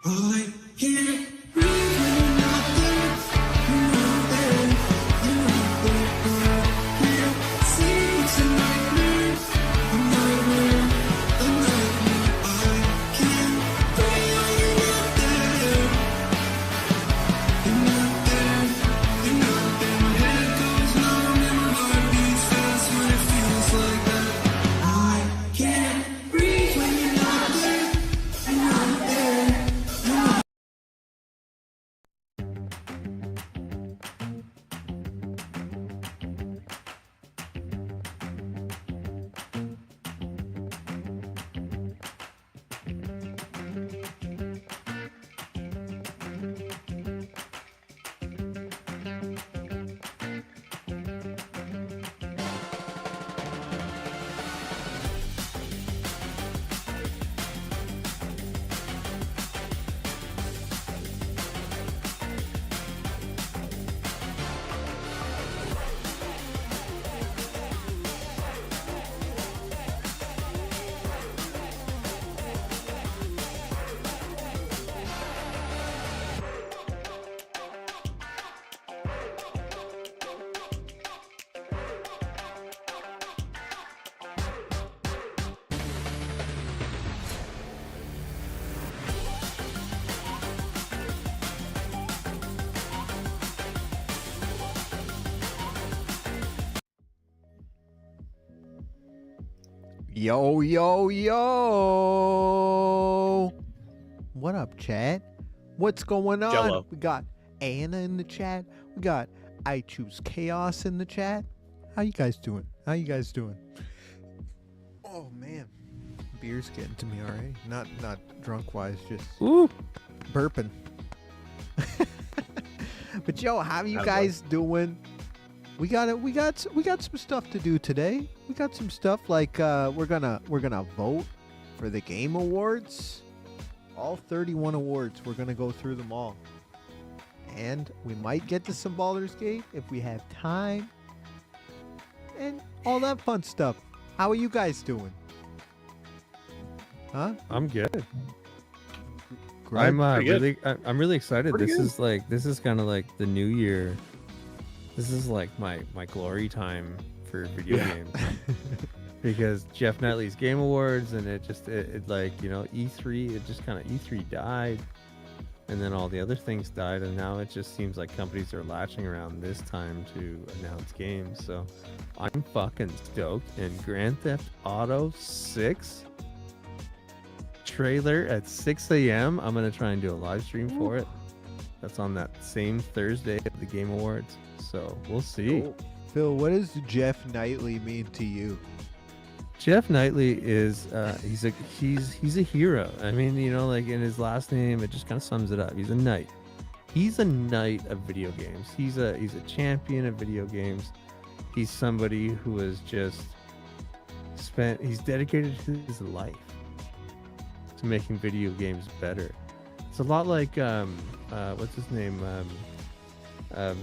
I can't breathe when you're not there. You're not there. You're not there. I can't sleep. It's a nightmare. A nightmare. A nightmare. I can't breathe when you're not there. You're not there. You're not there. My head goes numb and my heart beats fast when it feels like that. I can't breathe when you're not there. You're not there. Yo, yo, yo. What up, chat? What's going on? Jello. We got Anna in the chat. We got I Choose Chaos in the chat. How you guys doing? How you guys doing? Oh, man. Beer's getting to me, all right? Not drunk-wise, just burping. But, yo, how you guys doing? We got some stuff to do today. We got some stuff like we're gonna vote for the Game Awards. All 31 awards. We're gonna go through them all. And we might get to some Baldur's Gate if we have time. And all that fun stuff. How are you guys doing? Huh? I'm good. Greg? I'm Pretty I'm really excited. Pretty This good. is kind of like the new year. This is like my glory time for video games. Because Jeff Knightley's Game Awards, and it like, you know, E3, it just kind of E3 died, and then all the other things died, and now it just seems like companies are latching around this time to announce games. So I'm fucking stoked. And Grand Theft Auto 6 trailer at 6 a.m. I'm gonna try and do a live stream for it. That's on that same Thursday of the Game Awards. So we'll see. Cool. Phil, what does Jeff Knightley mean to you? Jeff Knightley is he's a hero. I mean, you know, like in his last name, it just kind of sums it up. He's a knight. He's a knight of video games. He's a champion of video games. He's somebody who has just he's dedicated his life to making video games better. It's a lot like what's his name?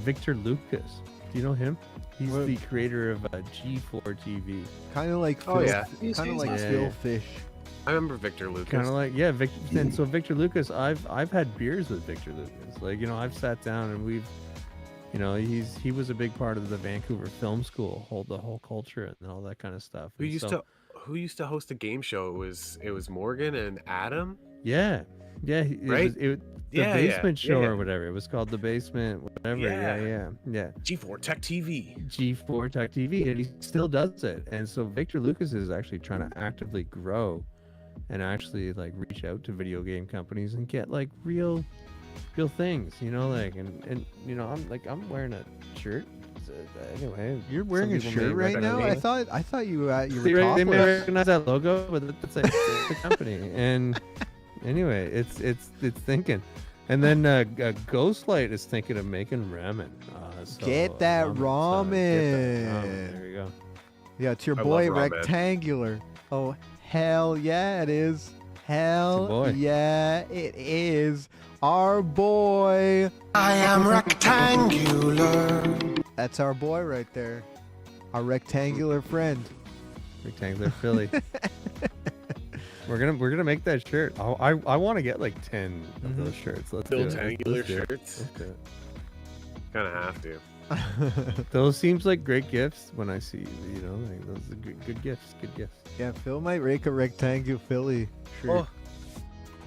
Victor Lucas. Do you know him? He's the creator of G4 TV. Kind of like Phil, kind of like Phil Fish. I remember Victor Lucas. Kind of like, yeah, and so Victor Lucas, I've had beers with Victor Lucas. Like, you know, I've sat down and we've, you know, he was a big part of the Vancouver Film School, the whole culture and all that kind of stuff. Who used to host a game show? It was Morgan and Adam. Yeah, Right? The Basement Show or whatever. It was called The Basement, whatever. Yeah. G4 Tech TV. G4 Tech TV, and he still does it. And so Victor Lucas is actually trying to actively grow and actually like reach out to video game companies and get like real things, you know, like and you know, I'm wearing a shirt. So, anyway, You're wearing a shirt right now. I thought you were they topless. may recognize that logo, but that's like the company. And anyway, it's thinking. And then Ghostlight is thinking of making ramen. So Get that ramen. There you go. Yeah, it's your I boy love ramen. Rectangular. Oh, hell yeah, it is. Hell boy. yeah, it is. Our boy. I am rectangular. That's our boy right there. Our rectangular friend. Rectangular Philly. We're gonna make that shirt. I want to get like 10 of those shirts. Let's do it. Filtangular Let's do it. shirts. Let's do it. Kind of have to. Those seems like great gifts when I see, you know, like those are good gifts. Good gifts. Yeah, Phil might rake a rectangle Philly shirt.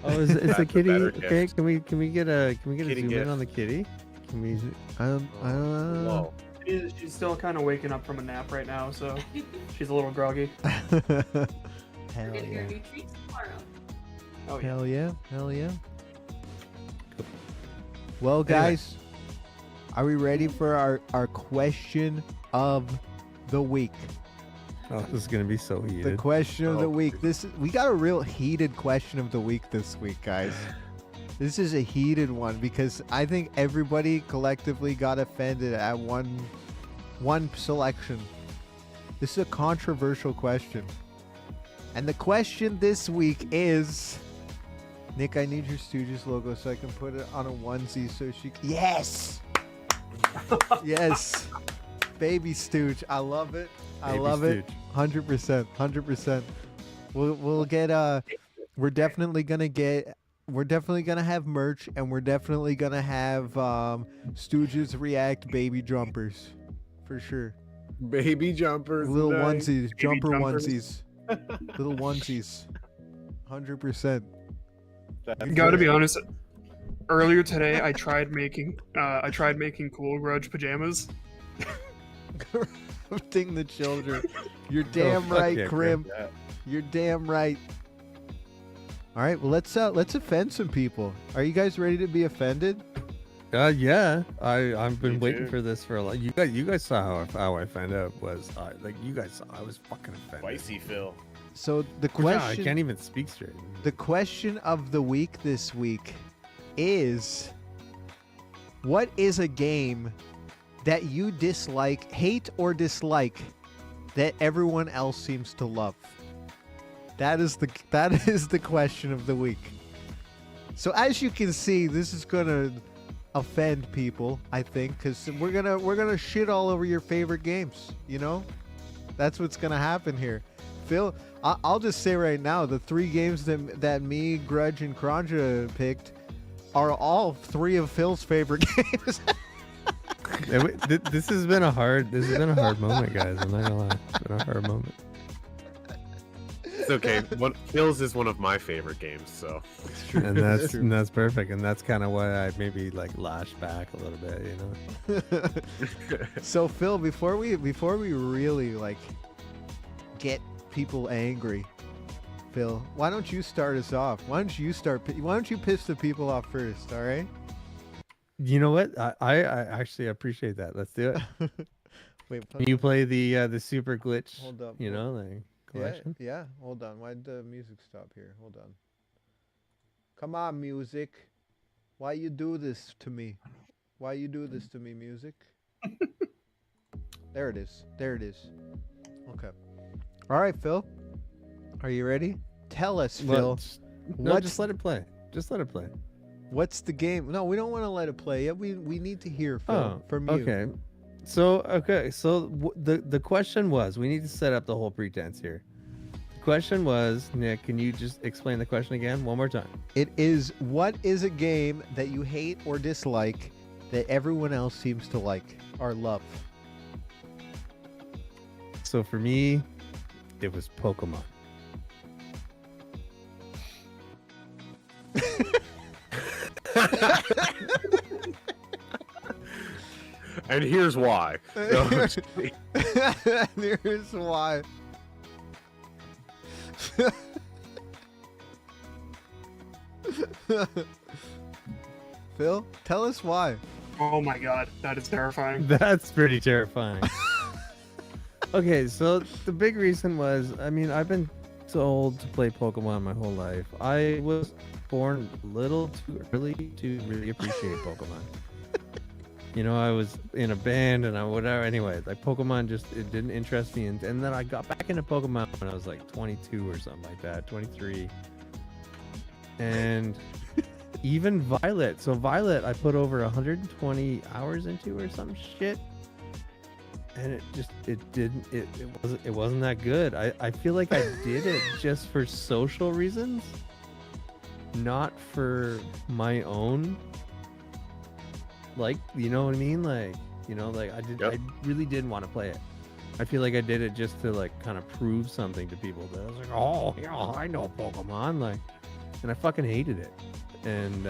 Oh, is That's the a kitty better okay? gift. Can we get a Kitty zoom gift. in on the kitty? Can we? I don't Whoa. She's still kind of waking up from a nap right now, so she's a little groggy. Hell We're gonna yeah. hear new treats tomorrow. Oh yeah. Hell yeah. Hell yeah. Well, guys, are we ready for our question of the week? Oh, this is gonna be so The heated. question of the Oh. week. We got a real heated question of the week this week, guys. This is a heated one because I think everybody collectively got offended at one selection. This is a controversial question. And the question this week is, Nick, I need your Stooges logo so I can put it on a onesie so she Yes! Yes. Baby Stooge. I love it. I Baby love it. Stooge. 100%. 100%. We'll get we're definitely gonna have merch, and we're definitely gonna have Stooges React baby jumpers. For sure. Baby jumpers. Little nice. onesies, jumper jumpers. onesies. Little onesies. 100%. That's Gotta be great. honest. Earlier today, I tried making Cool Grudge pajamas. Corrupting the children. You're damn fuck right, yeah, Crim. Yeah. You're damn right. All right, well let's offend some people. Are you guys ready to be offended? Yeah. I've been Me waiting too. for this for a lot. You guys saw how I found out was like you guys saw I was fucking offended. Spicy Phil. So the Yeah, I question can't even speak straight. The question of the week this week is, what is a game that you dislike, hate or dislike, that everyone else seems to love? That is the question of the week. So as you can see, this is gonna offend people, I think, because we're gonna shit all over your favorite games. You know, that's what's gonna happen here. Phil, I'll just say right now, the 3 games that me, Grudge, and Kranja picked are all 3 of Phil's favorite games. This has been a hard moment, guys. I'm not gonna lie. It's been a hard moment. It's okay. Phil's is one of my favorite games, so. And that's perfect. And that's kind of why I maybe like lash back a little bit, you know. So Phil, before we really like get people angry, Phil, why don't you start us off? Why don't you piss the people off first? All right. You know what? I actually appreciate that. Let's do it. Wait. Can you play the super glitch? Hold up. You know, like collection. Yeah. Hold on. Why'd the music stop here? Hold on. Come on, music. Why you do this to me? Why you do this to me, music? There it is. Okay. All right, Phil. Are you ready? Tell us, Phil. Just let it play. Just let it play. What's the game? No, we don't want to let it play yet. We need to hear, Phil, from you. Okay. So the question was, we need to set up the whole pretense here. The question was, Nick, can you just explain the question again one more time? It is, what is a game that you hate or dislike that everyone else seems to like or love? So for me, it was Pokemon. And here's why. No, Here's why. Phil, tell us why. Oh my god, that is terrifying. That's pretty terrifying. Okay, so the big reason was, I mean, I've been told to play Pokemon my whole life. I was born a little too early to really appreciate Pokemon. You know, I was in a band and whatever. Anyway, like Pokemon it didn't interest me. And then I got back into Pokemon when I was like 22 or something like that, 23. And even Violet. So Violet, I put over 120 hours into or some shit. and it wasn't that good. I feel like I did it just for social reasons, not for my own, like, you know what I mean, like, you know, like I really didn't want to play it. I feel like I did it just to like kind of prove something to people, that I was like, oh yeah, I know Pokemon, like, and I fucking hated it. And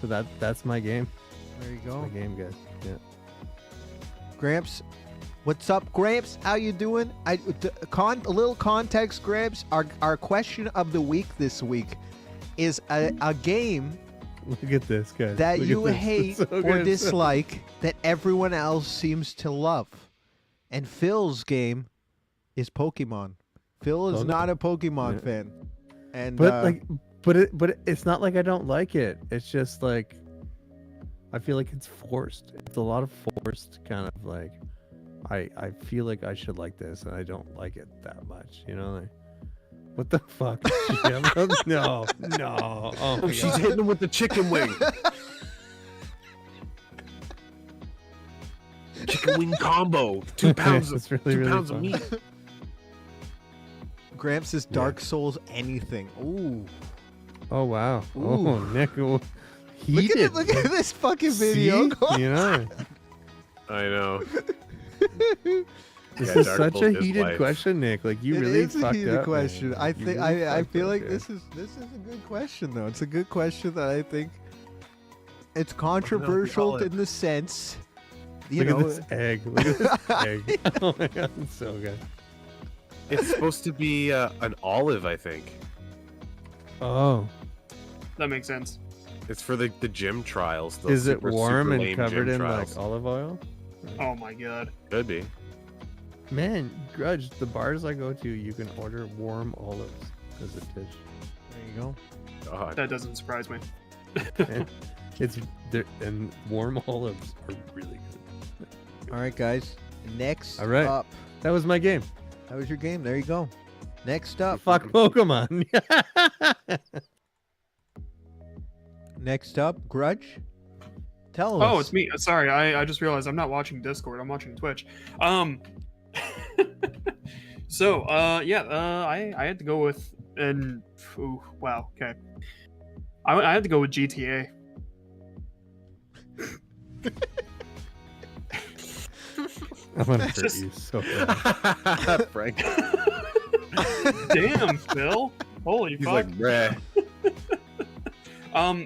so that's my game. There you That's go. my game, guys. Yeah. Gramps, what's up, Gramps? How you doing? A little context, Gramps. Our question of the week this week is a game Look at this, guys. that Look at you this. hate It's so or good. dislike that everyone else seems to love. And Phil's game is Pokemon. Phil is Okay. not a Pokemon Yeah. fan. And But it's not like I don't like it. It's just like I feel like it's forced. It's a lot of forced kind of like I feel like I should like this and I don't like it that much. You know, like what the fuck? No. Oh my She's God. hitting him with the chicken wing. Chicken wing combo. 2 pounds of It's really, 2 really pounds of fun. meat. Gramps is Dark Souls anything. Ooh. Oh wow. Ooh. Oh Nick. Heated. Look at this fucking video. See? You know. I know. This Yeah, is Dark such Souls a is heated life. question, Nick. Like you It really is a fucked heated up, question. man. I You think really I fucked feel up like there. this is a good question though. It's a good question that I think it's controversial it. in the sense, you Look know. at this egg. Look at this egg. Oh my God, it's so good. It's supposed to be an olive, I think. Oh, That makes sense. It's for the gym trials. The is it super, warm super and lame covered gym in trials. like olive oil? Oh my god. Could be. Man, Grudge, the bars I go to, you can order warm olives as a dish. There you go. God. That doesn't surprise me. And it's there, and warm olives are really good. All right, guys. Next All right. up. That was my game. That was your game. There you go. Next up. Fuck Pokemon. Next up, Grudge. Tell us. Oh, it's me. Sorry, I just realized I'm not watching Discord. I'm watching Twitch. So, I had to go with wow, okay. I had to go with GTA. I'm gonna hurt Just- you so bad. Frank. Damn, Phil. Holy He's fuck. like, bruh.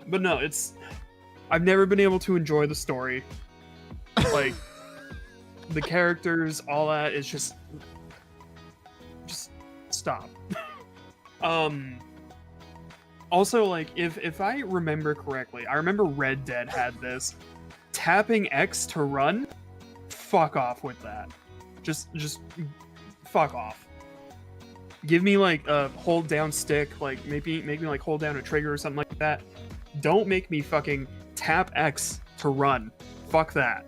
But no, I've never been able to enjoy the story. Like the characters, all that is just stop. Also, like if I remember correctly, I remember Red Dead had this tapping X to run. Fuck off with that. Just fuck off. Give me like a hold down stick, like maybe make me like hold down a trigger or something like that. Don't make me fucking tap X to run. Fuck that.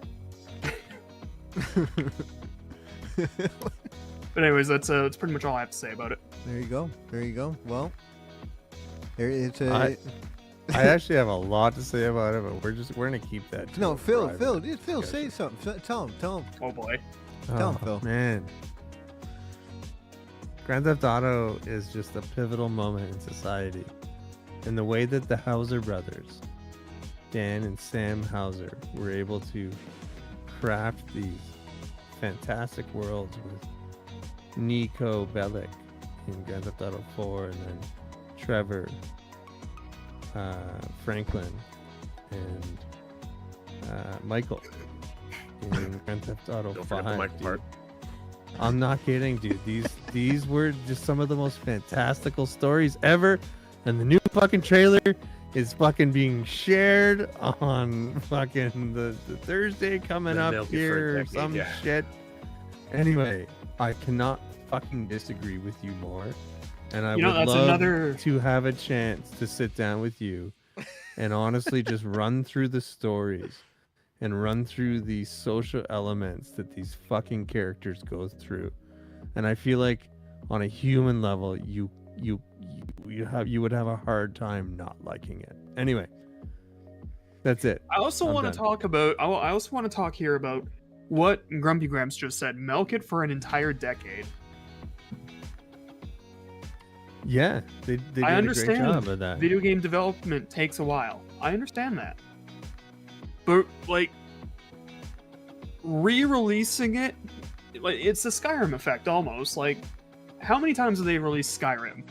But anyways, that's pretty much all I have to say about it. There you go. There you go. Well, there it's a. I actually have a lot to say about it, but we're gonna keep that. to no, a Phil. private Phil, say discussion. something. Tell him. Oh boy. Tell him, Oh, Phil. Man, Grand Theft Auto is just a pivotal moment in society, and the way that the Hauser brothers, Dan and Sam Hauser, were able to craft these fantastic worlds with Nico Bellic in Grand Theft Auto 4, and then Trevor Franklin and Michael in Grand Theft Auto Don't 5. forget the mic dude. part. I'm not kidding, dude. These were just some of the most fantastical stories ever, and the new fucking trailer is fucking being shared on fucking the Thursday coming Been up milking for a here, or decade, some yeah. shit. Anyway, I cannot fucking disagree with you more, and I You know, would that's love another- to have a chance to sit down with you and honestly just run through the stories and run through the social elements that these fucking characters go through. And I feel like on a human level, you would have a hard time not liking it. Anyway, that's it. I also I'm want done. to talk about. I also want to talk here about what Grumpy Gramps just said. Milk it for an entire decade. Yeah, they did I a great understand. job of that. Video game development takes a while. I understand that. But like re-releasing it, like it's the Skyrim effect almost. Like how many times have they released Skyrim?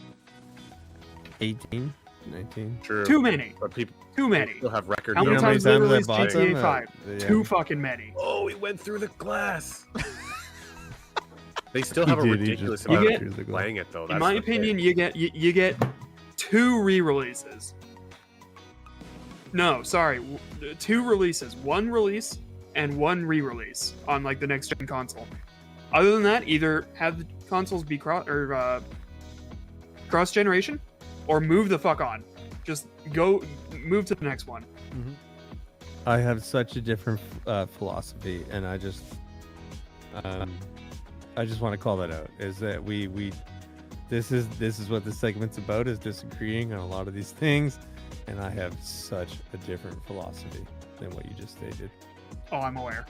18, 19. True. Too many. But people Too many. still have record. How many know how many times they times I released bought GTA them? 5? Yeah. Too fucking many. Oh, he went through the glass. They still He have a did, he ridiculous just amount went of through people the glass. playing it though. In That's my the thing. opinion, you get 2 re-releases. No, sorry, 2 releases. 1 release and 1 re-release on like the next gen console. Other than that, either have the consoles be cross generation, or move the fuck on. Just move to the next one. I have such a different philosophy, and I just want to call that out. Is that this is what this segment's about, is disagreeing on a lot of these things, and I have such a different philosophy than what you just stated. Oh, I'm aware.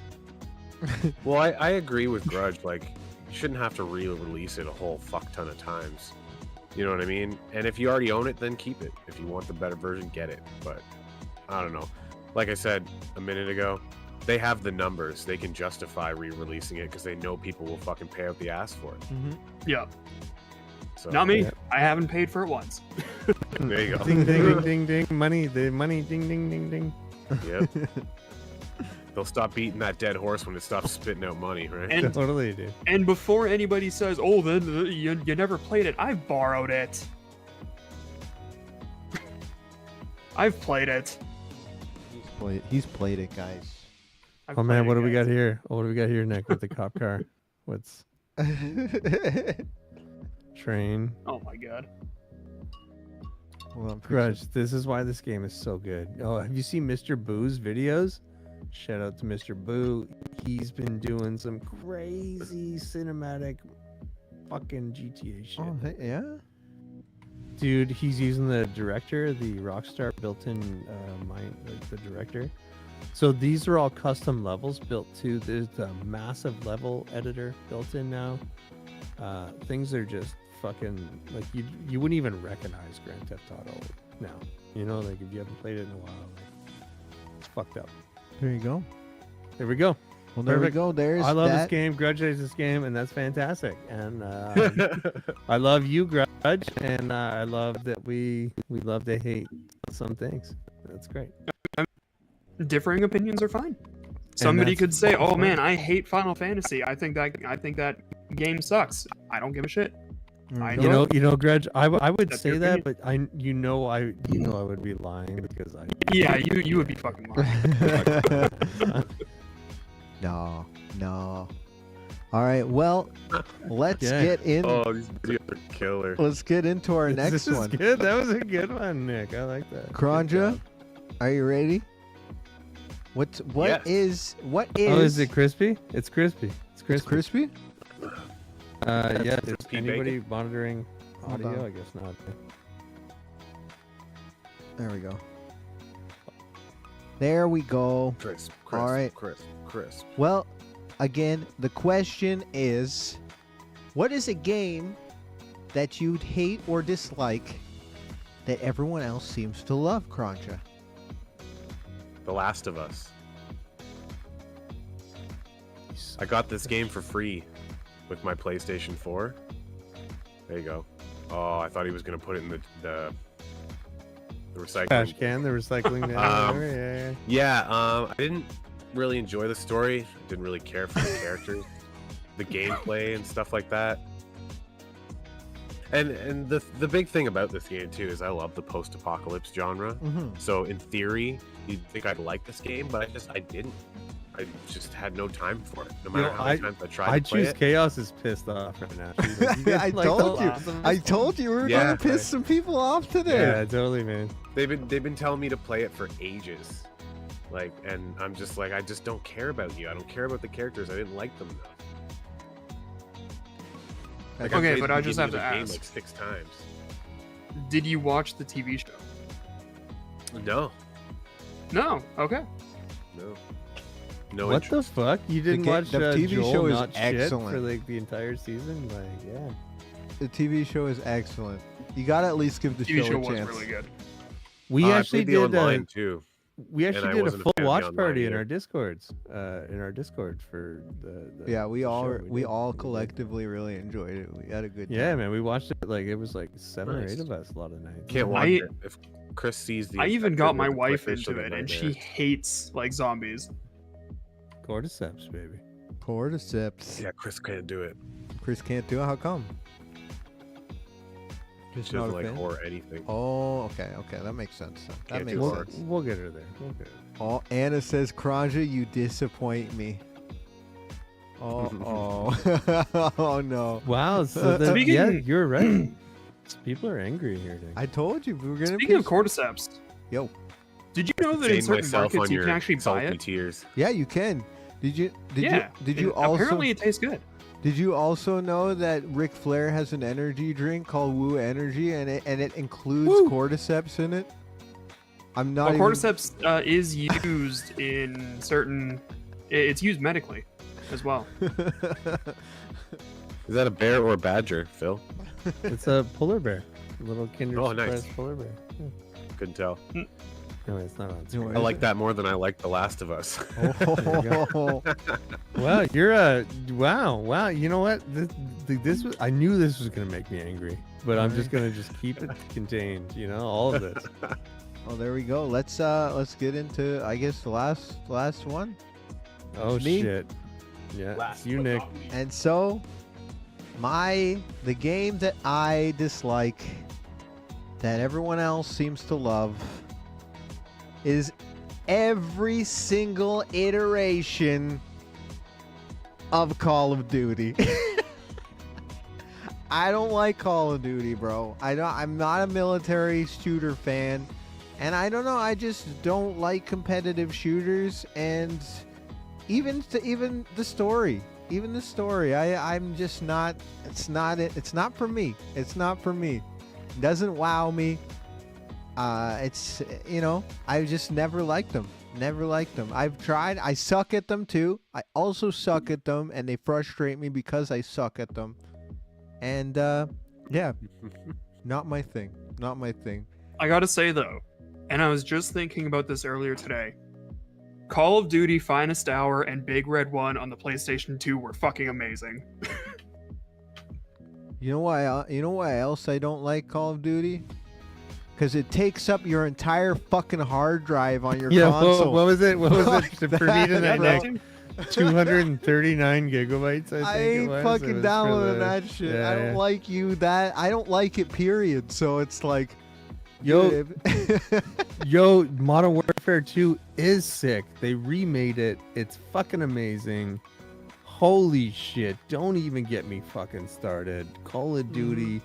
Well, I agree with Grudge. Like, you shouldn't have to re-release it a whole fuck ton of times. You know what I mean? And if you already own it, then keep it. If you want the better version, get it. But I don't know. Like I said a minute ago, they have the numbers. They can justify re-releasing it because they know people will fucking pay out the ass for it. Yeah, So not me. Yeah. I haven't paid for it once. there you go. Ding ding ding ding ding, money, the money, ding ding ding ding. Yep. They'll stop beating that dead horse when it stops spitting out money, right? And Totally, dude. and before anybody says, "Oh, then you never played it," I've borrowed it. I've played it. He's played it, guys. I've Oh man, played what it, do we got guys. here? Oh, what do we got here, Nick, with the cop car? What's train? Oh my god. Well, I'm pretty Grudge, this is why this game is so good. Oh, have you seen Mr. Boo's videos? Shout out to Mr. Boo. He's been doing some crazy cinematic fucking GTA shit. Oh, hey, yeah. Dude, he's using the director, the Rockstar built-in mind, like the director. So these are all custom levels built to. There's a massive level editor built in now. Things are just fucking like you wouldn't even recognize Grand Theft Auto now. You know, like if you haven't played it in a while, like it's fucked up. There you go. There we go. Well, there Perfect. we go. There's I love that. this game. Grudge hates this game, and that's fantastic. And I love you, Grudge, and I love that we love to hate some things. That's great. Differing opinions are fine. Somebody that's could say, "Oh fine. man, I hate Final Fantasy. I think that game sucks." I don't give a shit. I There You know, Grudge. I would That's say your that, but I would be lying because I. Yeah, you would be fucking lying. No. All right. Well, let's Yeah. get in. Oh, these videos are killer. Let's get into our next This is one. good. That was a good one, Nick. I like that. Good Kranja, job. are you ready? What Yes. is Oh, is it crispy? It's crispy. It's It's crispy. crispy? Yeah. Is Crispy anybody bacon? monitoring Hold audio? on. I guess not. There we go. There we go. Crisp, All right. crisp. Well, again, the question is, what is a game that you'd hate or dislike that everyone else seems to love, Kranja? The Last of Us. I got this game for free with my PlayStation 4. There you go. Oh, I thought he was gonna put it in the recycling. Trash can. The recycling bin. Um, Yeah. I didn't really enjoy the story. Didn't really care for the characters, the gameplay, and stuff like that. And the big thing about this game too is I love the post-apocalypse genre. Mm-hmm. So in theory, you'd think I'd like this game, but I didn't. I just had no time for it. No matter know, how many times I tried I to play choose it. Chaos is pissed off right now. She's like, "You guys I like the told you. Last of I Us?" told you we were Yeah, gonna piss right. some people off today. Yeah, totally, man. They've been telling me to play it for ages. Like, and I'm just like, I just don't care about you. I don't care about the characters. I didn't like them enough. Like, Okay, played but the I just have beginning to of the game ask. like 6 times. Did you watch the TV show? No, No. Okay. no. No What interest. the fuck? You didn't ga- watch the TV Joel show is not shit excellent. for like the entire season? Like, yeah. The TV show is excellent. You gotta at least give the TV show a was chance. really good. We I actually played the did. online too. We and actually I did a wasn't a full fan of the watch online party in either. our Discords. In our Discord for the Yeah, we the all show we did. all did. collectively really enjoyed it. We had a good time. Yeah, man, we watched it like it was like 7 or Nice. 8 of us a lot of nights. Can't watch I- it. If Chris sees the I even infected got my with the wife clickers, she'll into get it, and she nightmares. hates like zombies. Cordyceps, baby. Cordyceps. Yeah, Chris can't do it. Chris can't do it. How come? She Just not doesn't a like fan? horror anything. Oh, okay, that makes sense. That Can't makes do We'll, sense. we'll get her there. We'll get her. Oh, Anna says, Kranja, you disappoint me. Oh, oh no! Wow. So the, Speaking- yeah, you're right. People are angry here. Nick. I told you we were gonna. Speaking of piss- cordyceps, Yo, did you know that in Jane certain myself markets on you your can actually buy salty it? tears. yeah, you can. Did you? Did Yeah. you? Did you and also? Apparently, it tastes good. Did you also know that Ric Flair has an energy drink called Woo Energy, and it includes Woo. cordyceps in it? I'm not. Well, even... cordyceps is used in certain. It's used medically, as well. Is that a bear or a badger, Phil? It's a polar bear. A little Kinder Oh, nice. Surprise polar bear. Yeah. Couldn't tell. Anyway, it's not on No, screen. I like that more than I like The Last of Us. Oh, Wow, you're a wow. You know what? This was. I knew this was gonna make me angry, but I'm just gonna just keep it contained. You know, all of this. oh, there we go. Let's get into I guess the last one. Oh Me? shit. Yeah, it's you, Nick. And so, the game that I dislike, that everyone else seems to love, is every single iteration of Call of Duty. I don't like Call of Duty, bro. I'm not a military shooter fan, and I don't know. I just don't like competitive shooters, and even the story. Even the story, I'm just not. It's not it. It's not for me. It's not for me. It doesn't wow me. It's I just never liked them. Never liked them. I've tried. I suck at them too. I also suck at them, and they frustrate me because I suck at them. And yeah, not my thing. Not my thing. I gotta say though, and I was just thinking about this earlier today. Call of Duty Finest Hour and Big Red 1 on the PlayStation 2 were fucking amazing. You know why? You know why else I don't like Call of Duty? Because it takes up your entire fucking hard drive on your Yeah, console. what was it? What was Fuck it? For me to that, that, bro. Nick? 239 gigabytes. I I think it ain't was. It fucking was downloading for that shit. Yeah, I don't yeah. like you that. I don't like it, period. So it's like, Yo, dude, Yo, Modern Warfare 2 is sick. They remade it. It's fucking amazing. Holy shit. Don't even get me fucking started. Call of Duty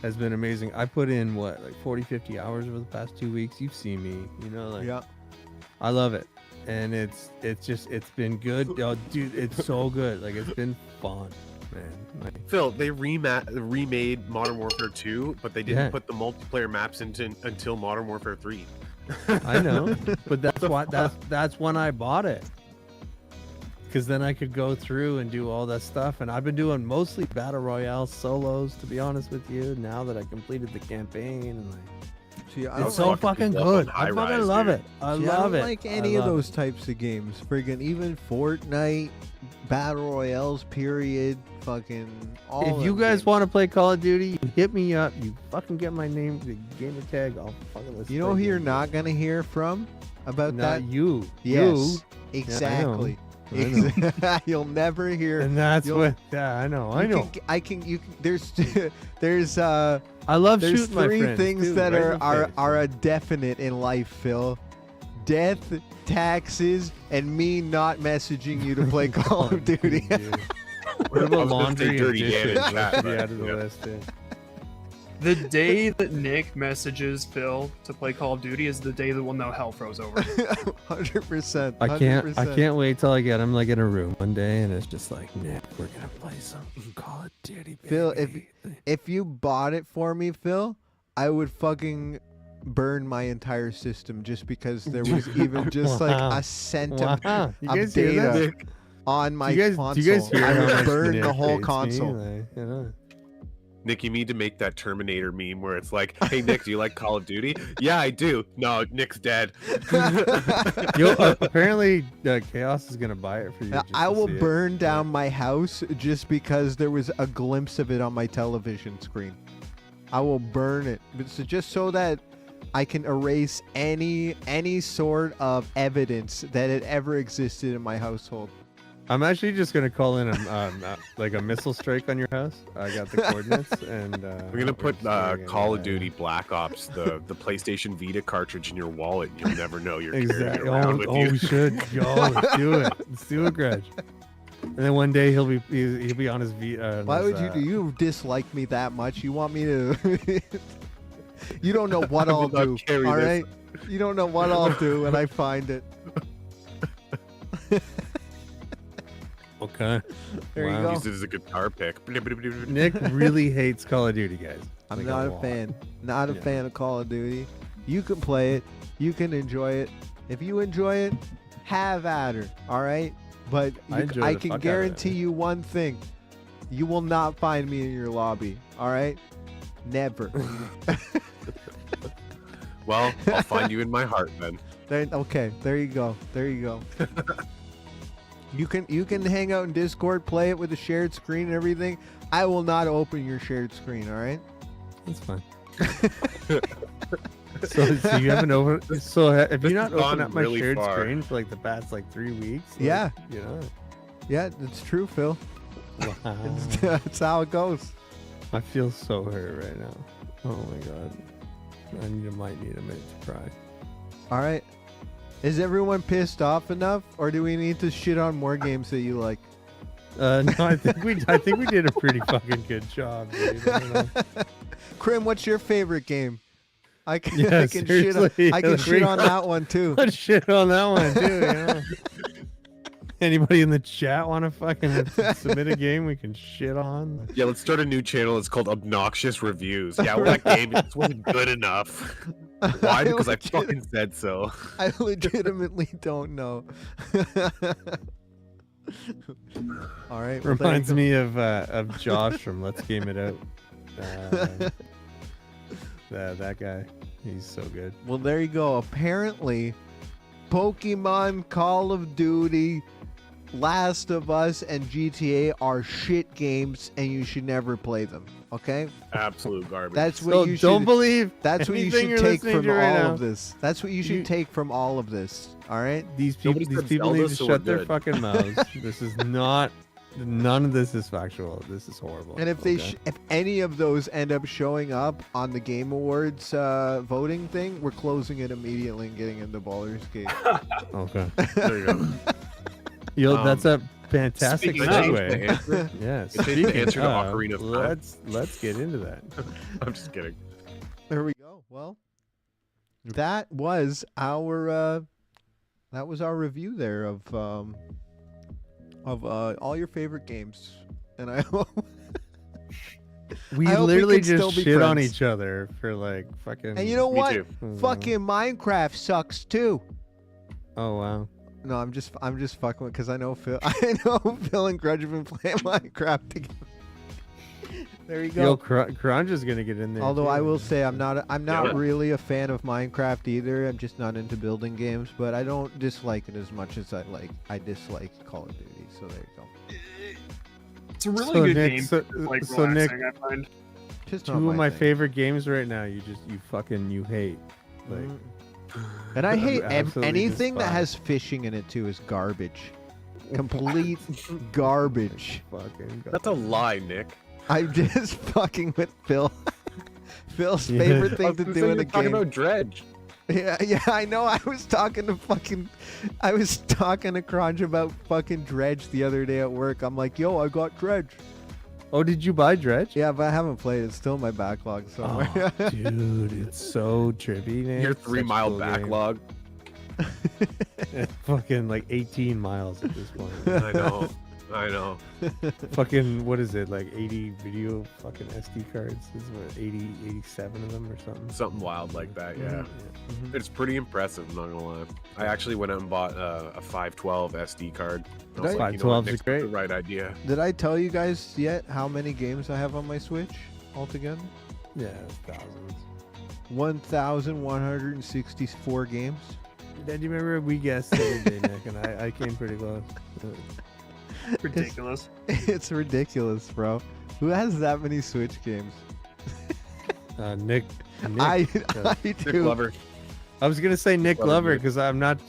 has been amazing. I put in like 40, 50 hours over the past 2 weeks. You've seen me, like yeah. I love it. And it's been good. Oh, dude, it's so good. Like it's been fun, man. Like, Phil, they remade Modern Warfare 2, but they didn't Yeah. put the multiplayer maps until Modern Warfare 3. I know, but that's when I bought it. Because then I could go through and do all that stuff, and I've been doing mostly battle royale solos, to be honest with you. Now that I completed the campaign, and See, I It's it's don't so like, fucking fucking people good. up I on fucking high-rise, love dude. it. I see, I love don't it. like I any of love those types of games. Friggin' even Fortnite, battle royales, period. Fucking all. If of you them guys games. want to play Call of Duty, you hit me up. You fucking get my name, the gamer tag. I'll fucking let's You know play who you're games. not gonna hear from about Not that? you. Yes, You. exactly. I know. You'll never hear. And that's You'll- what. Yeah, I know. I You know. You can. There's I love there's shooting my three friends, things too, that right in the are face. a definite in life, Phil. Death, taxes, and me not messaging you to play Call of Duty. What I about was gonna say laundry and dirty Dan in dishes? chat, That should be but, out of the yeah. list. Yeah. The day that Nick messages Phil to play Call of Duty is the day that we'll know hell froze over. 100%. I can't wait till I get him like in a room one day, and it's just like, Nick, we're gonna play some Call of Duty, baby. Phil, if you bought it for me, Phil, I would fucking burn my entire system just because there was even just like Wow. a cent of, Wow. You of guys hear that? data on my do you console. guys hear I how would much burn Nick the whole hates me? console. Like, you know. Nick, you need to make that Terminator meme where it's like, "Hey Nick, do you like Call of Duty?" "Yeah, I do." "No, Nick's dead." Yo, apparently Chaos is gonna buy it for you. just I to will see it. burn down my house just because there was a glimpse of it on my television screen. I will burn it, just so that I can erase any sort of evidence that it ever existed in my household. I'm actually just gonna call in like a missile strike on your house. I got the coordinates, and We're gonna put Call of Duty Black Ops, the PlayStation Vita cartridge in your wallet. And you'll never know you're carrying it Exactly. around with you. We should. Yo, let's do it. Let's do it, Grudge. And then one day he'll be on his Vita. Why would you do? You dislike me that much? You want me to? You don't know what I I'll will not do. carry All this. right. You don't know what I'll do when I find it. Okay. There you Wow. go. Use it as a guitar pick. Nick really hates Call of Duty, guys. I'm Like, not a lot. fan. Not a Yeah. fan of Call of Duty. You can play it. You can enjoy it. If you enjoy it, have at her. All right. But I enjoy the I fuck can out of it. guarantee you one thing: you will not find me in your lobby. All right. Never. Well, I'll find you in my heart then. Okay. There you go. There you go. You can hang out in Discord, play it with a shared screen and everything. I will not open your shared screen. All right. That's fine. So you haven't opened. So have This you not has gone opened up my really shared far. screen for like the past like 3 weeks? Like, Yeah. You know. Yeah, it's true, Phil. Wow. That's how it goes. I feel so hurt right now. Oh my god. Might need a minute to cry. All right. Is everyone pissed off enough, or do we need to shit on more games that you like? No, I think we did a pretty fucking good job, dude. I don't know. Krim, what's your favorite game? I can, Yeah, I can shit on, seriously, I can let's shit on read- that one too. Let's shit on that one too. Yeah. Anybody in the chat want to fucking submit a game we can shit on? Yeah, let's start a new channel. It's called Obnoxious Reviews. Yeah, well, that game just wasn't good enough. Why? Because I fucking said so. I legitimately don't know. All right. well, there you Reminds go. me of Josh from Let's Game It Out. That guy, he's so good. Well, there you go. Apparently, Pokemon, Call of Duty, Last of Us, and GTA are shit games, and you should never play them. Okay? Absolute garbage. That's what So you don't should. believe That's what you anything should you're take listening from to all right now. of this. That's what you should You- take from all of this. All right? These people, Nobody these said people Zelda, need to so we're shut their good. fucking mouths. This is not. None of this is factual. This is horrible. And if they, okay? if any of those end up showing up on the Game Awards voting thing, we're closing it immediately and getting into Baldur's Gate. Okay. There you go. Yo, that's a fantastic Speaking of change the segue. answer, Yeah. Change the Speaking answer to of, Ocarina of Time. let's get into that. I'm just kidding. There we go. Well, that was our review there of all your favorite games, and I hope We I hope we literally can still just be shit on friends. each other for like fucking. and you know Me what? too. Fucking Minecraft sucks too. Oh wow. No, I'm just fucking because I know Phil. I know Phil and Grudge have been playing Minecraft together. There you go. Yo, Crunch is gonna get in there. Although too. I will say I'm not Yeah. really a fan of Minecraft either. I'm just not into building games, but I don't dislike it as much as I dislike Call of Duty. So there you go. It's a really So, good Nick, game. so- Like so, Nick, relaxing, I find. Just two not of my thing. favorite games right now. You hate. Like Mm. And I hate absolutely anything that despise. has fishing in it too is garbage. Complete garbage. fucking. That's a lie, Nick. I'm just fucking with Phil. Phil's Yeah. favorite I thing was to gonna do say in a you're talking game. about Dredge. Yeah, I know. I was talking to Crunch about fucking Dredge the other day at work. I'm like, yo, I got Dredge. Oh, did you buy Dredge? Yeah, but I haven't played it. It's still in my backlog somewhere. Oh, dude, it's so trippy, man. Your It's such a 3 mile cool game. backlog. Fucking like 18 miles at this point. I know. I know. Fucking, what is it, like 80 video fucking SD cards? Is what, 87 of them or something? Something wild like that, yeah. Mhm. It's pretty impressive, I'm not gonna lie. I actually went out and bought a 512 SD card. I was Did like, you know what, 512s are Nick's got great. the right idea. Did I tell you guys yet how many games I have on my Switch altogether? Yeah, thousands. 1,164 games. Then you remember we guessed the other day, Nick, and I came pretty close. Ridiculous. It's ridiculous, bro. Who has that many Switch games? Nick. I Nick do. Glover. I was gonna say Nick Glover Glover music. because I'm not.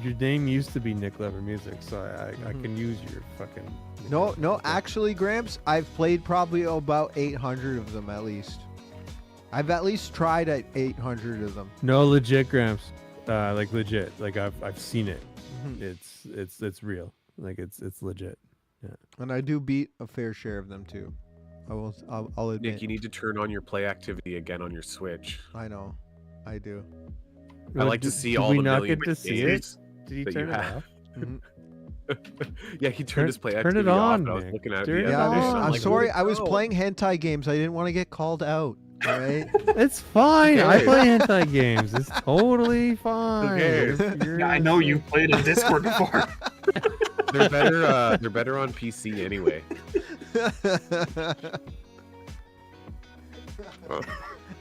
Your name used to be Nick Glover Music, so I Mhm. can use your fucking. No, no, Okay. actually, Gramps, I've played probably about 800 of them at least. I've at least tried at 800 of them. No, legit, Gramps. Like legit. Like I've seen it. Mhm. It's real. Like it's legit. And I do beat a fair share of them too. I'll admit. Nick, you need to turn on your play activity again on your Switch. I know. I do. I like to see did all we the not million get to see it? games Did he that you turn it have. off? Mhm. Yeah, he turned Turn- his play turn it activity off. on, And I was Nick. looking at Turn the it Yeah, other day, so on. I'm like, sorry. where'd it I was go? playing hentai games. I didn't want to get called out. All right. It's fine. I Okay. play hentai games. It's totally fine. cares? You're- Yeah, I know you played in Discord before. They're better. They're better on PC anyway.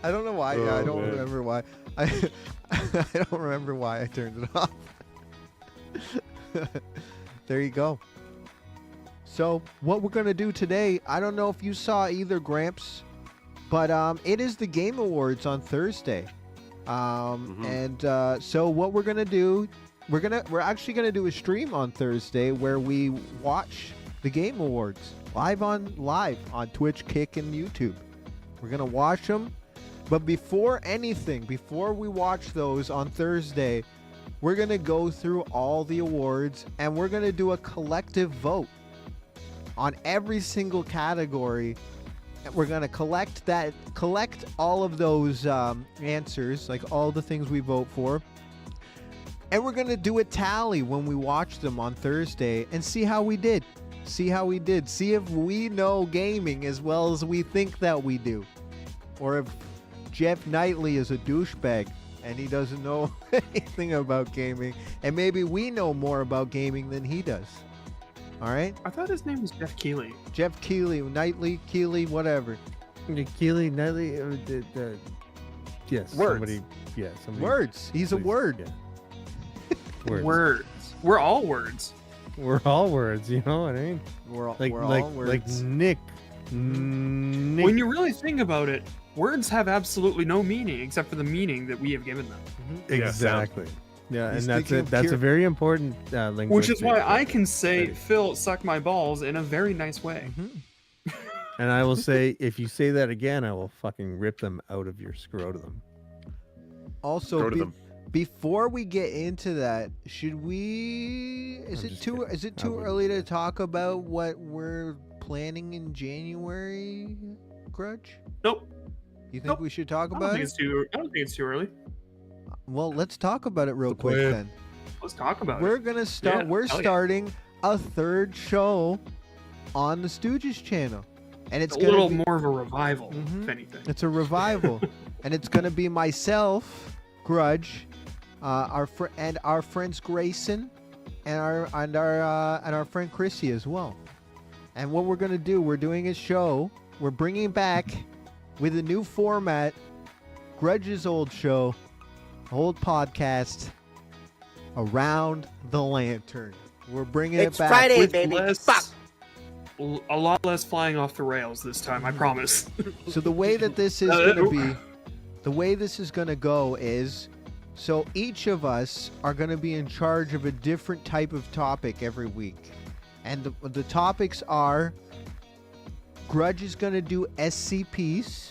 I don't know why. Yeah, I Oh, don't man. remember why. I don't remember why I turned it off. There you go. So what we're gonna do today, I don't know if you saw either, Gramps, but it is the Game Awards on Thursday. And so what we're gonna do, we're actually gonna do a stream on Thursday where we watch the Game Awards live on Twitch, Kick, and YouTube. We're gonna watch them, but before anything, before we watch those on Thursday, we're gonna go through all the awards and we're gonna do a collective vote on every single category. We're gonna collect all of those answers, like all the things we vote for, and we're gonna do a tally when we watch them on Thursday and see how we did. See if we know gaming as well as we think that we do, or if Jeff Knightley is a douchebag and he doesn't know anything about gaming, and maybe we know more about gaming than he does. All right, I thought his name was Jeff Keighley. Jeff Keighley, Knightley, Keighley, whatever. Keely, Nightly, yes. Words. Somebody, yeah. Somebody, Words. He's a please, word. Yeah. Words. Words. We're all words. We're all words. You know what I mean? We're all Like words. Nick. Nick. When you really think about it, words have absolutely no meaning except for the meaning that we have given them. Yeah, sound. Exactly. Yeah, He's and that's thinking it. of That's pure- a very important linguistic. Which is why I can say, Right. Phil, suck my balls in a very nice way. Mhm. And I will say, if you say that again, I will fucking rip them out of your scrotum. Also, Go to them. before we get into that, should we? Is I'm it just too? kidding. Is it I too wouldn't early to care. talk about what we're planning in January, Grudge? Nope. You think Nope. we should talk I don't about think it? it's too. I don't think it's too early. Well, let's talk about it real The quick plan. then. Let's talk about We're it. gonna start. Yeah, we're hell yeah. starting a third show on the Stooges channel, and it's a gonna little be, more of a revival, Mhm. if anything. It's a revival, and it's gonna be myself, Grudge, our friends Grayson, and our friend Chrissy as well. And what we're gonna do, we're doing a show. We're bringing back with a new format, Grudge's old show, old podcast, Around the Lantern. We're bringing It's it back. Friday, With baby. less- Fuck. A lot less flying off the rails this time, I promise. So the way that this is going to be, the way this is going to go is, so each of us are going to be in charge of a different type of topic every week. And the topics are, Grudge is going to do SCPs.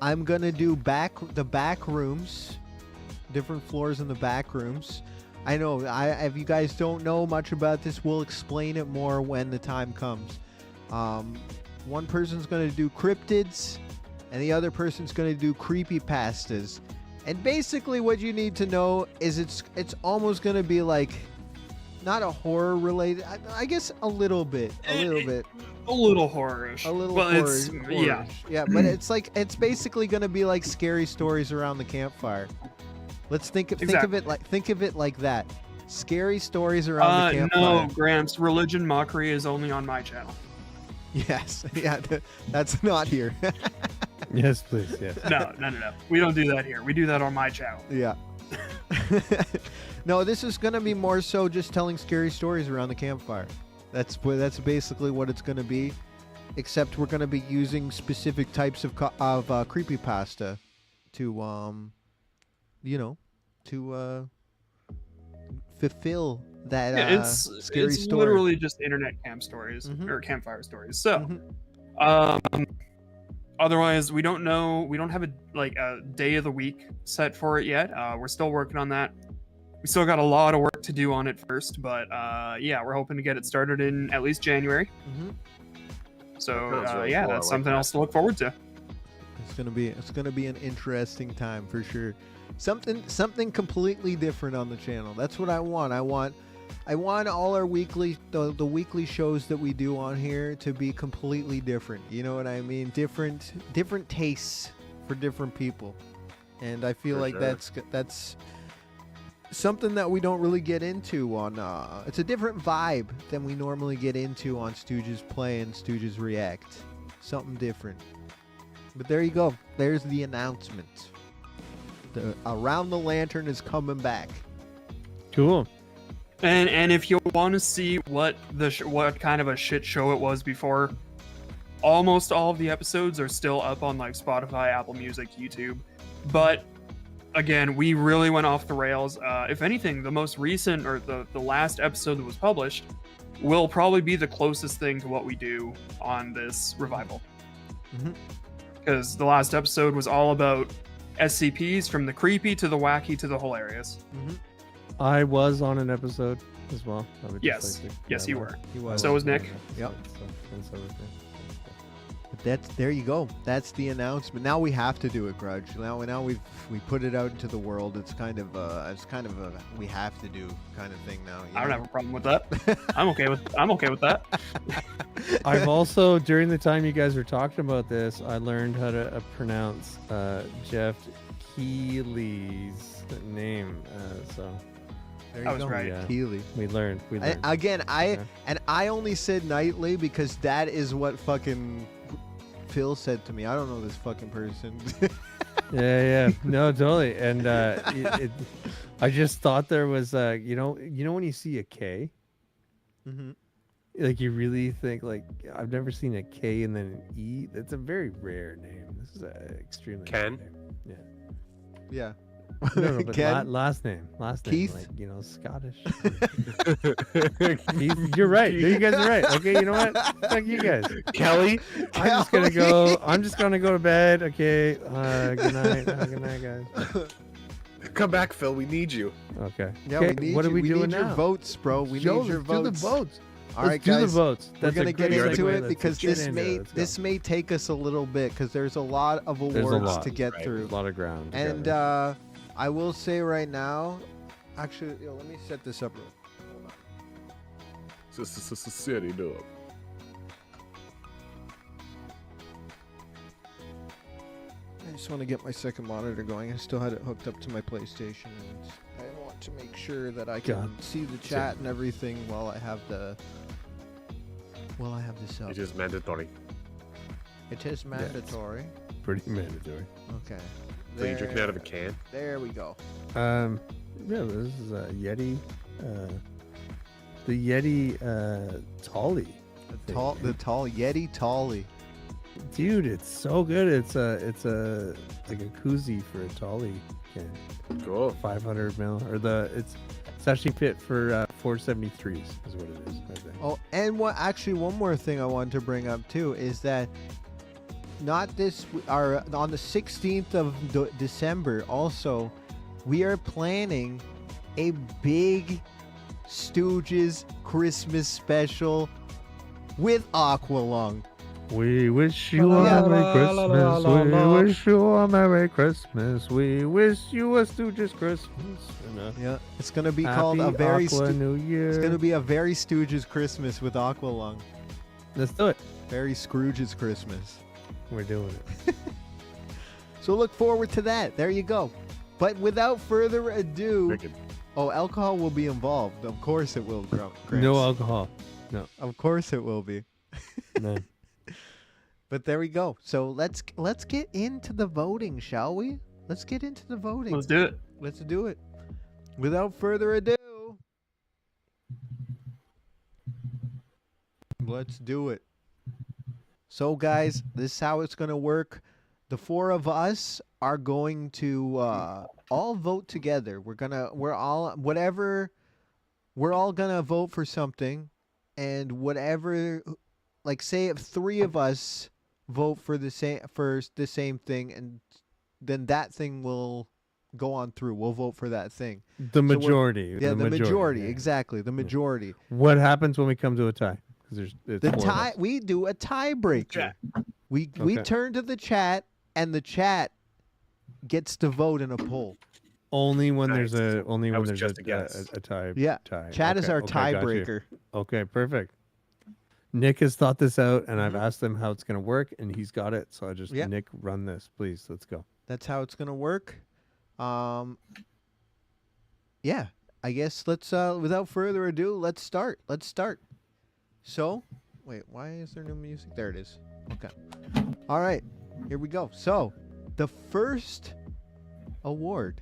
I'm going to do the back rooms, different floors in the back rooms. I know, if you guys don't know much about this, we'll explain it more when the time comes. One person's going to do cryptids, and the other person's going to do creepypastas. And basically what you need to know is it's almost going to be like not a horror related. I guess a little bit. A little horror-ish. A little Well, horror. it's yeah. horror-ish. Yeah, but it's basically gonna be like scary stories around the campfire. Let's think of it like that. Scary stories around the campfire. No, Gramps. Religion mockery is only on my channel. Yes. Yeah. That's not here. Yes, please. Yes. No. We don't do that here. We do that on my channel. Yeah. No, this is gonna be more so just telling scary stories around the campfire. That's basically what it's gonna be, except we're gonna be using specific types of creepypasta to fulfill that It's scary story. literally just internet camp stories or campfire stories. So, otherwise, we don't know. We don't have a day of the week set for it yet. We're still working on that. We still got a lot of work to do on it first, but yeah, we're hoping to get it started in at least January. So Sounds really yeah, cool. I that's like something that. else to look forward to. It's gonna be an interesting time for sure. Something completely different on the channel. That's what I want. I want all our weekly the weekly shows that we do on here to be completely different. You know what I mean? Different tastes for different people. And I feel For like sure. that's something that we don't really get into on it's a different vibe than we normally get into on Stooges Play and Stooges React. Something different. But there you go. There's the announcement. The Around the Lantern is coming back. Cool. And if you want to see what what kind of a shit show it was before, almost all of the episodes are still up on like Spotify, Apple Music, YouTube. But again, we really went off the rails. If anything, the most recent or the last episode that was published will probably be the closest thing to what we do on this revival. Because the last episode was all about SCPs, from the creepy to the wacky to the hilarious. I was on an episode as well. I would just Yes. like to Yes, you clarify. were. He was. So was Nick. Yep. And so was Nick. But there you go. That's the announcement. Now we have to do it, Grudge. Now we put it out into the world. It's kind of a we have to do kind of thing now. I don't have a problem with that. I'm okay with that. I've also, during the time you guys were talking about this, I learned how to pronounce Jeff Keighley's name. So There you I was go. right. Yeah. Keeley. we learned. I only said Nightly because that is what fucking Phil said to me. I don't know this fucking person. Yeah. No, totally. And I just thought there was you know when you see a K, like you really think like I've never seen a K and then an E. It's a very rare name. This is a extremely rare Ken? name. Yeah. No, but Ken? last name, Keith? like Scottish. Keith, you're right. You guys are right. Okay, you know what? Fuck you guys. Kelly? I'm just gonna go to bed. Okay. Good night. Good night, guys. Come back, Phil. We need you. Okay. Yeah, Okay, we need what you. are we we doing need your now? votes, bro. We Yo, need your let's do votes. the votes. All right, Let's do guys. the votes. We're That's a gonna get great into segue. it Let's because get into it. Let's go. this may take us a little bit because there's a lot of There's a awards lot, to get right. through. There's a lot of ground. to And cover. I will say right now, actually, let me set this up. Hold on. City dub. I just want to get my second monitor going. I still had it hooked up to my PlayStation, and I want to make sure that I can God. see the chat and everything while I have this up. It is mandatory. It is mandatory. Pretty mandatory. Okay. So you're drinking out of a can? There we go. Yeah, this is a Yeti. The Yeti Tolly. The tall Yeti Tolly. Dude, it's so good. It's a like a koozie for a Tolly can. Cool. 500 mil, or it's actually fit for 473s is what it is. I think. Oh, and one more thing I wanted to bring up too is that on the 16th of December also we are planning a big Stooges Christmas special with Aqualung. We wish you La, a Merry la, Christmas. la, la, la, la. We wish you a Merry Christmas. We wish you a Stooges Christmas. And a Yeah, it's gonna be called a Happy very. Aqua New Year. It's gonna be a very Stooges Christmas with Aqualung. Let's do it. Very Scrooge's Christmas. We're doing it. So look forward to that. There you go. But without further ado, Wicked. oh, alcohol will be involved. Of course it will, Grants. No alcohol. Of course it will be. None. But there we go. So let's get into the voting, shall we? Let's get into the voting. Let's do it. Let's do it. Without further ado, let's do it. So guys, this is how it's going to work. The four of us are going to all vote together. We're all going to vote for something, and whatever, like say if three of us vote for the same thing, and then that thing will go on through. We'll vote for that thing. The majority. Yeah, the majority. yeah. Exactly, the majority. What happens when we come to a tie? Because it's The four of tie. us. We do a tiebreaker. Chat. We Okay. turn to the chat, and the chat gets to vote in a poll. Only when Nice. there's That when was there's just a guess. a tie. Yeah, tie. Chat is Okay, our okay, got you. tiebreaker. Okay, perfect. Nick has thought this out, and Mm-hmm. I've asked him how it's gonna work, and he's got it. So I just Yeah. Nick, run this, please. Let's go. That's how it's gonna work. Yeah, I guess let's without further ado, let's start. So, wait, why is there no music? There it is. Okay. All right, here we go. So, the first award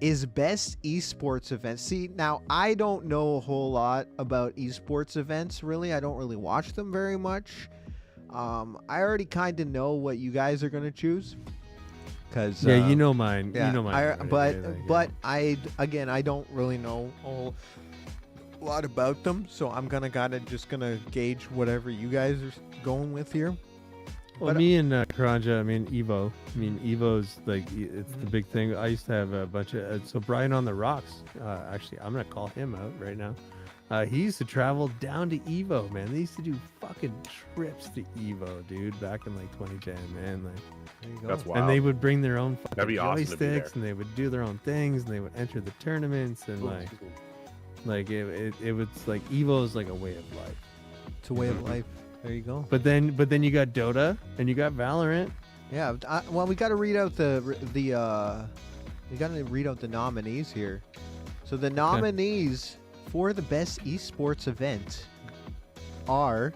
is Best Esports Event. See, now I don't know a whole lot about esports events, really. I don't really watch them very much. I already kind of know what you guys are going to choose. Cause, Yeah, you know mine. yeah, you know mine. I, already, but yeah, like, but I don't really know a whole lot about them, so I'm just gonna gauge whatever you guys are going with here. Well, But, me and Karanja, I mean Evo. I mean Evo's like it's the big thing. I used to have a bunch of so Brian on the Rocks. Actually, I'm gonna call him out right now. He used to travel down to Evo, man. They used to do fucking trips to Evo, dude, back in like 2010, man. Like, There you go. That's wild. and they would bring their own fucking That'd be awesome to be there. joysticks, and they would do their own things, and they would enter the tournaments, and like it was like Evo is like a way of life. It's a way of life. There you go. But then you got Dota and you got Valorant. Yeah. Well, we got to read out we got to read out the nominees here. So the nominees for the Best Esports Event are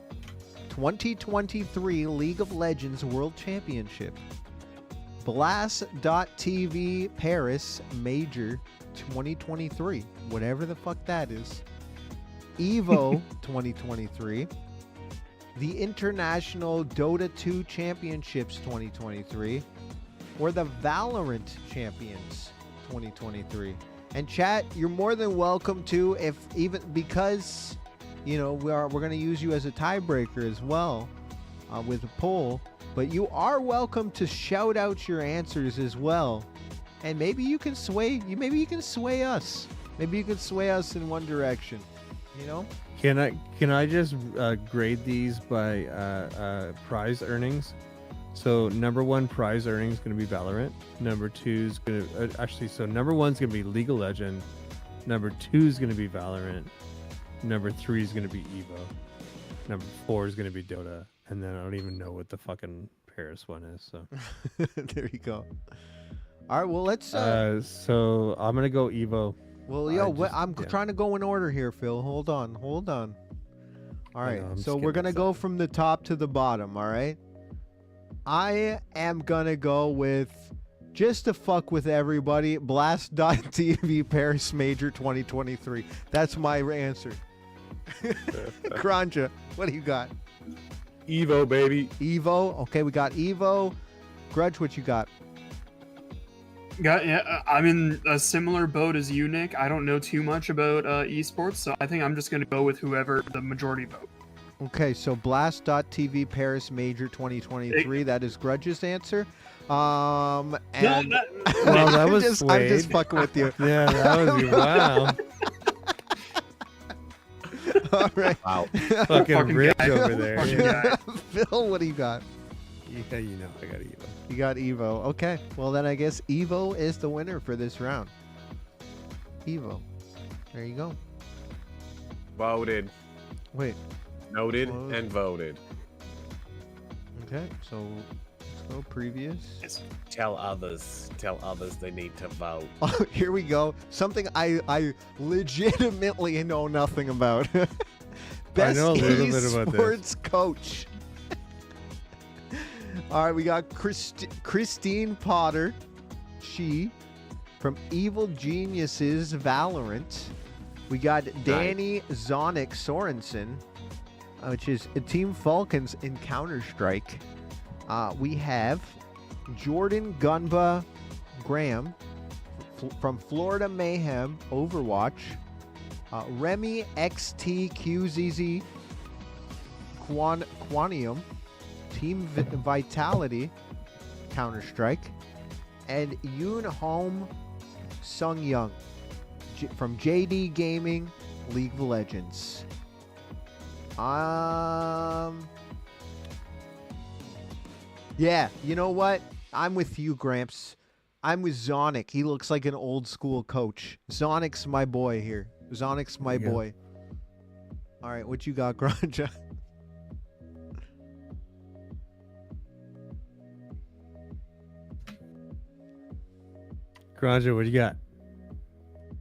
2023 League of Legends World Championship, Blast.TV Paris Major 2023, whatever the fuck that is, Evo 2023, the International Dota 2 Championships 2023, or the Valorant Champions 2023. And chat, you're more than welcome to, if even because we're going to use you as a tiebreaker as well with a poll, but you are welcome to shout out your answers as well, and maybe you can sway us. Maybe you can sway us in one direction. Can I just grade these by prize earnings? So number one prize earnings is going to be Valorant. Number two is going to so number one's going to be League of Legends. Number two is going to be Valorant. Number three is going to be Evo. Number four is going to be Dota. And then I don't even know what the fucking Paris one is. So There you go. All right, well let's. so I'm gonna go Evo. I'm trying to go in order here, Phil. Hold on. All right, know, I'm so just we're getting gonna go from the top to the bottom. All right. I am gonna go with, just to fuck with everybody, Blast.TV Paris Major 2023. That's my answer. Kranja, what do you got? Evo, baby. Evo. Okay, we got Evo. Grudge, what you got? I'm in a similar boat as you, Nick. I don't know too much about esports, so I think I'm just going to go with whoever the majority vote. Okay, so Blast.TV Paris Major 2023. That is Grudge's answer. And Well, that was I'm just Swade. fucking with you. Yeah, that was wow. All right. Wow. Fucking rigged guy. over there. Fucking Yeah. guy. Phil, what do you got? Yeah, you know, I got Evo. You got Evo. Okay. Well, then I guess Evo is the winner for this round. Evo. There you go. Voted. Wait. Noted Vote. and voted. Okay. So let's go previous. Tell others they need to vote. Oh, here we go. Something I legitimately know nothing about. Best know a little bit about this. sports coach. All right, we got Christine Potter. She from Evil Geniuses Valorant. We got Danny Zonic Sorensen, which is Team Falcons in Counter-Strike. We have Jordan Gunba Graham from Florida Mayhem Overwatch. Remy XTQZZ Quanium Team Vitality Counter-Strike. And Yoon Home Sung Young from JD Gaming League of Legends. Yeah, you know what? I'm with you, Gramps. I'm with Zonic. He looks like an old school coach. Zonic's my boy here. Zonic's my Yeah. boy. All right, what you got, Granja? Granja, what do you got?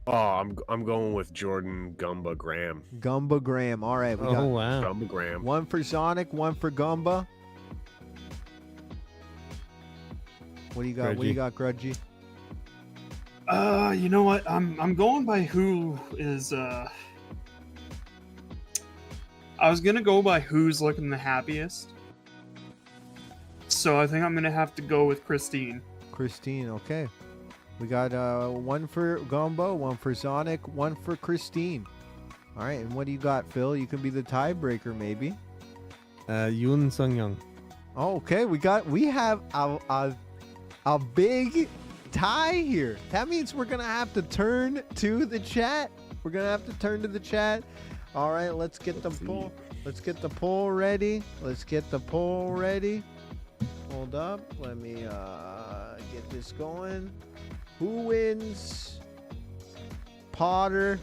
Oh, I'm going with Jordan Gumba Graham. Gumba Graham. All right, we Oh got wow. Gumba Graham. one for Zonic, one for Gumba. What do you got? What do you Grudgy. got, Grudgy? You know what? I'm going by who is I was gonna go by who's looking the happiest. So I think I'm gonna have to go with Christine. Christine, okay. We got one for Gumbo, one for Zonic, one for Christine. All right, and what do you got, Phil? You can be the tiebreaker, maybe. Yoon Sung Young. Oh, okay, we have a big tie here. That means we're gonna have to turn to the chat. We're gonna have to turn to the chat. All right, let's get the poll. Let's get the poll ready. Let's get the poll ready. Hold up. Let me get this going. Who wins? Potter,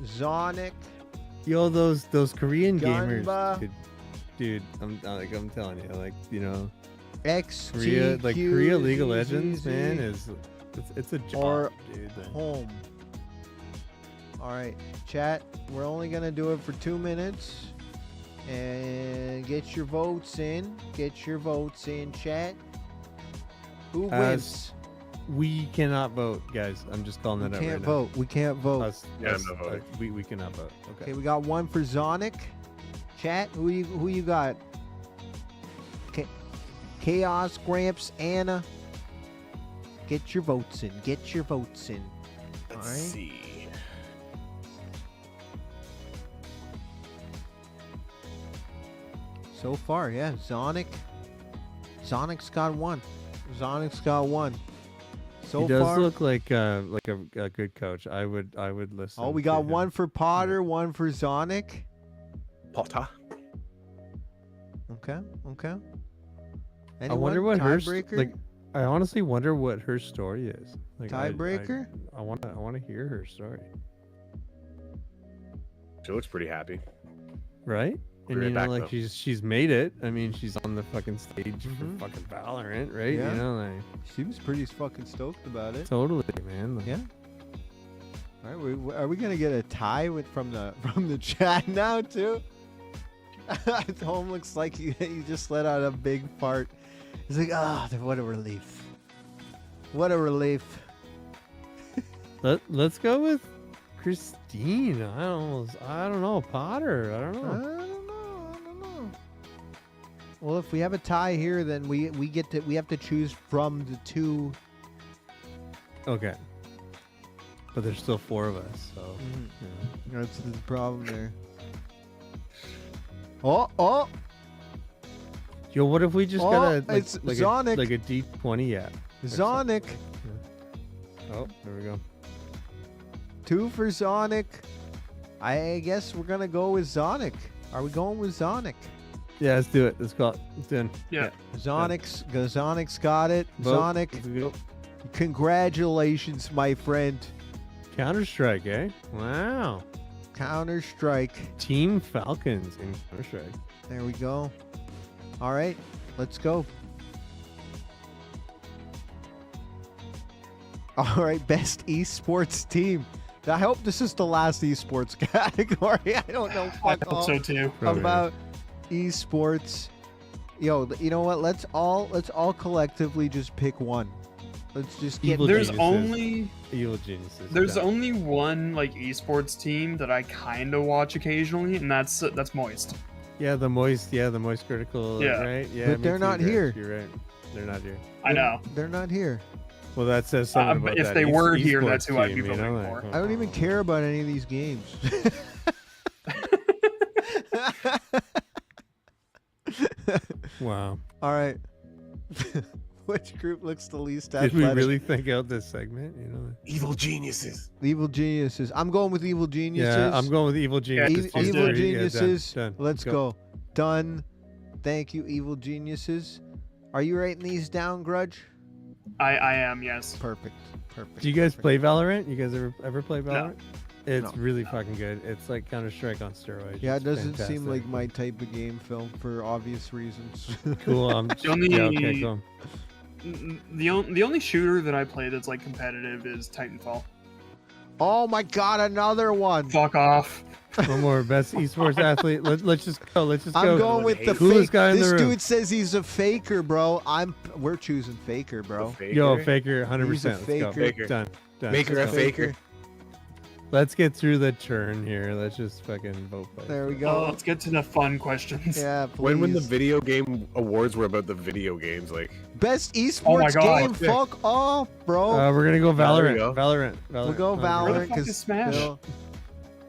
Zonic, Yo, those Korean gamers, Gunba. dude. I'm telling you, like, you know, XT, Korea League of Legends, man, it's a job, Or dude. home. All right, chat. We're only gonna do it for 2 minutes, and get your votes in. Get your votes in, chat. Who wins? We cannot vote, guys. I'm just calling We that out can't right vote. We can't now. vote. Yeah, I'm not voting. We cannot vote. Okay, Okay. we got one for Zonic. Chat, who you got? Chaos, Gramps, Anna. Get your votes in. Get your votes in. Let's All right. see. So far, yeah, Zonic's got one. Zonic's got one. So He does far, look like a good coach. I would listen. oh, we to got him. one for Potter, one for Zonic. Potter. Okay, okay. I wonder what her tiebreaker. like. I honestly wonder what her story is. Like, Tiebreaker? I want to hear her story. She looks pretty happy. Right? And Right you know, back, like though. she's made it. I mean, she's on the fucking stage Mhm. for fucking Valorant, right? Yeah. You know, like She was pretty fucking stoked about it. totally, man. Like, Yeah. All right, are we gonna get a tie from the chat now too? Home looks like he just let out a big fart. He's like, what a relief. What a relief. Let's go with Christine. I don't know, Potter. I don't I know. don't know. Well, if we have a tie here, then we have to choose from the two. Okay. But there's still 4 of us, so you know. That's the problem there. Oh! Yo, what if we just Oh, got it's like Zonic. a D20 app? or something? Zonic. Oh, there we go. 2 for Zonic. I guess we're gonna go with Sonic. Are we going with Sonic? Yeah, let's do it. Let's go. It's in. Yeah. Sonic's got it. Vote. Sonic, Let's go. congratulations, my friend. Counter-Strike, eh? Wow. Counter-Strike. Team Falcons in Counter-Strike. There we go. All right, let's go. All right, best esports team. I hope this is the last esports category. I don't know I fuck hope all so too. Probably. about esports. Yo, you know what? Let's all collectively just pick one. Let's just get Evil There's geniuses. only Evil geniuses. there's Done. only one like esports team that I kind of watch occasionally, and that's Moist. Yeah, the moist critical. Yeah. Right. Yeah. But me they're too, not Greg. here. You're right. They're not here. I know. They're not here. Well, that says something But about if that they were here, esports that's who I'd be team, you know, voting like, for. I don't even care about any of these games. Wow. All right. Which group looks the least Did athletic? we really think out this segment? You know. Evil geniuses. Evil geniuses. I'm going with evil geniuses. Yeah, I'm going with evil geniuses. let's Evil do it. geniuses. Yeah, done. Let's go. Done. Thank you, evil geniuses. Are you writing these down, Grudge? I am, yes. Perfect. Perfect. Do you guys perfect. play Valorant? You guys ever play No. Valorant? It's No. really fucking good. It's like Counter-Strike on steroids. Yeah, it It's doesn't seem fantastic. like my type of game, Phil, for obvious reasons. Cool. only- Yeah, okay, go. The only shooter that I play that's like competitive is Titanfall. Oh my god, another one. Fuck off. One more best esports athlete. Let's just go. Let's just go. I'm going with the Coolest fake. guy in the This room. dude says he's a faker, bro. We're choosing faker, bro. Yo, faker, 100%. He's a Let's go. faker. Done. Done. Maker Let's a go. faker. Let's get through the turn here. Let's just fucking vote. By There we Oh, go. let's get to the fun questions. Yeah, please. When the video game awards were about the video games, like Best Oh my esports God. game, fuck off, bro. We're gonna go there Valorant. we go. Valorant. We'll go Okay. Where the Valorant fuck is because Smash?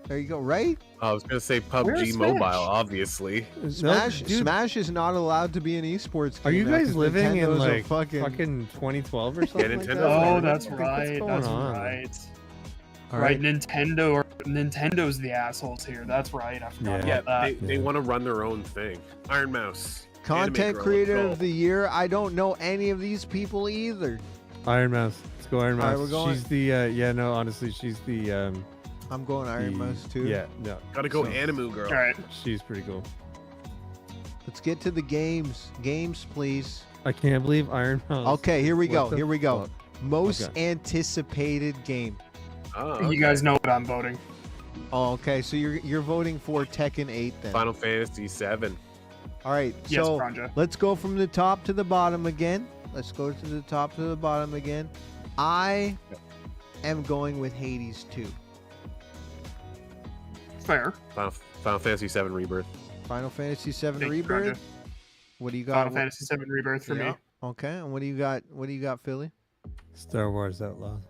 there you go. Right? I was gonna say Where's PUBG Smash? Mobile, obviously. No, Smash. dude, Smash is not allowed to be an esports game. Are you now guys 'cause living in Nintendo's a like fucking 2012 or something? like Nintendo. that? Oh, What that's What's right. going That's on? right. All Right, Nintendo's the assholes here. That's right. I forgot Yeah, about that. they want to run their own thing. Iron Mouse. Content Anime Girl, creator let's of go. the year. I don't know any of these people either. Iron Mouse. Let's go Iron All right, Mouse. we're going- She's the yeah, no, honestly, she's the I'm going Iron the- Mouse too. Yeah, no. Gotta go So, Animu Girl. All right. She's pretty cool. Let's get to the games. Games, please. I can't believe Iron Mouse. Okay, here we What go. the Here we go. fuck? Most Okay. anticipated game. Oh, okay. You guys know what I'm voting. Oh, okay. So you're voting for Tekken 8 then. Final Fantasy 7. All right. Yes, So Franja. let's go from the top to the bottom again. Let's go to the top to the bottom again. I am going with Hades 2. Fair. Final Fantasy 7 Rebirth. Final Fantasy 7 Thank you, Rebirth. Franja. What do you got? Final Fantasy 7 Rebirth for Yeah. me. Okay. And what do you got? What do you got, Philly? Star Wars Outlaws.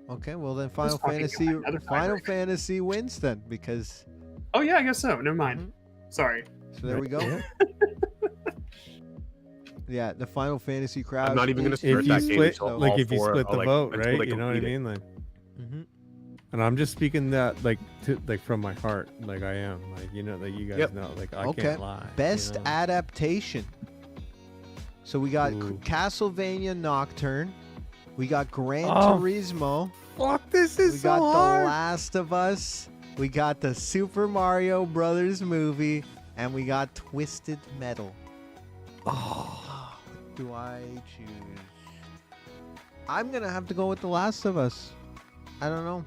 Okay. Well then, Final fucking Fantasy. guy, another Final tiebreaker. Fantasy wins then because. Oh yeah, I guess so. Never mind. Sorry. So there we go. Yeah. Yeah, the Final Fantasy crowd. I'm not even gonna is- start If that you game split, until like all if you four- split the like, vote, until right? they You know what I complete it. mean? Like, Mhm. and I'm just speaking that like from my heart, like I am, like you know, like you guys Yep. know, like I Okay. can't lie. you Best know? adaptation. So we got Ooh. Castlevania Nocturne. We got Gran Oh, Turismo. Fuck, this is We so got The hard. Last of Us. We got the Super Mario Brothers movie. And we got Twisted Metal. Oh, What do I choose? I'm going to have to go with The Last of Us. I don't know.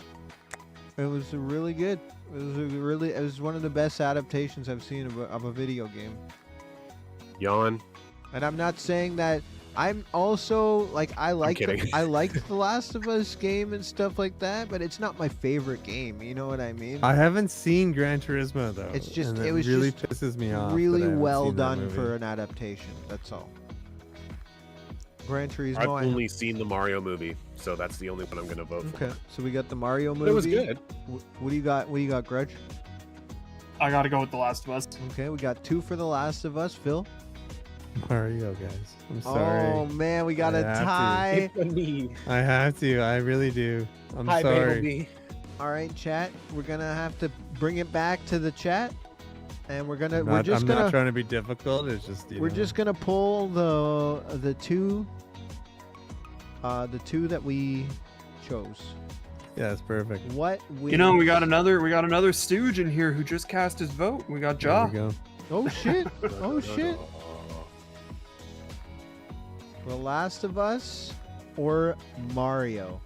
It was really good. It was one of the best adaptations I've seen of a video game. Yawn. And I'm not saying that. I'm also like I like kidding. I liked the Last of Us game and stuff like that, but it's not my favorite game. You know what I mean? I haven't seen Gran Turismo though. It's just- and it was really just pisses me off. that I really haven't well seen that done movie. for an adaptation. That's all. Gran Turismo. I've I- only seen the Mario movie, so that's the only one I'm gonna vote for. okay, so we got the Mario movie. It was good. What do you got? What do you got, Grudge? I gotta go with The Last of Us. Okay, we got 2 for The Last of Us. Phil. Mario, guys. I'm sorry. Oh man, we got I a have to. tie. me. I have to. I really do. I'm Hi, sorry. baby. All right, chat. We're gonna have to bring it back to the chat, and we're gonna I'm not trying to be difficult. It's just we're just gonna pull the two that we chose. Yeah, that's perfect. What we You know, we got another Stooge in here who just cast his vote. We got There Ja. we go. Oh shit! Oh shit! The Last of Us or Mario?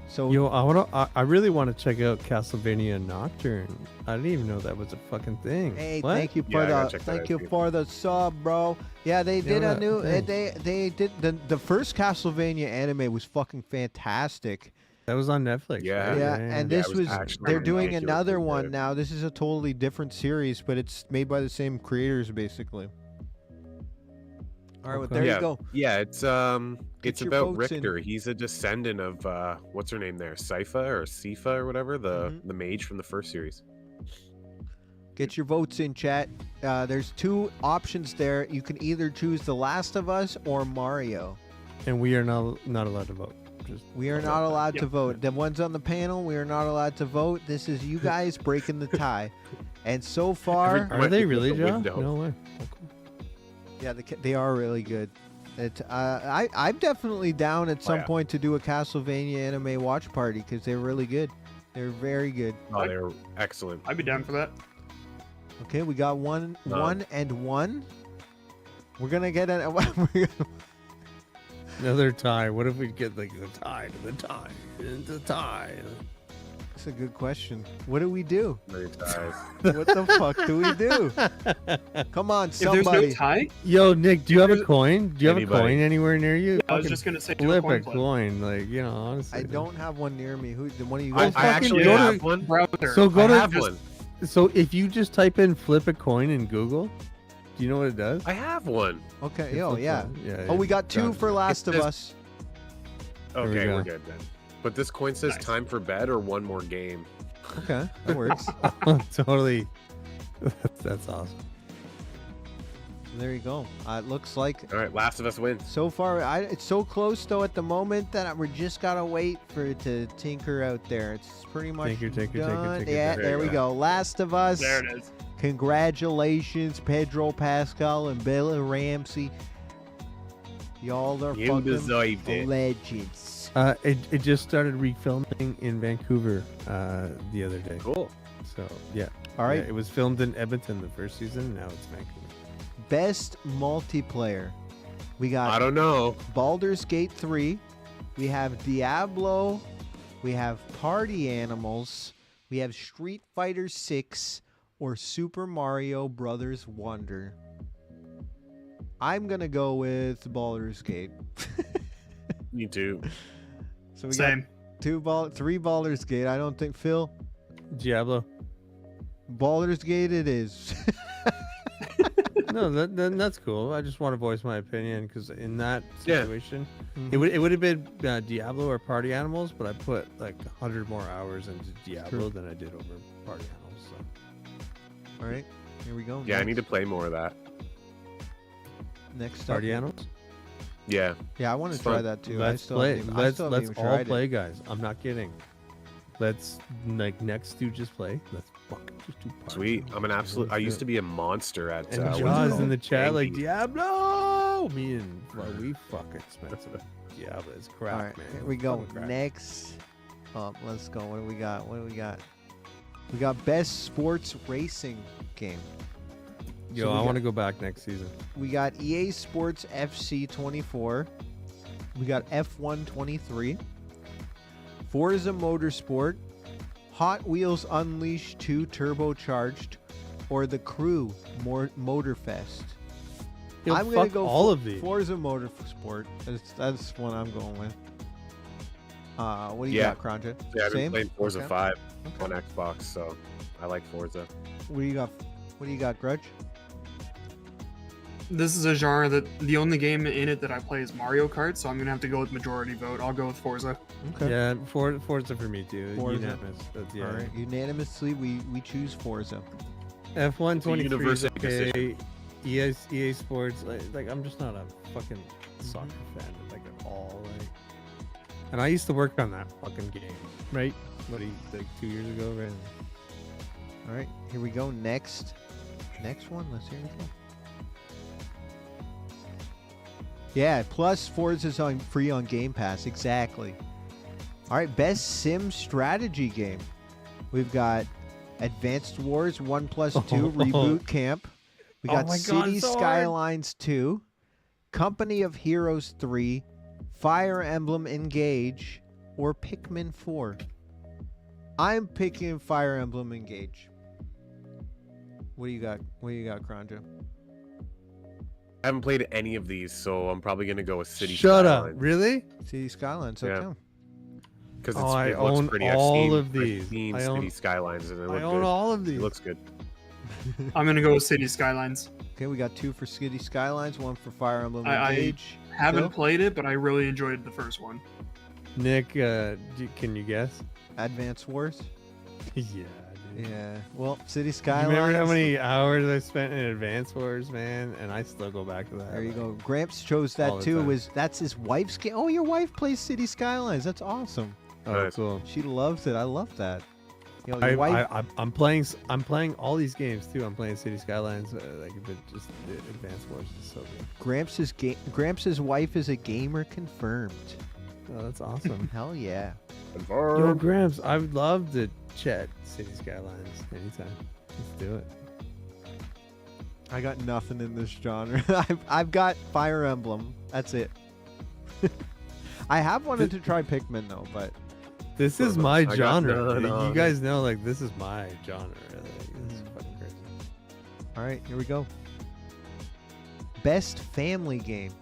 So Yo, I really want to check out Castlevania Nocturne. I didn't even know that was a fucking thing. hey, What? thank you Yeah, for I gotta the check that out, too. for the sub, bro. Yeah, they did a that new. thing. They did the first Castlevania anime was fucking fantastic. That was on Netflix. Yeah. right? Yeah, and Yeah, this it was was actually they're doing ridiculously another one good. now. This is a totally different series, but it's made by the same creators basically. All right, well, Okay. there yeah, you go. Yeah, it's your about votes in. Richter. He's a descendant of what's her name there, Sypha or whatever, Mhm. the mage from the first series. Get your votes in, chat. There's two options there. You can either choose The Last of Us or Mario. And we are not allowed to vote. Just We are not allowed to Yep. vote. The ones on the panel, we are not allowed to vote. This is you guys breaking the tie. And so far, Every- Are they With really, the Joe? window. No way. yeah, they are really good. I'm definitely down at some yeah. point to do a Castlevania anime watch party because they're really good. They're very good. Oh, they're excellent. I'd be down for that. Okay, we got one and one. We're gonna get an. Another tie. What if we get like the tie to the tie and the tie? That's a good question. What do we do? Very ties. What the fuck do we do? Come on, If there's somebody. no tie, Yo, Nick, do you have a There's- coin? Do you have Anybody. a coin anywhere near you? I was Fucking just gonna say do a flip coin a flip. coin. Like, you know, honestly. I don't have one near me. Who? One of you I guys? fucking actually go to- have one. Browser. So go I to. have one. So if you just type in flip a coin in Google, do you know what it does? I have one. Okay. It Oh flips yeah. one. Yeah. Oh, we got two done. for Last of says- Us. we Okay, go. we're good then. But this coin says Nice. time for bed or one more game. Okay, that works. Totally. That's awesome. There you go. It looks like All right, Last of Us wins. so far. It's so close though at the moment that we just gotta wait for it to tinker out there. It's pretty much Tinker, tinker, tinker, done. tinker, Yeah, tinker. there we Yeah. go. Last of Us. There it is. Congratulations, Pedro Pascal and Bella Ramsey. Y'all are You fucking deserved it. It legends. just started refilming in Vancouver the other day. Cool. So yeah. All right. Yeah, it was filmed in Edmonton the first season. Now it's Vancouver. Best multiplayer. We I got don't know. Baldur's Gate 3. We have Diablo. We have Party Animals. We have Street Fighter 6 or Super Mario Brothers Wonder. I'm gonna go with Baldur's Gate. Me too. So we Same. got three Baldur's Gate. I don't think Phil. Diablo. Baldur's Gate it is. No, that's cool. I just want to voice my opinion because in that Yeah. situation, Mhm. it would have been Diablo or Party Animals, but I put like 100 more hours into Diablo than I did over Party Animals. So All right, here we go. Yeah, I need to play more of that. next up. Party Animals. Yeah. Yeah, I want to It's try fun. that too. Let's I still play. haven't even- I still haven't Let's even all tried it. play, guys. I'm not kidding. Let's like next Stooges play. Let's fucking just do Party Sweet. Animals. I'm an absolute. I used to be a monster at. And what's it Jaws called? in the chat like Yankee. Diablo. Me and we fucking spent some Diablo. It's crap, All right, man. here we go. Fucking crap. Next up, let's go. What do we got? What do we got? We got best sports racing game. Yo, So we I got- want to go back next season. We got EA Sports FC 24. We got F1 23. Forza Motorsport. Hot Wheels Unleashed 2 Turbocharged. Or The Crew Motorfest. Yo, I'm gonna fuck go all of these. Forza Motorsport. That's one I'm going with. What do you Yeah. got, Kranja? Yeah, I've been Same? playing Forza Okay. 5 Okay. on Xbox, so I like Forza. What do you got? What do you got, Grudge? This is a genre that the only game in it that I play is Mario Kart, so I'm gonna have to go with majority vote. I'll go with Forza. Okay. Yeah, Forza for me too. Forza. Unanimous. That's, yeah. All right. Unanimously, we choose Forza. F1 23 is universal okay. EA Sports, like I'm just not a fucking soccer fan, like at all. Like And I used to work on that fucking game, right? Like 2 years ago, right? All right, here we go. Next one. Let's hear it go. Yeah, plus Forza's on free on Game Pass. Exactly. All right, best sim strategy game. We've got Advanced Wars 1+2 Reboot Camp. We got my God, City so hard. Skylines 2, Company of Heroes 3, Fire Emblem Engage, or Pikmin 4. I'm picking Fire Emblem Engage. What do you got? What do you got, Kronja? I haven't played any of these, so I'm probably gonna go with City Shut up! Skylines. Really? City Skylines. Yeah. Okay. Because Oh, I it looks own pretty. all I've of these. seen I City own- Skylines, and it I looks own good. all of It these. looks good. I'm gonna go with City Skylines. Okay, we got 2 for City Skylines, 1 for Fire Emblem I Engage. Haven't Phil? played it, but I really enjoyed the first one. Nick, can you guess? Advance Wars. Yeah. Dude. Yeah. Well, City You Skylines. remember how many hours I spent in Advance Wars, man? And I still go back to that. There you like, go. Gramps chose all that the too. time. That's his wife's game. Oh, your wife plays City Skylines. That's awesome. Oh, Nice. cool. She loves it. I love that. You know, your wife. I'm playing all these games too. I'm playing City Skylines, like but just the Advance Wars is so good. Gramps' wife is a gamer confirmed. Oh, that's awesome. Hell yeah. Yo, Gramps, I would love to chat City Skylines anytime. Let's do it. I got nothing in this genre. I've got Fire Emblem. That's it. I have wanted to try Pikmin though, but This is I my got genre. none You on guys know, like, this is my genre. Like, this is fucking crazy. all right, here we go. Best family game.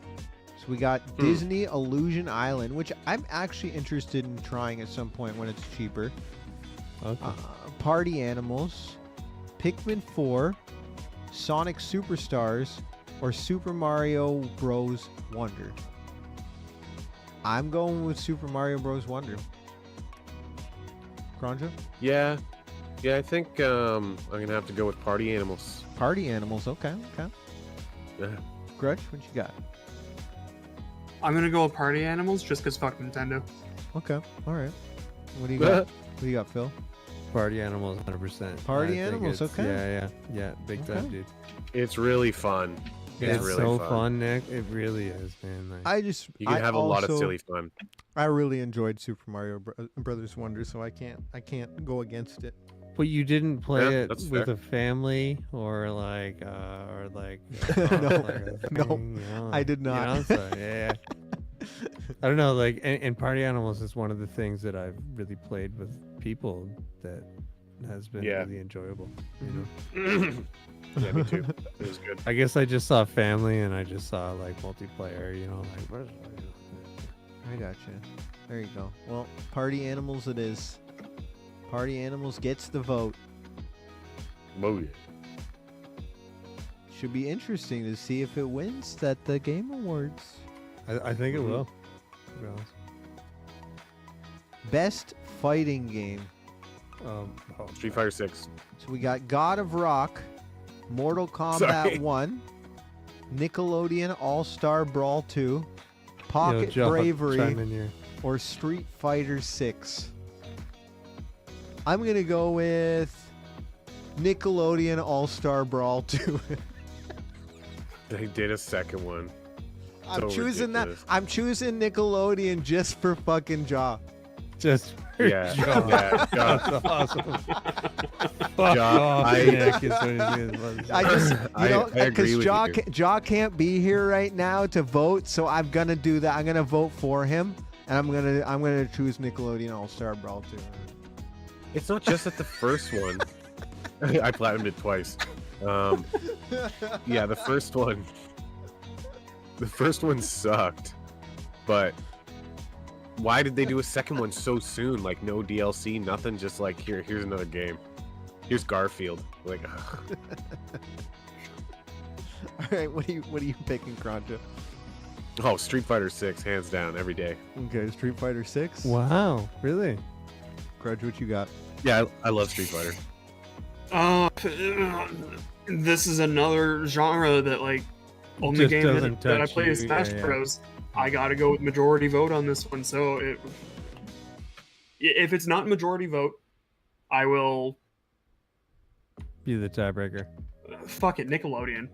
So we got Disney Illusion Island, which I'm actually interested in trying at some point when it's cheaper. Okay. Party Animals, Pikmin 4, Sonic Superstars, or Super Mario Bros. Wonder. I'm going with Super Mario Bros. Wonder. Kronja? Yeah, I think I'm gonna have to go with Party Animals. Party Animals, okay. Yeah. Grudge, what you got? I'm gonna go with Party Animals just because fuck Nintendo. Okay, all right. What do you got? What do you got, Phil? Party Animals, 100%. Party I think Animals, it's- okay. Yeah, big time, Okay. dude. It's really fun. It's really so fun. fun, Nick. It really is, man. Like, You can have a lot of silly fun. I really enjoyed Super Mario Brothers Wonder, so I can't go against it. but you didn't play Yeah, it that's with fair. a family or like No, like a no, thing, you know, I did you know, not. so, yeah. I don't know, like, and Party Animals is one of the things that I've really played with people that has been Yeah. really enjoyable. You know, Yeah, me too. It was good. I guess I just saw family and I just saw like multiplayer. You know, like what is I got you. There you go. Well, Party Animals it is. Party Animals gets the vote. Oh, yeah. Should be interesting to see if it wins at the Game Awards. I think it Mhm. will. To be honest. Best fighting game. Street Fighter 6. So we got God of Rock, Mortal Kombat Sorry. 1, Nickelodeon All-Star Brawl 2, Pocket Joe, Bravery, chime in here. or Street Fighter 6. I'm going to go with Nickelodeon All-Star Brawl 2. They did a second one. I'm So choosing ridiculous. that. I'm choosing Nickelodeon just for fucking Jaw. Just Yeah, Joe. yeah, Joe. That's awesome. Fuck Joe, off, I- Nick, is what he's gonna say. I just, you I know, agree because with Jaw, you. Jaw can't be here right now to vote, so I'm gonna do that. I'm gonna vote for him, and I'm gonna choose Nickelodeon All Star Brawl 2. It's not just that the first one. I platinumed it twice. Yeah, the first one. The first one sucked, but why did they do a second one so soon? Like no DLC, nothing. Just like here's another game. Here's Garfield. Like, ugh. All right, what are you picking, Kronja? Oh, Street Fighter 6, hands down, every day. Okay, Street Fighter 6. Wow, really? Grudge, what you got? Yeah, I love Street Fighter. This is another genre that like only Just game doesn't that I touch play is you, Smash yeah. Bros. I gotta go with majority vote on this one. So if it's not majority vote, I will Be the tiebreaker. fuck it, Nickelodeon.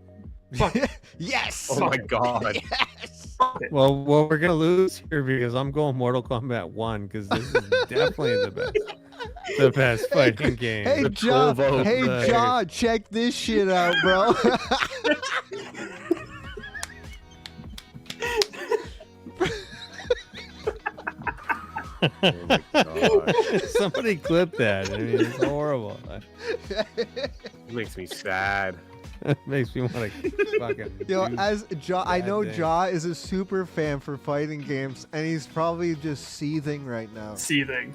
Fuck it. Yes. Oh my god. Yes. Well, we're gonna lose here because I'm going Mortal Kombat 1 because this is definitely the best fighting game. Hey, The Jaw. troll vote Hey, there. Jaw. Check this shit out, bro. Oh my god. Somebody clip that. I mean, it's horrible. It makes me sad. It makes me want to fucking. Yo, do as Jaw, I bad know things. Jaw is a super fan for fighting games, and he's probably just seething right now. Seething.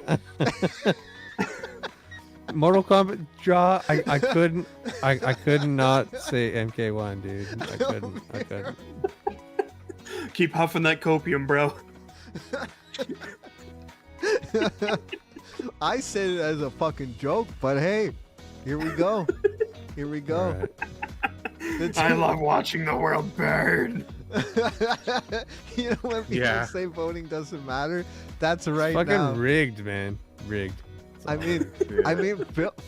Mortal Kombat Jaw. I couldn't. I could not say MK1, dude. I couldn't. Keep huffing that copium, bro. I said it as a fucking joke, but hey, here we go. Here we go. All right. The I two- love watching the world burn. You know when people Yeah. say voting doesn't matter? That's right Fucking now. rigged, man. Rigged. I mean,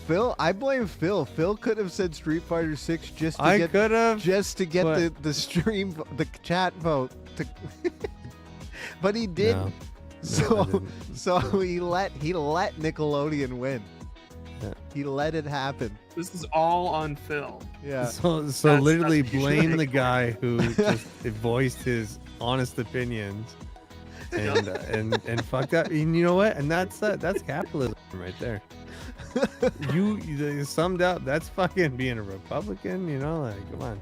Phil. I blame Phil. Phil could have said Street Fighter 6 just to I get could have. the stream, the chat vote. But he didn't. I So didn't. so he let Nickelodeon win. Yeah. He let it happen. This is all on Phil. Yeah. So That's- literally that's blame the usually- guy who just voiced his honest opinions and fucked up. And you know what? And that's capitalism right there. You summed up. That's fucking being a Republican. You know, like come on.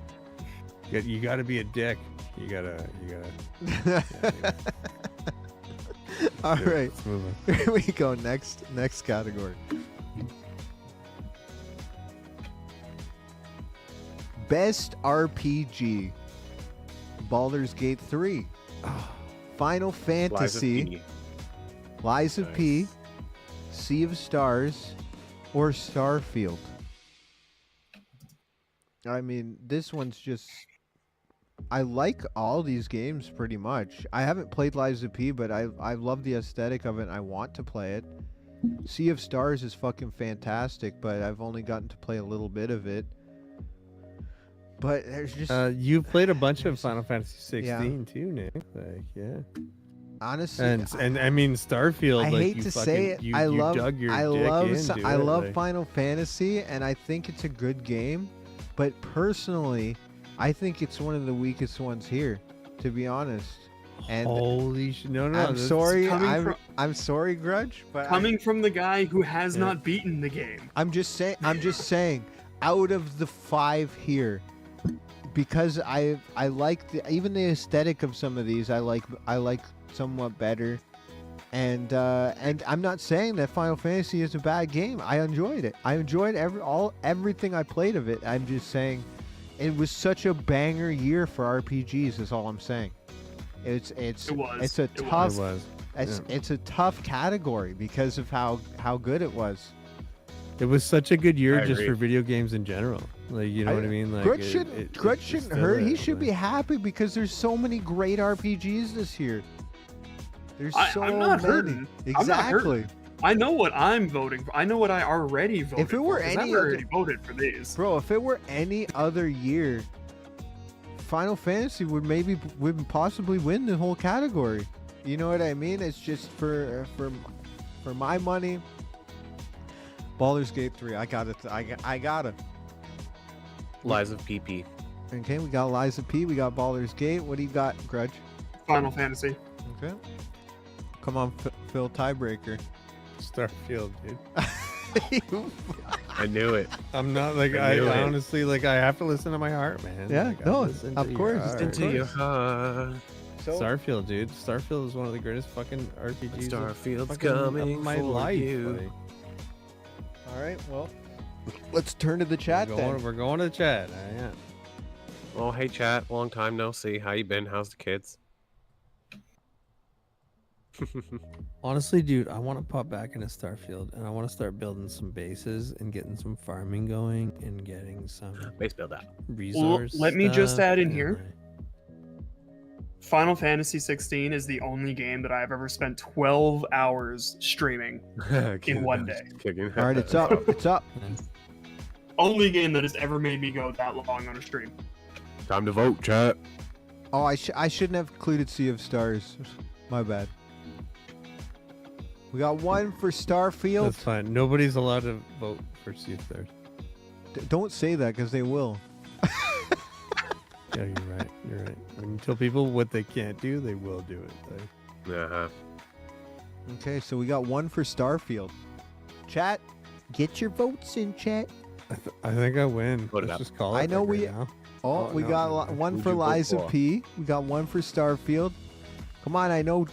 You got to be a dick. You gotta. All Yeah, right. let's move on. Here we go. Next category. Best RPG. Baldur's Gate 3. Final Lies of Fantasy. P. Lies of P. Nice. Sea of Stars. Or Starfield. I mean, this one's just... I like all these games pretty much. I haven't played Lies of P, but I love the aesthetic of it and I want to play it. Sea of Stars is fucking fantastic, but I've only gotten to play a little bit of it. But there's just... You played a bunch of Final Fantasy 16 Yeah. too, Nick. Like, yeah. honestly... And I mean Starfield. I like, hate you to fucking, say it. You, I you love dug your I dick love into I it, love like- Final Fantasy and I think it's a good game, but personally I think it's one of the weakest ones here, to be honest. And Holy shit! No, I'm that's- sorry, coming I'm sorry, Grudge, but Coming from the guy who has Yeah. not beaten the game. I'm just saying out of the 5 here, because I like even the aesthetic of some of these I like somewhat better. And I'm not saying that Final Fantasy is a bad game. I enjoyed it. I enjoyed everything I played of it. I'm just saying it was such a banger year for RPGs is all I'm saying. It's It was. it's a It was. tough It was. it's a tough category because of how good it was. It was such a good year I just agree. for video games in general. Like, you know what I mean? Like, Grudge it shouldn't still hurt. He is, should be like- happy because there's so many great RPGs this year. There's I'm so not many. hurting. I'm not Exactly. hurting. I know what I'm voting for. I know what I already voted it were for. 'cause any I've other- already voted for these. Bro, if it were any other year, Final Fantasy would possibly win the whole category. You know what I mean? It's just for my money. Baldur's Gate 3. I got it. I got it. Lies of PP. Okay, we got Lies of P. We got Baldur's Gate. What do you got, Grudge? Final Fantasy. Okay. Come on, Phil, tiebreaker. Starfield, dude. I knew it. I'm not like I I knew it. honestly like I have to listen to my heart, man. Yeah, Like, I no, listen of to your course, heart. Into your heart. Starfield, dude. Starfield is one of the greatest fucking RPGs Starfield's fucking of coming my for life. you. Like, All right, well, let's turn to the chat then. we're going to the chat. Yeah. Oh, hey, chat. Long time no see. How you been? How's the kids? Honestly, dude, I want to pop back into Starfield and I want to start building some bases and getting some farming going and getting some Base build out. resource. let me just stuff add in and, here. like, Final Fantasy 16 is the only game that I've ever spent 12 hours streaming in one day. Kicking. All right, it's up. It's up. Only game that has ever made me go that long on a stream. Time to vote, chat. Oh, I shouldn't have included Sea of Stars. My bad. We got one for Starfield. That's fine. Nobody's allowed to vote for Sea of Stars. Don't say that because they will. Yeah, you're right. You're right. When you tell people what they can't do, they will do it. Like, Uh-huh. Okay, so we got one for Starfield. Chat, get your votes in, chat. I think I win. Vote it Let's up. just call it. I know like we- right now. Oh, Oh, we no, got no, no. one Who'd for you vote Liza for? P. We got one for Starfield. Come on, I know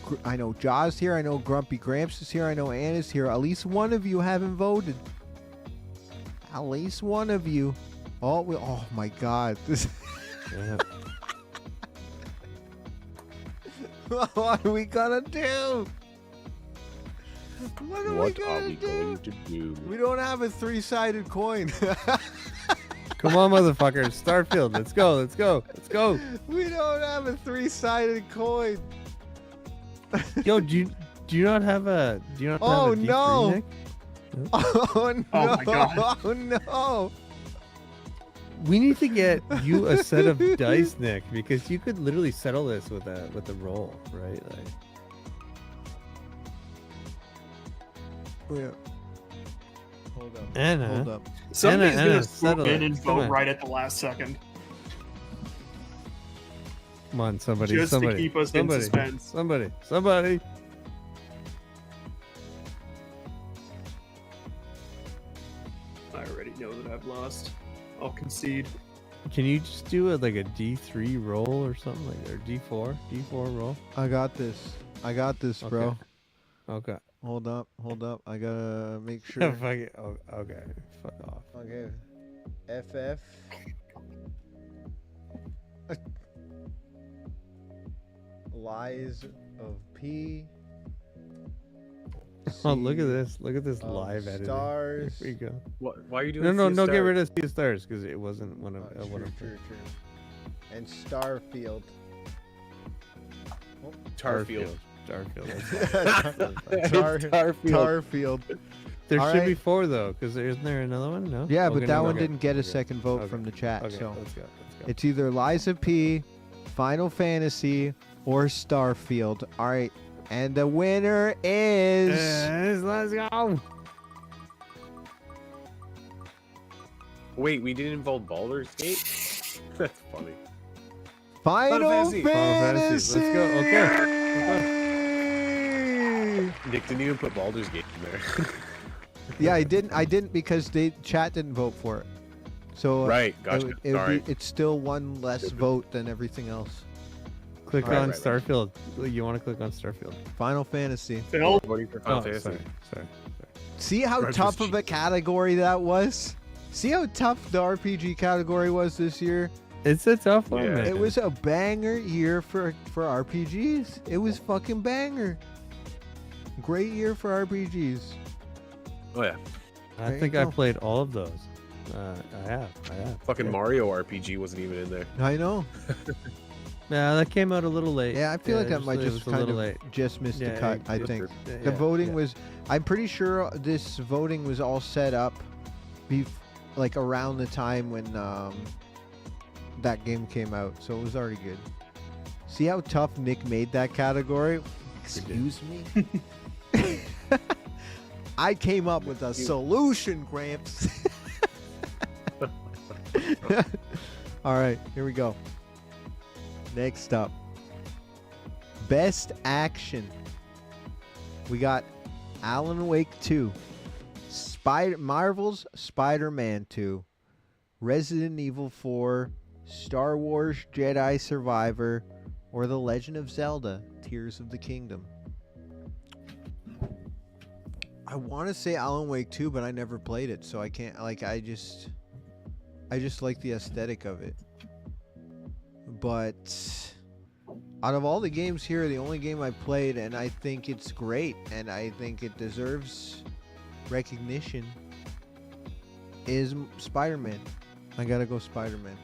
Jaws here. I know Grumpy Gramps is here. I know Anna's here. At least one of you haven't voted. At least one of you. Oh my God! This. Yeah. What are we gonna do? What are we What are gonna we do? going to do? We don't have a three-sided coin. Come on, motherfuckers. Starfield. Let's go. Let's go. Let's go. We don't have a three-sided coin. Yo, do you not have a Oh, have a D3, no. Nick? Oh no! Oh, my God. Oh no! We need to get you a set of dice, Nick, because you could literally settle this with a roll, right? Like, Yeah. Hold up. Anna. Hold up. Somebody's Anna, gonna swoop settle in it. and Come vote on. right at the last second, Come on, somebody, just somebody, to keep us somebody, in suspense. somebody. I already know that I've lost. I'll concede. Can you just do like a D3 roll or something like that, or D4 roll? I got this. I got this, bro. Okay. Hold up. Hold up. I gotta make sure. Fuck it. Oh, okay. Fuck off. Okay. FF. Lies of P. Oh, look at C this. Look at this of live editing. Stars. Here we go. Why are you doing? No, Sea no, of get rid Stars? of Sea of Stars because it wasn't one of Oh, one of true. And Starfield. Tarfield. Starfield. Starfield. There All should be right. 4 though, because isn't there another one? No. Yeah, Okay, but that no, one okay. didn't get a Okay. second vote Okay. from the chat. Okay, So let's go. it's either Liza P, Final Fantasy, or Starfield. All right, and the winner is Let's go. Wait, we didn't involve Baldur's Gate? That's funny. Final Fantasy. Fantasy. Let's go. Okay. Nick didn't even put Baldur's Gate in there. Yeah, I didn't because chat didn't vote for it. So Right, gotcha. Sorry. it's still one less Stupid. vote than everything else. Click Right, on right. Starfield. You want to click on Starfield? Final Fantasy. Phil, Voting for Final Oh, Fantasy. sorry. See how Grudge tough was of a category that was? See how tough the RPG category was this year? It's a tough one, Yeah. man. It was a banger year for RPGs. It was fucking banger. Great year for RPGs. Oh yeah. I There you think I go. played all of those. I have. Fucking Yeah. Mario RPG wasn't even in there. I know. Yeah, that came out a little late. Yeah, I feel like that might it just was a kind little of late. just missed the Yeah, cut. I it- think Yeah, the voting yeah. was. I'm pretty sure this voting was all set up, like around the time when that game came out, so it was already good. See how tough Nick made that category? Excuse me. I came up with a solution, Gramps. All right, here we go. Next up, best action. We got Alan Wake 2, Marvel's Spider-Man 2, Resident Evil 4, Star Wars Jedi Survivor, or The Legend of Zelda: Tears of the Kingdom. I want to say Alan Wake 2, but I never played it, so I can't. Like, I just like the aesthetic of it. But out of all the games here, the only game I played, and I think it's great, and I think it deserves recognition, is Spider-Man. I gotta go Spider-Man.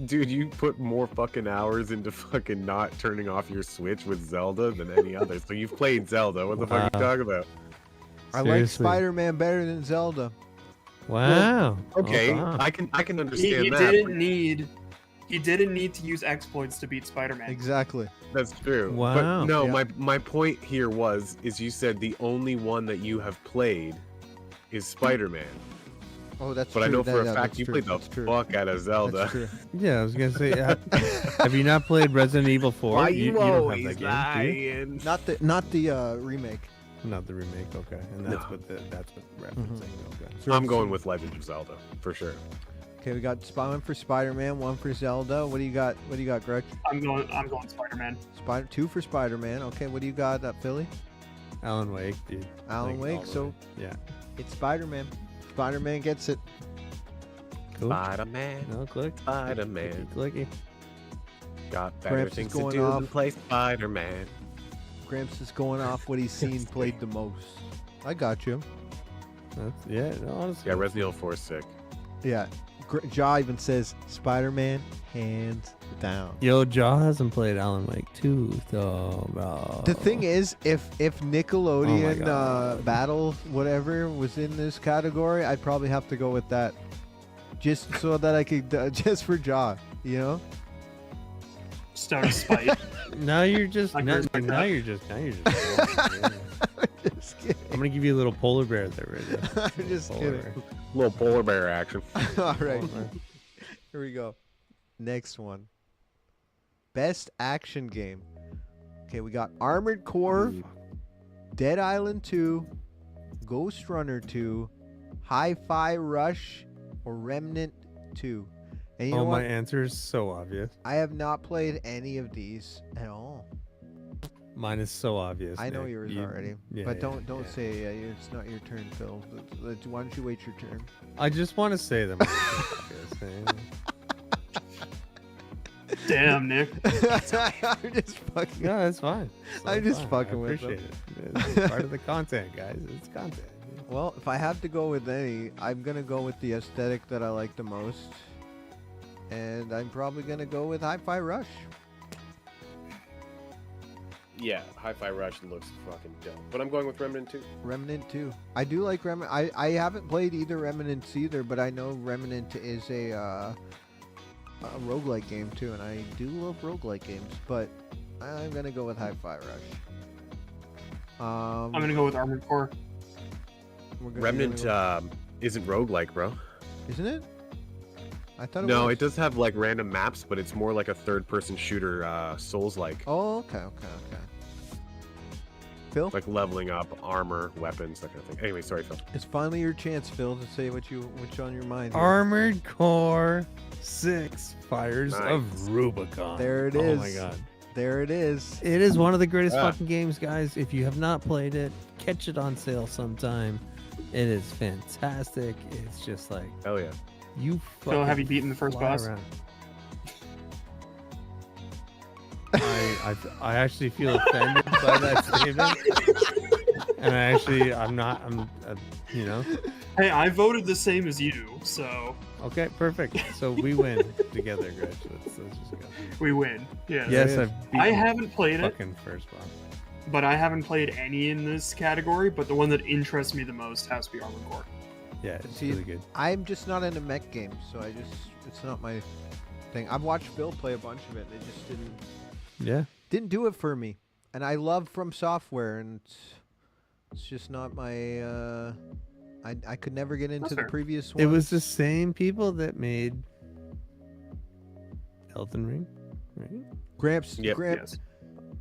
Dude, you put more fucking hours into fucking not turning off your Switch with Zelda than any other. So you've played Zelda. What the fuck are you talking about? I like Seriously. Spider-Man better than Zelda. Wow. Okay, Oh, wow. I can He understand that. didn't need to use exploits to beat Spider-Man. Exactly. That's true. Wow. But no, Yeah. my point here is you said the only one that you have played is Spider-Man. Oh, that's But true. I know for a that's fact you true. played the That's true. fuck out of Zelda. That's true. Yeah, I was gonna say, have you not played Resident Evil 4? Why you you don't have always that game, do you? lying? Not the remake. Not the remake, okay. And that's No. what referencing, okay. So- I'm going with Legend of Zelda for sure. Okay, we got one for Spider-Man, one for Zelda. What do you got? What do you got, Greg? I'm going Spider-Man. Two for Spider-Man. Okay, what do you got, Philly? Alan Wake, dude. Alan Like, all Wake. the So way. Yeah. it's Spider-Man. Spider-Man gets it. Cool. Spider-Man, No, click. Spider-Man. Clicky. Got better Gramps is things to going do than off. play Spider-Man. Gramps is going off what he's seen played the most. I got you. That's, yeah, no, honestly. Yeah, Resident Evil 4 is sick. Yeah. Ja even says Spider-Man hands down. Yo, Jaw hasn't played Alan Wake 2, though, bro. The thing is, if Nickelodeon God. Battle whatever was in this category, I'd probably have to go with that, just so that I could just for Ja, you know. Just out of spite. Now you're just, I now, can respect now that. you're just, yeah. Just kidding. I'm gonna give you a little polar bear there, right there. I'm just Polar kidding. bear. Little polar bear action. All right, Polar bear. here we go. Next one. Best action game. Okay, we got Armored Core, Dead Island 2, Ghost Runner 2, Hi-Fi Rush, or Remnant 2. And you know Oh, what? my answer is so obvious. I have not played any of these at all. Mine is so obvious. I know Nick. yours You- already, yeah, but yeah, don't yeah. say it's not your turn, Phil. Why don't you wait your turn? I just want to say them. Damn, Nick. I'm just fucking. No, that's fine. I'm just fine. fucking I with them. appreciate it. It's part of the content, guys. It's content. Well, if I have to go with any, I'm gonna go with the aesthetic that I like the most, and I'm probably gonna go with Hi-Fi Rush. Yeah, Hi-Fi Rush looks fucking dope. But I'm going with Remnant 2. Remnant 2. I do like Remnant. I haven't played either Remnants either, but I know Remnant is a roguelike game too, and I do love roguelike games, but I'm gonna go with Hi-Fi Rush. I'm gonna go with Armored Core. Remnant isn't roguelike, bro. Isn't it? I thought it No, was. it does have like random maps, but it's more like a third-person shooter, Souls-like. Oh, okay. Phil, Like leveling up, armor, weapons, that kind of thing. Anyway, sorry, Phil. it's finally your chance, Phil, to say what's on your mind. here. Armored Core 6 Fires Nice. of Rubicon. There it Oh is. my god. There it is. It is one of the greatest Yeah. fucking games, guys. If you have not played it, catch it on sale sometime. It is fantastic. It's just like Hell yeah. you Phil, have fucking you beaten the first fly boss? around. I actually feel offended by that statement. And I'm you know. Hey, I voted the same as you, so Okay, perfect. So we win together, Gretch. Let's just go. we win. Yeah. Yes, is. I've beaten I haven't played it, fucking first boss. but I haven't played any in this category. But the one that interests me the most has to be Armored Core. Yeah, it's See, really good. I'm just not into mech games, so it's not my thing. I've watched Phil play a bunch of it. It just Yeah. didn't do it for me. And I love From Software, and it's just not my. I could never get into That's the fair. previous one. It was the same people that made Elden Ring, right? Gramps. Yep. Gramps. Yes.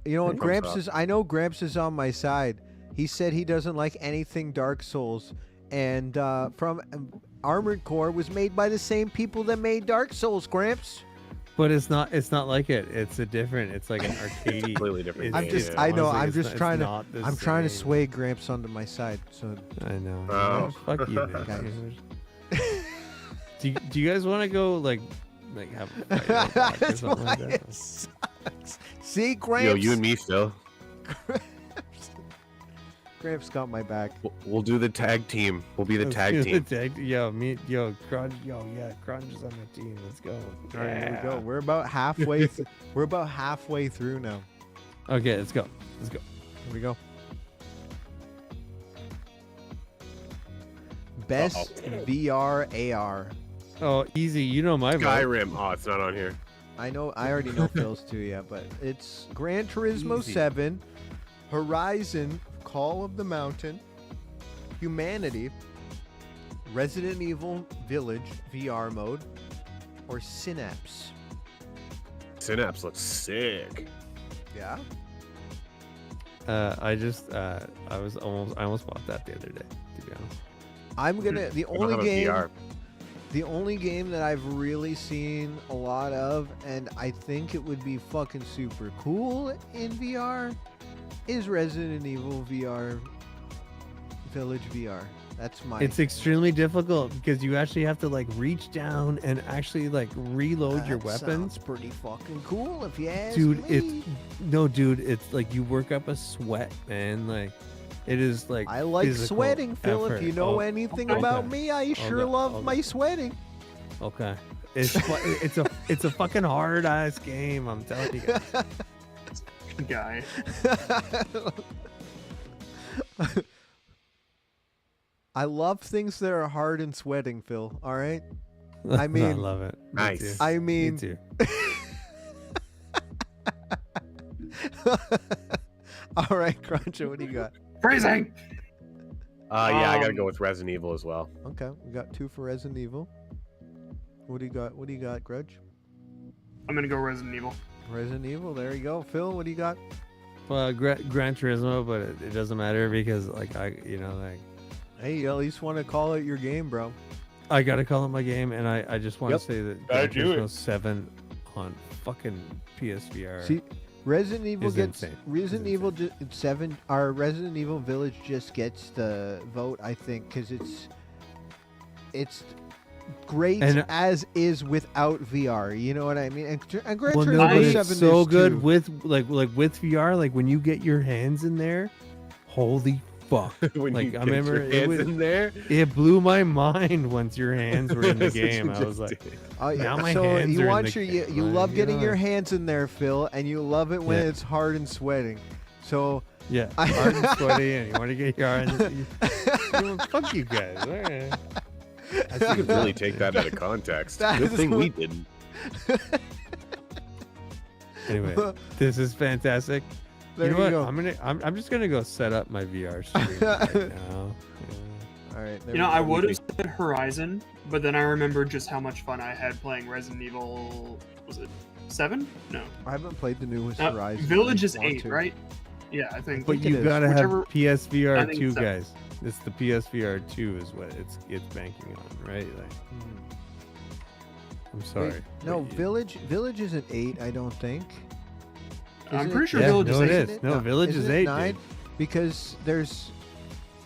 You know what? From Gramps Soft. is. I know Gramps is on my side. He said he doesn't like anything Dark Souls, and from Armored Core was made by the same people that made Dark Souls. Gramps. But it's not like it. It's it's like an arcade. Completely different I'm game, just. yeah. I know. Honestly, I'm it's just not- it's trying to. not the I'm trying to same. sway Gramps onto my side. So I know. Oh. Fuck you, Nick. Guys. Do you guys want to go like have a fight out back or That's something why like that? it sucks. See, Gramps. Yo, you and me, Phil. Gramps Gramps got my back. We'll do the tag team. We'll be the Let's tag do team. Crunch, Crunch is on the team. Let's go. All right, here we go. We're about halfway. We're about halfway through now. Okay, let's go. Let's go. Here we go. Best VR AR. Oh, easy. You know my vote. Skyrim. Oh, it's not on here. I know. I already know Phil's too. Yeah, but it's Gran Turismo Easy. 7, Horizon, Call of the Mountain, Humanity, Resident Evil Village VR mode, or Synapse. Synapse looks sick. Yeah. I almost bought that the other day, to be honest. I'm gonna. The I don't only have a game. VR. The only game that I've really seen a lot of, and I think it would be fucking super cool in VR, is Resident Evil VR Village VR. That's my. It's extremely difficult because you actually have to like reach down and actually like reload your That weapons. sounds pretty fucking cool if you ask Dude, me. it's like you work up a sweat, man. Like it is like I like physical sweating, Phil. If effort. you know Oh, anything okay. about me, I sure Okay, love okay. my sweating. Okay. It's a fucking hard ass game, I'm telling you guys. Guy. I love things that are hard and sweating, Phil. All right. I mean- I love it. Me Nice. too. I Me mean, too. all right, Cruncher, what do you got? Phrasing. Yeah, I gotta Um, go with Resident Evil as well. Okay, we got 2 for Resident Evil. What do you got? What do you got, Grudge? I'm gonna go Resident Evil. Resident Evil. There you go. Phil, what do you got? Well, Gran Turismo, but it doesn't matter because like Hey, you at least want to call it your game, bro. I gotta call it my game, and I just want Yep. to say that Gotta Gran do it. Turismo 7 on fucking PSVR. See, Resident Evil Is gets insane. Resident Is Evil 7. Our Resident Evil Village just gets the vote, I think, because it's great And- as is without VR. You know what I mean? And Gran well, Turismo no, but 7 it's so is good too. with like with VR. Like when you get your hands in there, holy fuck! when Like, you I get remember your it hands was- in there. It blew my mind once your hands were in the That's what you game. I was just like, did. Oh, yeah. Now my So hands you are in want the you game, love like, getting your yeah. hands in there, Phil, and you love it when Yeah. it's hard and sweating. So yeah, I- hard and sweaty, and you want to get your hands. Fuck you guys. All right. I think you could really take that out of context. That Good is thing we what- didn't. Anyway, this is fantastic. there you know what? go. I'm just gonna go set up my VR stream right now. All right. there You know, we I go. would have said Horizon, but then I remembered just how much fun I had playing Resident Evil. Was it 7? No. I haven't played the newest Uh, Horizon. Village I is want 8, to. right? Yeah, I think. But think it you is. gotta Whichever- have PSVR I think 2, so. guys. It's the PSVR 2 is what it's banking on, right? Like, Mhm. I'm sorry. Wait, no, but you- Village isn't 8, I don't think. I'm Isn't pretty it- sure Yeah, Village no, is it 8. is. No, Village isn't is it 8, 9? dude. Because there's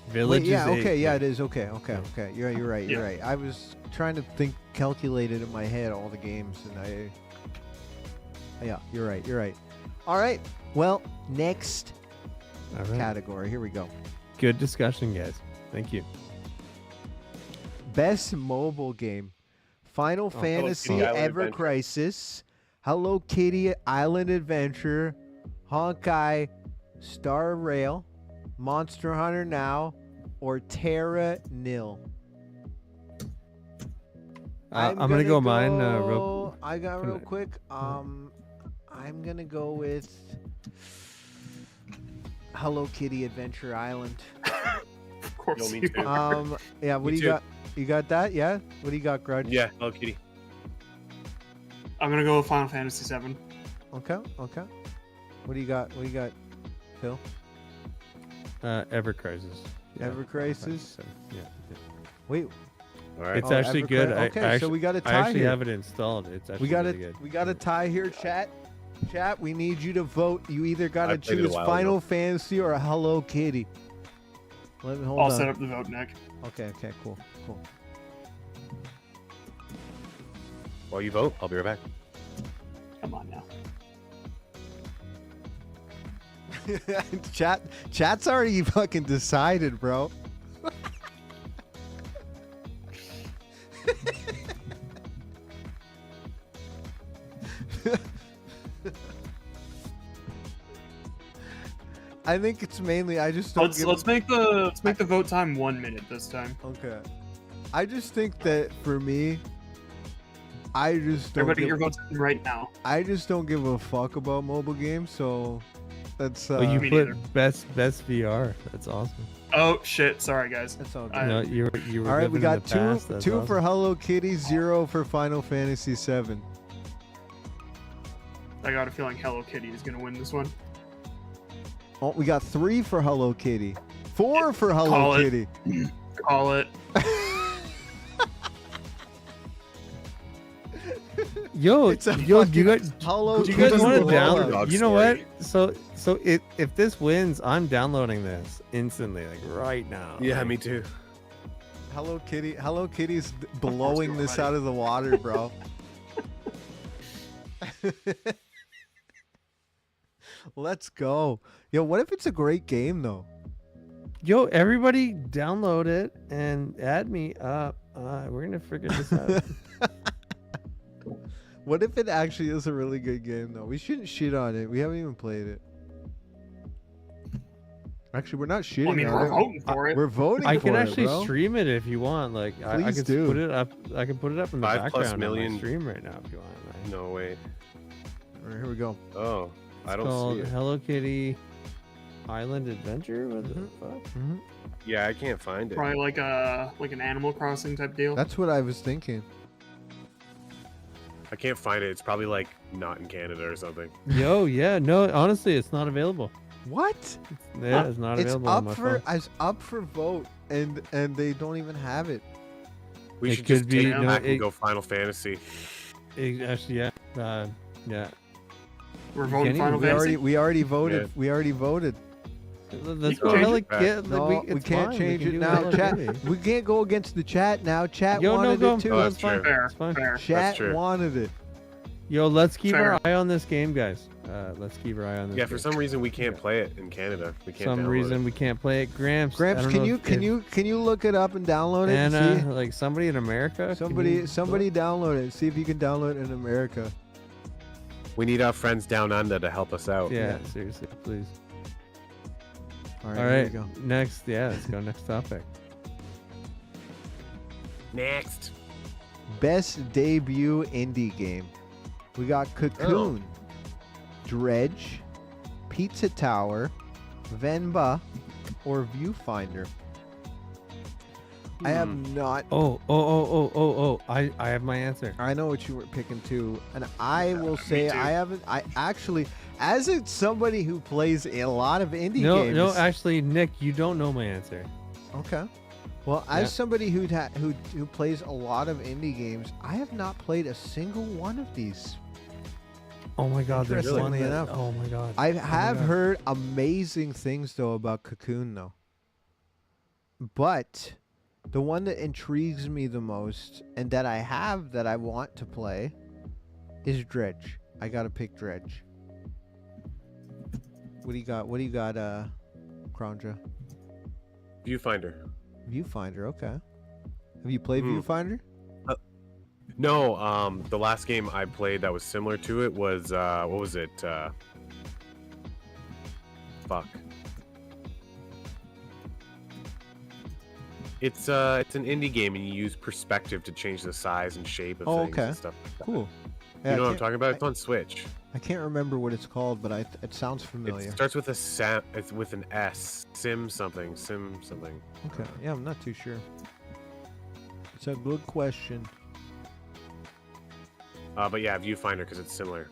Village Wait, yeah, is 8. okay, yeah, it is. Okay. Yeah. You're right. You're Yeah. right. I was trying to calculate it in my head all the games, and yeah, you're right. You're right. All right. Well, next All right. category. Here we go. Good discussion, guys. Thank you. Best mobile game: Final Fantasy Kitty Island Ever Adventure. Crisis, Hello Kitty Island Adventure, Honkai Star Rail, Monster Hunter Now, or Terra Nil. I'm gonna go mine real. I got real Can I- quick. I'm gonna go with Hello Kitty Adventure Island. Of course Yo, me you too. are. Yeah. What Me do you too. got? You got that? Yeah. What do you got, Grudge? Yeah, Hello Kitty. I'm gonna go with Final Fantasy 7. Okay. Okay. What do you got? What do you got, Phil? Ever Crisis. Ever Crisis? Yeah. Wait. All right. It's actually Ever good. Cri- I Okay, actually, so we got a I tie actually here. have it installed. It's actually We got really good. We got a tie here, chat. Chat, we need you to vote. You either got to I played it a choose while Final ago. Fantasy or Hello Kitty. Let me hold I'll on. set up the vote, Nick. Okay, cool. While you vote, I'll be right back. Come on now. Chat's already fucking decided, bro. I think it's mainly I just don't Let's make the vote time 1 minute this time. Okay. I just think that for me, I just don't. Everybody, your votes in right now. I just don't give a fuck about mobile games, so that's. Well, you Me put neither. best VR. That's awesome. Oh shit! Sorry guys. That's all good. I- No, you were All right, we living in got the past. That's two awesome. for Hello Kitty, 0 for Final Fantasy 7. I got a feeling Hello Kitty is gonna win this one. Oh, we got 3 for Hello Kitty, 4 for Hello Call it. Kitty. Call it. Yo, It's a yo, fucking you guys, Hello do you Kitty guys want to Kitty blowout. download? dog You know what? story. So if this wins, I'm downloading this instantly, like right now. Yeah, Like, me too. Hello Kitty's blowing this out of the water, bro. Let's go. Yo, what if it's a great game though? Yo, everybody, download it and add me up. We're gonna figure this out. What if it actually is a really good game though? We shouldn't shit on it. We haven't even played it. Actually, we're not shitting I mean, on we're it. voting for it. We're voting I for can it, actually bro. stream it if you want. Like I Please can do. put it up. I can put it up in the 5+ background million. on my stream right now if you want. Right? No, wait. All right, here we go. Oh, I It's don't called see it. Hello Kitty Island Adventure. What the Mhm. fuck? Mhm. Yeah, I can't find it. Probably like an Animal Crossing type deal. That's what I was thinking. I can't find it. It's probably like not in Canada or something. Yo, yeah, no, honestly, it's not available. What? Yeah, it's not It's available on up my for phone. up for vote, and they don't even have it. We It should could just be- take it no, back it- and go Final Fantasy. Actually, yeah, yeah. We're voting can't Final We Fantasy. already voted. Yeah. We already voted. Let's can go change Hello it back. Kitty. No, we it's can't fine, change can it do now. Hello Chat. Kitty. We can't go against the chat now. Chat Yo, no, wanted go. it too. Oh, That's that's fine. true. Fair, It's fine. fair. Chat true. wanted it. Yo, let's keep Fair. our eye on this game, guys. Let's keep our eye on this. Yeah, game. for some reason we can't play it in Canada. We can't. some download reason it. we can't play it. Gramps. I Gramps, don't can know you if- can you look it up and download it? and Anna, see? like somebody in America. can Somebody you- download it. See if you can download it in America. We need our friends down under to help us out. Yeah, seriously, please. All All here right, we go. next. Yeah, let's go next topic. Next. Best debut indie game. We got Cocoon, Dredge, Pizza Tower, Venba, or Viewfinder. I have not. Oh! I have my answer. I know what you were picking too, and I will say too. I haven't. I actually, as somebody who plays a lot of indie No, games. no, actually, Nick, you don't know my answer. Okay. Well, as Yeah. somebody who plays a lot of indie games, I have not played a single one of these. Oh my God, there's one. Interestingly That, enough. oh my God. I have God. heard amazing things though about Cocoon though. But the one that intrigues me the most and that I have that I want to play is Dredge. I gotta pick Dredge. What do you got? Kranja? Viewfinder. Viewfinder, okay. Have you played Hmm. Viewfinder? No, the last game I played that was similar to it was what was it? Fuck. It's an indie game and you use perspective to change the size and shape of Oh, things okay. and stuff like that. Cool. You know what I'm I talking about? It's on Switch. can't remember what it's called, but it sounds It familiar. starts with it's with an S. Sim something. Okay. Yeah, I'm not too sure. It's a good question. But yeah, Viewfinder because it's similar.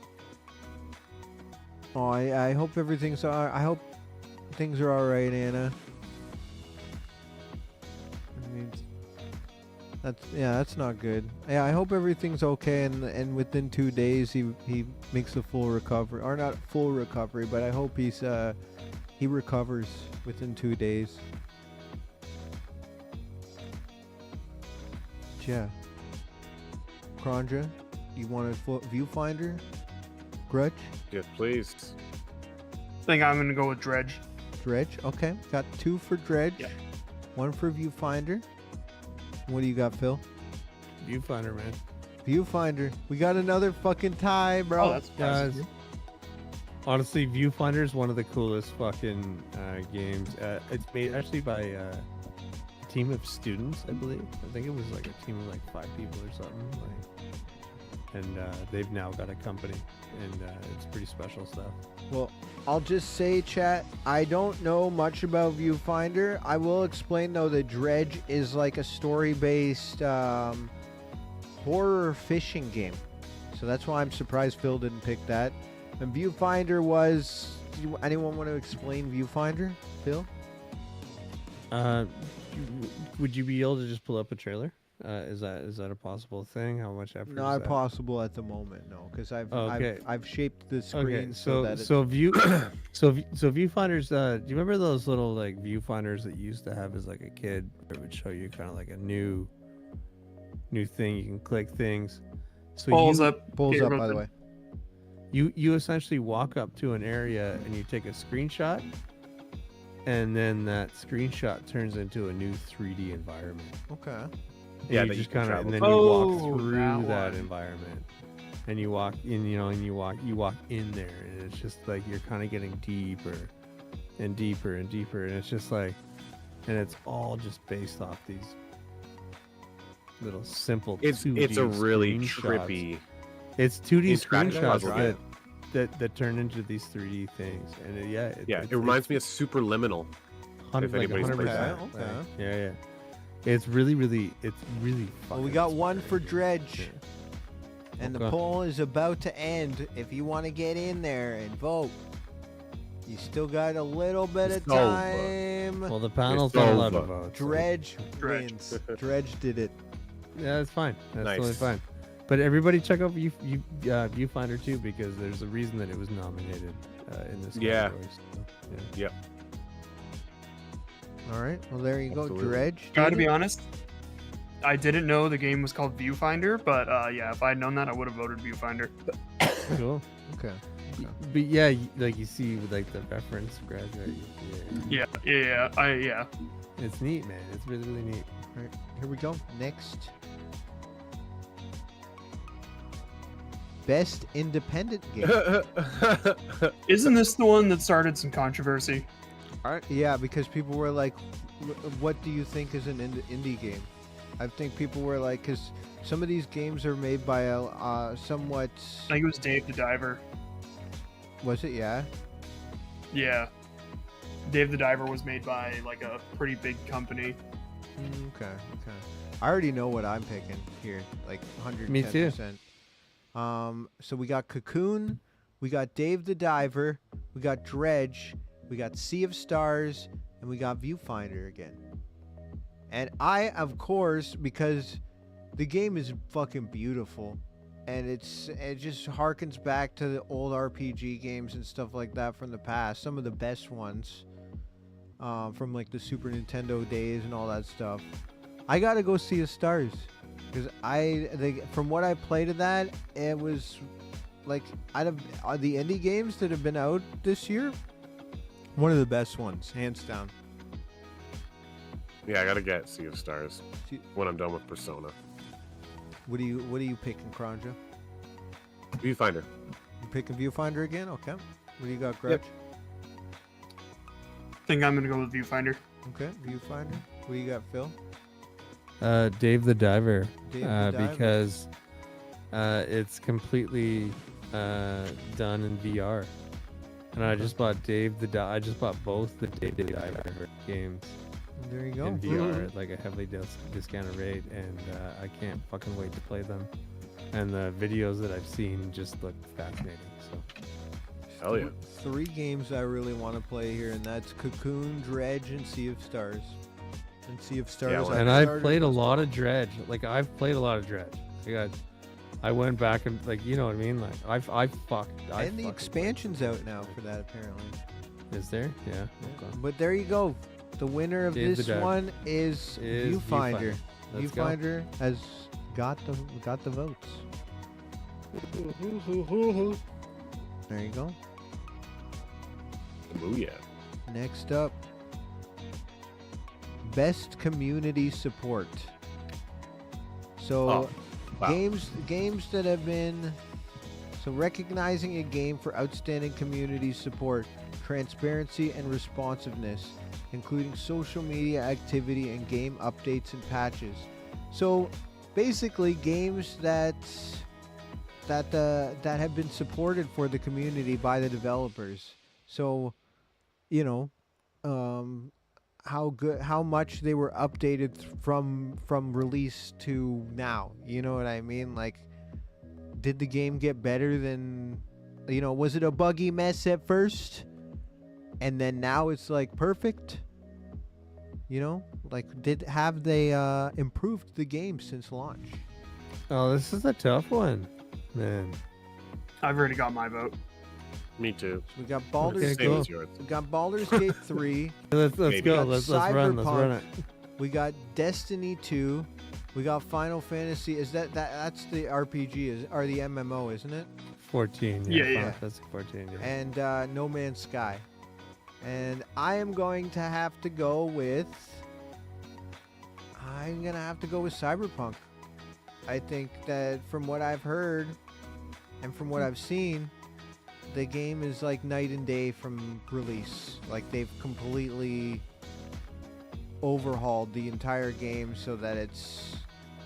Oh, I hope everything's all. I hope things are all right, Anna. I mean, that's not good. Yeah, I hope everything's okay, and within 2 days he makes a full recovery, or not full recovery, but I hope he recovers within 2 days. Yeah. Kranja, you want a Viewfinder? Grudge? Yes, please. think I'm gonna go with Dredge. Dredge. Okay, got 2 for Dredge. Yeah. 1 for Viewfinder. What do you got, Phil? Viewfinder, man. Viewfinder. We got another fucking tie, bro. Oh, that's Guys, nice. honestly, Viewfinder is one of the coolest fucking games. It's made actually by a team of students, I believe. I think it was like a team of like 5 people or something. And they've now got a company, and it's pretty special stuff. Well, I'll just say, chat, I don't know much about Viewfinder. I will explain, though, that Dredge is like a story-based horror fishing game. So that's why I'm surprised Phil didn't pick that. And Viewfinder was... Anyone want to explain Viewfinder, Phil? Would you be able to just pull up a trailer? Is that a possible thing? How much effort? Not is that? possible at the moment, no, because Okay. I've shaped the screen Okay, so that so viewfinders. Do you remember those little like viewfinders that you used to have as like a kid? It would show you kind of like a new thing. You can click things. So Balls you, up. pulls Get up, rid by of the it. way. You essentially walk up to an area and you take a screenshot, and then that screenshot turns into a new 3D environment. Okay. And Yeah, you that you just can kind of, travel and to. then you walk Oh, through that that one. environment, and you walk in, and you walk in there, and it's just like you're kind of getting deeper and deeper and deeper, and it's just like, and it's all just based off these little simple. It's 2D a really screenshots. trippy. It's 2D interactive screenshots puzzle, right? that turn into these 3D things, and It reminds me of Superliminal. If anybody's played that. Okay. Yeah. It's really Well, fucking we got 1 for inspiring. Dredge. Yeah. And the Okay. poll is about to end. If you want to get in there and vote, you still got a little bit of It's over. time. Well, the panel's It's not allowed to over. vote. so- Dredge Dredge. wins. Dredge did it. Yeah, that's fine. That's Nice. totally fine. But everybody check out Viewfinder too, because there's a reason that it was nominated in this Yeah. category. So, yeah. Yep. All right. Well, there you go. Absolutely. Dredge. Gotta did be it. honest, I didn't know the game was called Viewfinder, but yeah, if I had known that, I would have voted Viewfinder. Cool. Okay. But yeah, like you see with like the reference graduate. Yeah. Yeah. It's neat, man. It's really, really neat. All right. Here we go. Next. Best independent game. Isn't this the one that started some controversy? Yeah, because people were like, what do you think is an indie game? I think people were like, because some of these games are made by a somewhat... I think it was Dave the Diver. Was it? Yeah. Yeah. Dave the Diver was made by like a pretty big company. Okay. I already know what I'm picking here, like 110%. Me too. So we got Cocoon, we got Dave the Diver, we got Dredge, we got Sea of Stars, and we got Viewfinder again. And I, of course, because the game is fucking beautiful, and it just harkens back to the old RPG games and stuff like that from the past. Some of the best ones, from like the Super Nintendo days and all that stuff. I gotta go Sea of Stars, because from what I played of that, it was like out of the indie games that have been out this year, one of the best ones, hands down. Yeah, I gotta get Sea of Stars See- when I'm done with Persona. What are you picking, Kranja? Viewfinder. You picking Viewfinder again? Okay. What do you got, Grudge? Yep. Think I'm gonna go with Viewfinder. Okay, Viewfinder. What do you got, Phil? Dave the Diver, Dave the Diver. because it's completely done in VR, and I just bought I just bought both the Dave the Diver games There you go. in VR at like a heavily discounted rate, and I can't fucking wait to play them. And the videos that I've seen just look fascinating. So Hell yeah. 3 games I really want to play here, and that's Cocoon, Dredge, and Sea of Stars. And Sea of Stars. well, and I've started- played a lot of Dredge. Like I've played a lot of Dredge. Like I went back and like you know what I mean. Like I And the fucking played expansion's out now for that, apparently. Is there? Yeah. Okay. But there you go. The winner of Dave the this Diver. one is Viewfinder. Let's go. Viewfinder has got the votes. There you go. Booyah. Next up, best community support. So Oh, wow. games that have been recognizing a game for outstanding community support, transparency, and responsiveness, including social media activity and game updates and patches. So basically, games that have been supported for the community by the developers. So, you know, how much they were updated from release to now. You know what I mean? Like, did the game get better than, was it a buggy mess at first, and then now it's like perfect? Like, have they improved the game since launch? Oh, this is a tough one, man. I've already got my vote. Me too. We got Baldur's Okay, Same cool. as yours. We got Baldur's Gate 3. Let's Maybe. go. got Let's run. Let's run it. We got Destiny 2. We got Final Fantasy. Is that's the RPG or the MMO, isn't it? 14. Yeah, Final yeah. Fantasy 14. Yeah. And No Man's Sky. And I am going to have to go with. I'm gonna have to go with Cyberpunk. I think that from what I've heard and from what I've seen, the game is like night and day from release. Like, they've completely overhauled the entire game so that it's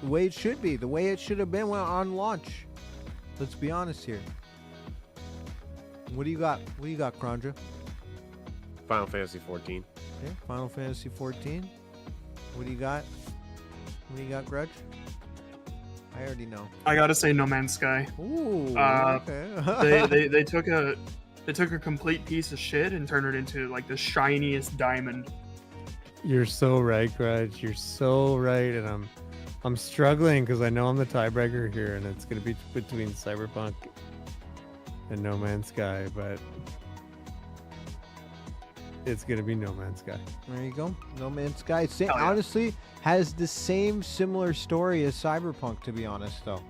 the way it should be, the way it should have been on launch. Let's be honest here. What do you got? What do you got, Krandra? Final Fantasy 14. Okay, Final Fantasy 14. What do you got? What do you got, Grudge? I already know. I gotta say No Man's Sky. Ooh, They, okay. they took a complete piece of shit and turned it into like the shiniest diamond. You're so right, Grudge. You're so right, and I'm struggling because I know I'm the tiebreaker here, and it's gonna be between Cyberpunk and No Man's Sky, but it's gonna be No Man's Sky. There you go. No Man's Sky. Hell yeah. Honestly, has the same similar story as Cyberpunk, to be honest, though.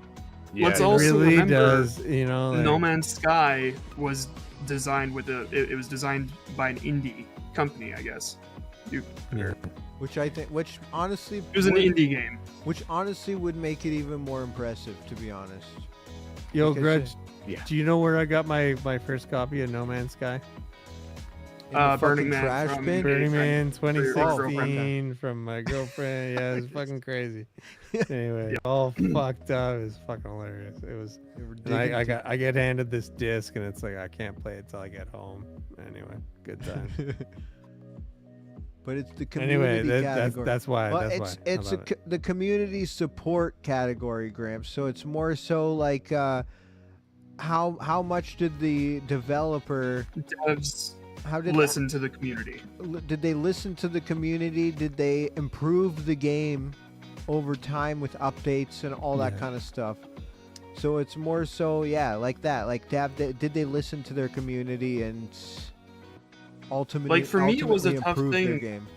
Yeah, Let's It also really remember, does, you know. No like- Man's Sky was designed with it was designed by an indie company, I guess. Yeah. Which honestly, It was an indie game. which honestly would make it even more impressive, to be honest. Yo, Because, Grudge, Yeah. do you know where I got my first copy of No Man's Sky? In the Burning fucking Man trash from- bin. Burning Man for your girlfriend. 2016 from my girlfriend. Yeah, it was fucking crazy. Anyway, all fucked up. It was fucking hilarious. It was. They were And I digging get handed this disc, and it's like I can't play it till I get home. Anyway, good time. But it's the community Anyway, category. that's why. Well, that's it's why. it's I love it. the community support category, Gramps. So it's more so like how much did the developer Devs how did listen to the community. did they listen to the community? Did they improve the game over time with updates and all that Yeah. kind of stuff? So it's more so, yeah, like that. Like, did they listen to their community and ultimately, Like, for me, it was a ultimately tough improve their thing. game?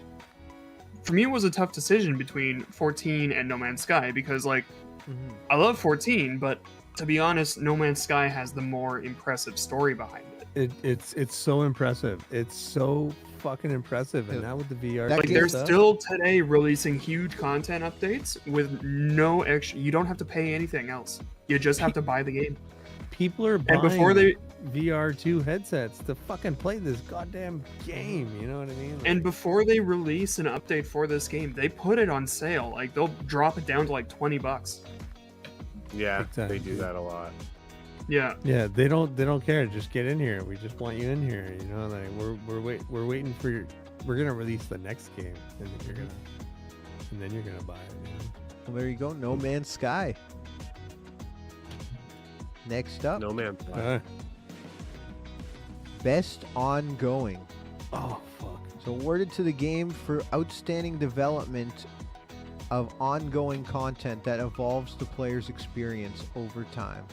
For me, it was a tough decision between 14 and No Man's Sky because, like, Mhm. I love 14, but to be honest, No Man's Sky has the more impressive story behind it. It's so impressive. It's so fucking impressive. And Yeah. now with the VR, That Like, game they're stuff, still today releasing huge content updates with no extra. You don't have to pay anything else. You just have to buy the game. people are And buying before they VR2 headsets to fucking play this goddamn game. You know what I mean? and before they release an update for this game, they put it on sale. Like, they'll drop it down to like $20. Yeah, Big time, they do dude. that a lot. Yeah. Yeah, they don't care. Just get in here. We just want you in here. You know, like we're waiting for your. We're gonna release the next game, and then you're gonna buy it. You know? Well, there you go. No Man's Sky. Next up, No man. best ongoing. Oh fuck. So awarded to the game for outstanding development of ongoing content that evolves the player's experience over time.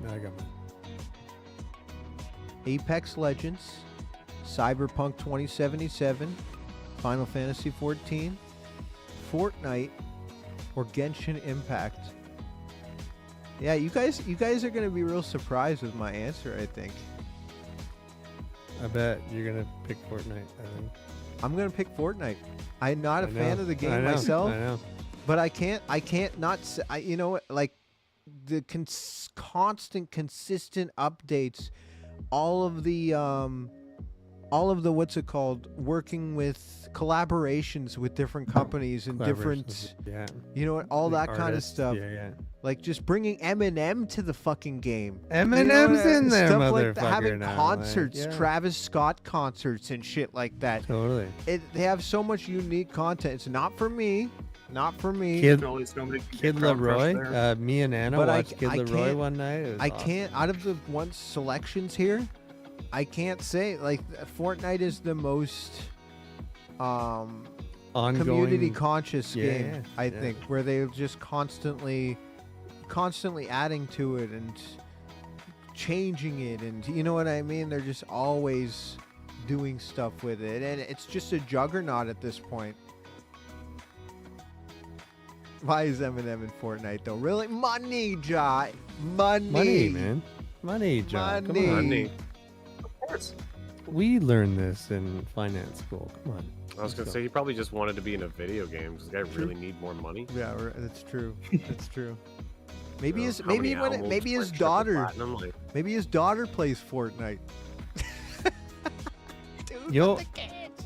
No, I got mine. Apex Legends, Cyberpunk 2077, Final Fantasy 14, Fortnite, or Genshin Impact. Yeah, you guys are gonna be real surprised with my answer, I think. I bet you're gonna pick Fortnite. I think. I'm gonna pick Fortnite. I'm not a I fan know, of the I game know, myself, I know. but I can't not. You know what? Like the constant, consistent updates, all of the what's it called? Working with collaborations with different companies and different, Collaborations, yeah. you know what? All Like that kind of artists, stuff. Yeah, yeah. Like just bringing Eminem to the fucking game. Eminem's in there, stuff like motherfucker. that, having now, concerts, like, yeah. Travis Scott concerts and shit like that. Totally. They have so much unique content. It's not for me. Not for me. Kid, Definitely somebody can Kid get crowd crush Leroy. there. Me and Anna But watched Kid I Leroy can't- one night. It was I awesome. can't, out of the one selections here, I can't say, like, Fortnite is the most Ongoing. community conscious Yeah, game, yeah, I yeah. think, where they're just constantly adding to it and changing it, and you know what I mean? They're just always doing stuff with it, and it's just a juggernaut at this point. Why is Eminem in Fortnite though? Really? Money, Jai. Money. Money, man. Money, John. Come Money. on. Money. Of course. We learned this in finance school. Come on. I was gonna say he probably just wanted to be in a video game because the guy really need more money. Yeah, that's true. That's true. Maybe You know, his how many maybe albums maybe his went triple daughter platinum, like, maybe his daughter plays Fortnite. Dude, Yo, with the kids.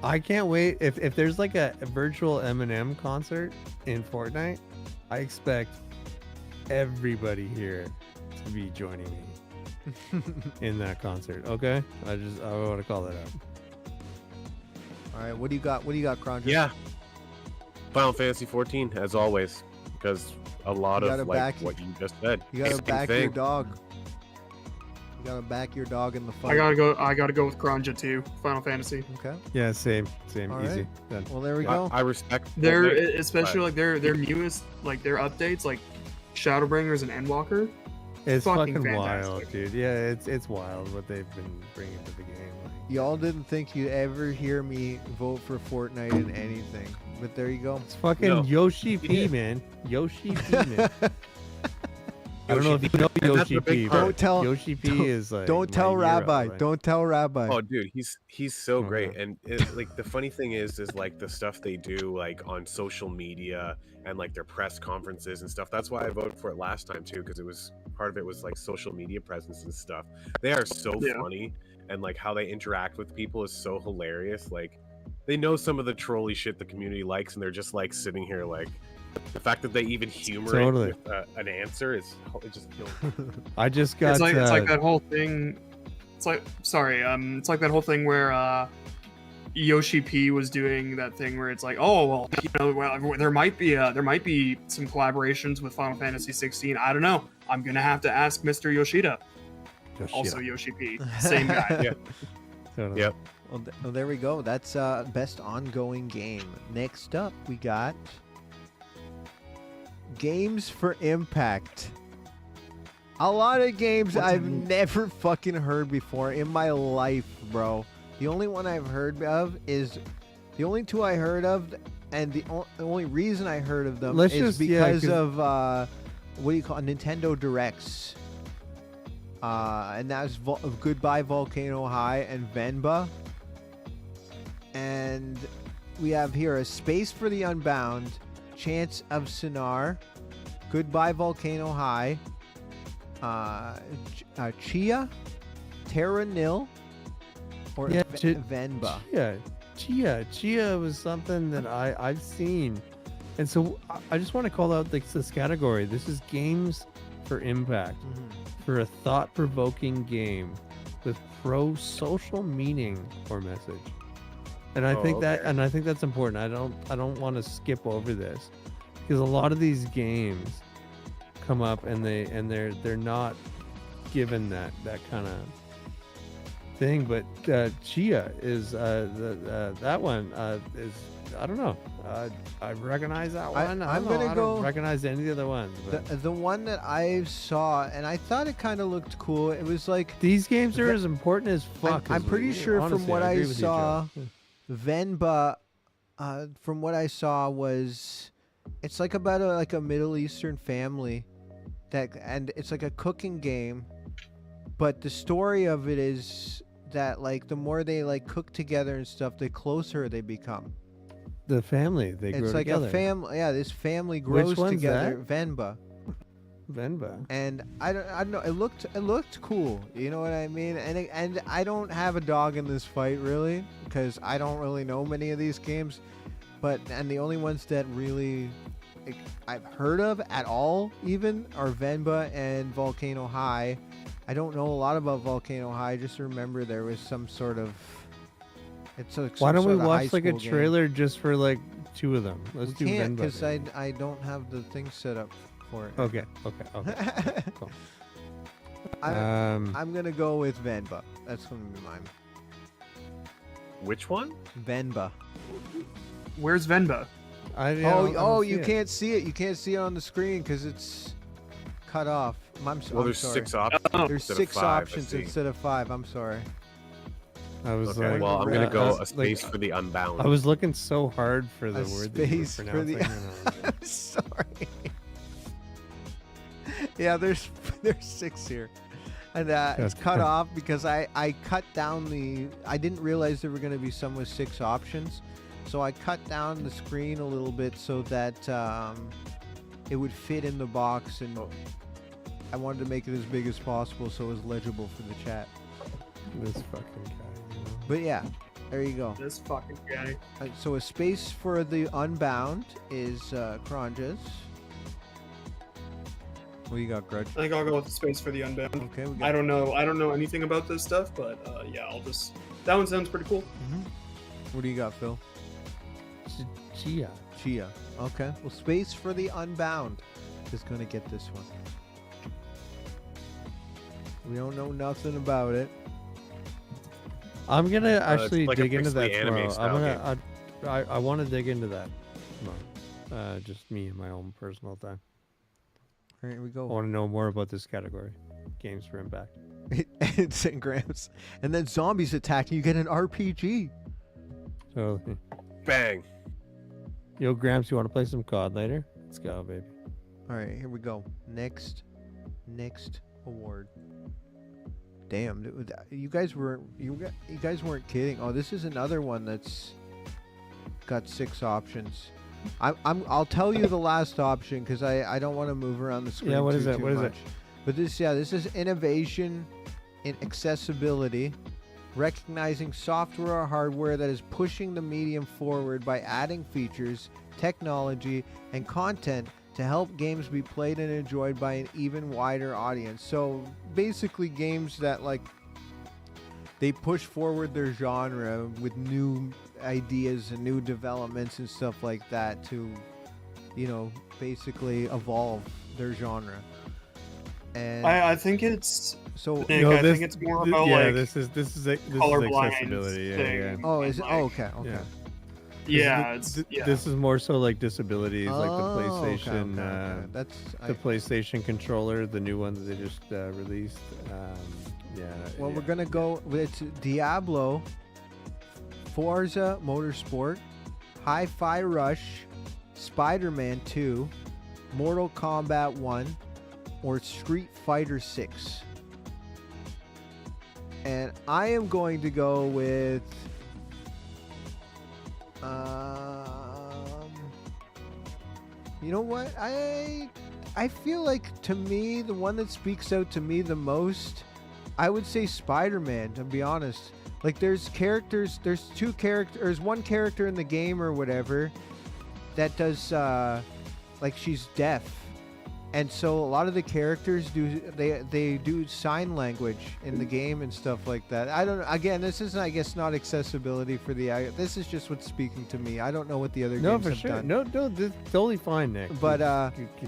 I can't wait. If there's like a virtual Eminem concert in Fortnite, I expect everybody here to be joining me in that concert. Okay? I want to call that out. All right, what do you got? What do you got, Cronjo? yeah. Final Fantasy 14, as always, because a lot You gotta of like back- what you just said. You gotta Same back your thing. dog. You gotta back your dog in the fight. I gotta go with Granja too. Final Fantasy. Okay. Yeah, same. All Easy. right. Done. Well, there we I, go. I respect Their Fortnite, especially but- like their newest like their updates like Shadowbringers and Endwalker. It's fucking fucking wild, fantastic. dude. Yeah, it's wild what they've been bringing to the game. Like, Y'all didn't think you'd ever hear me vote for Fortnite in anything, but there you go. it's fucking No. Yoshi P, Yeah. man. Yoshi P, man. I don't know if you know And that's Yoshi the big P, part. but Don't tell- Yoshi P don't- is like Don't my tell hero, Rabbi. like- Don't tell Rabbi. Oh, dude, he's so Oh, great, no. and like the funny thing is like the stuff they do like on social media and like their press conferences and stuff. That's why I voted for it last time too, because it was part of it was like social media presence and stuff. They are so Yeah. funny, and like how they interact with people is so hilarious. Like they know some of the trolly shit the community likes, and they're just like sitting here like. The fact that they even humor Totally. it with an answer is it just kills me. I just got. It's like that whole thing. It's like it's like that whole thing where Yoshi P was doing that thing where it's like, oh well, you know, well, there might be some collaborations with Final Fantasy 16. I don't know. I'm gonna have to ask Mr. Yoshida. Also Yoshi P, same guy. Yeah. Totally. Yep. Well, there we go. That's best ongoing game. Next up, we got games for impact. A lot of games I've never fucking heard before in my life, bro. The only one I've heard of is the only two I heard of, and the only reason I heard of them Let's is just- yeah, because 'cause- of what do you call it? Nintendo Directs. And that's Goodbye Volcano High and Venba. And we have here a Space for the Unbound, Chance of Sinar, Goodbye Volcano High, Chia, Terra Nil, or Yeah, Venba. Chia was something that I've seen, and so I just want to call out this category. This is games for impact, for a thought-provoking game with pro-social meaning or message. And I think okay. I think that's important. I don't want to skip over this because a lot of these games come up and they're not given that kind of thing. But Chia is that one is I don't know. I recognize that one. I'm I gonna go- don't recognize any of the other ones. But The one that I saw, and I thought it kind of looked cool. It was like these games are Ve- as important as fuck. I'm as pretty we- sure from honestly, what I agree with you, saw, Joe. Venba, from what I saw was, it's like about a Middle Eastern family, and it's like a cooking game, but the story of it is that like the more they like cook together and stuff, the closer they become. The family, they grow It's like together. a family. Yeah, this family grows one's together. that? Venba. Venba. And I don't know. It looked cool. You know what I mean? And I don't have a dog in this fight really, because I don't really know many of these games. And the only ones that really I've heard of at all even are Venba and Volcano High. I don't know a lot about Volcano High. I just remember there was some sort of. It's like Why some don't we sort of high watch like a school game. trailer just for like 2 of them? Let's We do can't Venba. because then. I don't have the thing set up for it. Okay. Cool. I'm gonna go with Venba. That's gonna be mine. Which one? Venba. Where's Venba? I don't see You it. can't see it. You can't see it on the screen because it's cut off. I'm Well, there's sorry. 6 options. There's instead of 6 5, I options see. instead of 5. I'm sorry. I was Okay, like, well, I'm gonna go a like, space for the unbound. I was looking so hard for the A word that you were space for the. pronouncing. and I was like, I'm sorry. Yeah, there's 6 here, and it's cut off because I cut down the. I didn't realize there were going to be some with 6 options, so I cut down the screen a little bit so that it would fit in the box, and I wanted to make it as big as possible so it was legible for the chat. this fucking guy. You know? But yeah, there you go. This fucking guy. So a space for the Unbound is Cronjas. What you got, Grudge? I think I'll go with the space for the Unbound. Okay, we got. I don't know anything about this stuff, but yeah, that one sounds pretty cool. Mhm. What do you got, Phil? Chia. Chia. Okay. Well, space for the Unbound is gonna get this one. We don't know nothing about it. I'm gonna it's actually like a dig into that pixely anime tomorrow. style I want to dig into that tomorrow. Just me and my own personal time. All right, here we I go. want to know more about this category. Games for Impact. It's in grams, and then zombies attack. You get an RPG. So, Bang. yo, Gramps, you want to play some COD later? Let's go, baby. All right, here we go. Next award. Damn, dude, you guys weren't kidding. Oh, this is another one that's got 6 options. I'll tell you the last option because I don't want to move around the screen. Yeah, what too, is it? too What is it? much. But this is innovation in accessibility, recognizing software or hardware that is pushing the medium forward by adding features, technology, and content to help games be played and enjoyed by an even wider audience. So basically games that like they push forward their genre with new ideas and new developments and stuff like that to, you know, basically evolve their genre. And I think it's so Nick, I think it's more about yeah, like this is colorblind accessibility. Yeah, thing. yeah. oh, is it? like- Oh, okay, okay. Yeah. Yeah, This, it's yeah. this is more so like disabilities, like the Oh, okay, PlayStation, okay. That's the PlayStation controller, the new one that they just released. Yeah. well, yeah. we're gonna go with Diablo, Forza Motorsport, Hi-Fi Rush, Spider-Man 2, Mortal Kombat 1, or Street Fighter 6. And I am going to go with you know what? I feel like to me the one that speaks out to me the most, I would say Spider-Man, to be honest. Like there's one character in the game or whatever that does like she's deaf. And so a lot of the characters they do sign language in the game and stuff like that. I don't. Again, this is I guess not accessibility for the. This is just what's speaking to me. I don't know what the other No, games for have sure. done. No, this is totally fine, Nick. But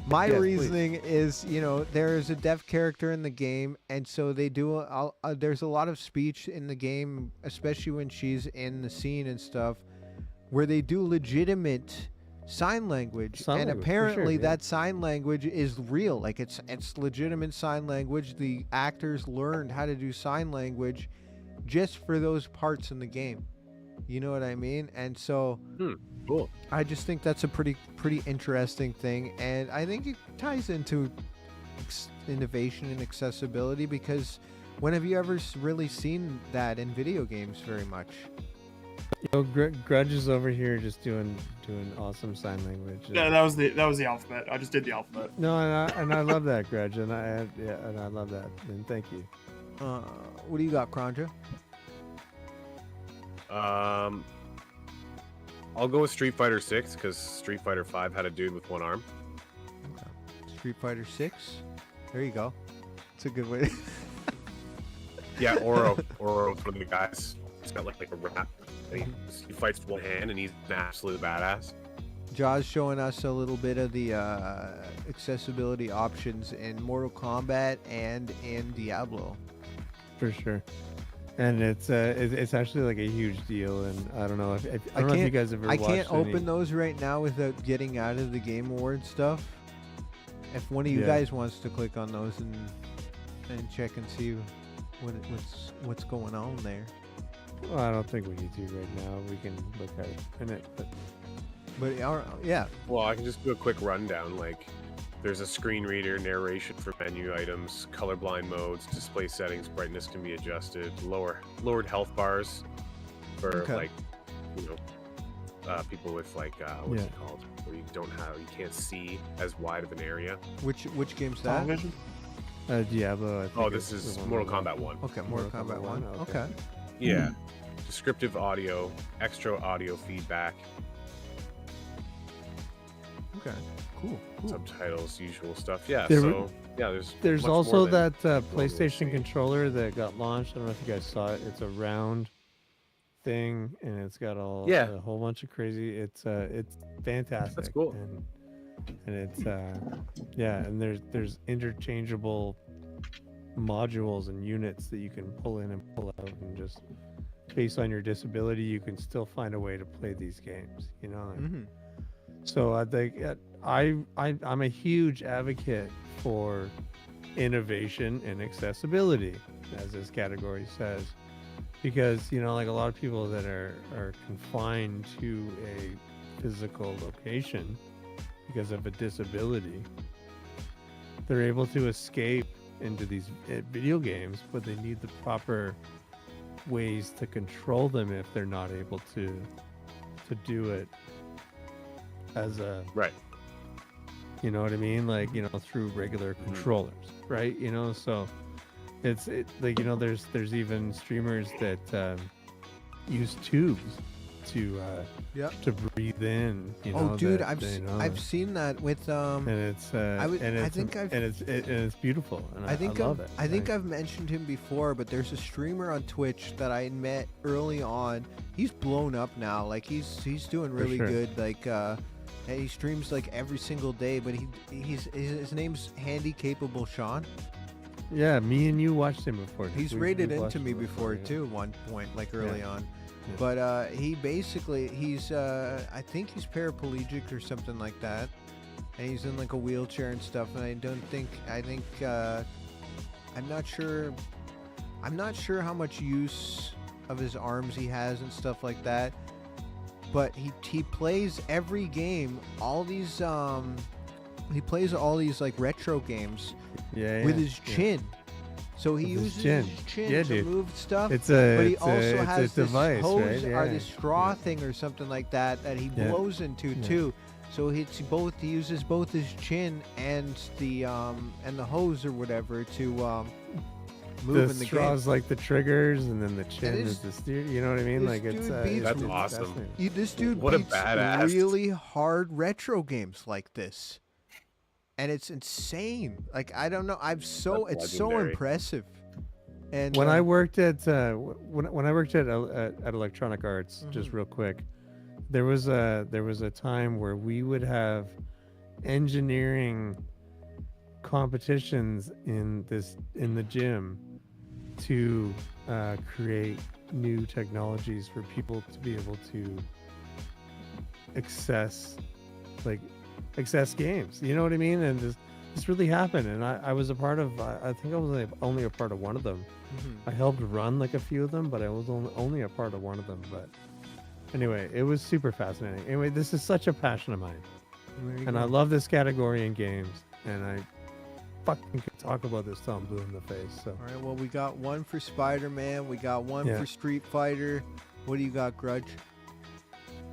my Yes, please. reasoning is, you know, there is a deaf character in the game, and so they do. There's a lot of speech in the game, especially when she's in the scene and stuff, where they do legitimate sign language, Sign and language, for apparently sure, yeah. that sign language is real. Like it's legitimate sign language. The actors learned how to do sign language just for those parts in the game. You know what I mean? And so Cool. I just think that's a pretty interesting thing, and I think it ties into innovation and accessibility because When have you ever really seen that in video games very much? Grudge is over here just doing awesome sign language. Yeah, that was the alphabet. I just did the alphabet. No, and I love that, Grudge, and I love that, and thank you. What do you got, Kranja? I'll go with Street Fighter 6 because Street Fighter 5 had a dude with one arm. Okay. Street Fighter 6. There you go. It's a good way. Yeah, Oro one of the guys. He's got like a rap. And he fights with one hand, and he's an absolute badass. Jaws showing us a little bit of the accessibility options in Mortal Kombat and in Diablo. For sure. And it's actually like a huge deal, and I don't know if I don't know if you guys ever I watched can't open any... those right now without getting out of the Game Award stuff. If one of you Yeah. guys wants to click on those and check and see what's going on there. Well, I don't think we need to right now. We can look at it in it, But yeah, Well, I can just do a quick rundown. Like, there's a screen reader, narration for menu items, colorblind modes, display settings, brightness can be adjusted, lowered health bars for Okay. like, people with like what's it called, where you can't see as wide of an area. which game's that? Television? Diablo. I think This is is the one Mortal we- Kombat 1. Okay, Mortal Kombat 1. Okay. Yeah. Descriptive audio, extra audio feedback, Okay. Cool. subtitles, usual stuff. Yeah. There- There's much also more than that we'll PlayStation see. controller that got launched. I don't know if you guys saw it. It's a round thing, and it's got a whole bunch of crazy. It's fantastic. cool. And it's and there's interchangeable modules and units that you can pull in and pull out, and just based on your disability, you can still find a way to play these games. You know. Mm-hmm. So I think I'm a huge advocate for innovation and accessibility, as this category says, because like a lot of people that are confined to a physical location because of a disability, they're able to escape into these video games, but they need the proper ways to control them if they're not able to do it as a Right. you know what I mean, like through regular controllers, right? So it's there's even streamers that use tubes to breathe in. Oh, dude, that, I've seen that with and it's it's beautiful, and I love it. I think I've mentioned him before, but there's a streamer on Twitch that I met early on. He's blown up now. Like he's doing really sure. good. Like and he streams like every single day. But his name's Handy Capable Sean. Yeah, me and you watched him before. He's We rated watched into me him before yeah. too. One point, like early Yeah. on. Yeah. But he basically he's I think he's paraplegic or something like that, and he's in like a wheelchair and stuff. And I think I'm not sure how much use of his arms he has and stuff like that. But he plays every game, all these he plays all these like retro games with his chin. So he With his uses chin. his chin Yeah, to dude. move stuff. But But he it's also a has this device, hose right? or Yeah. this straw thing or something like that he Yeah. blows into Yeah. too. So he uses both his chin and the hose or whatever to move The in the straws game. like the triggers, and then the chin is- is the steer. You know what I mean? this Like it's dude beats That's it's awesome. fascinating. This dude What a beats badass. really hard retro games like this, and it's insane. Like I don't know, That's it's so legendary. impressive. And When I worked at when I worked at Electronic Arts, just Mm-hmm. real quick, there was a time where we would have engineering competitions in the gym to create new technologies for people to be able to access games. You know what I mean? And this really happened, and I was a part of. I think I was only a part of one of them. Mhm. I helped run like a few of them, but I was only a part of one of them. But anyway, it was super fascinating. Anyway, this is such a passion of mine, There you and go. I love this category in games, and I fucking could talk about this till I'm blue in the face. So All right. Well, we got one for Spider-Man. We got one Yeah. for Street Fighter. What do you got, Grudge?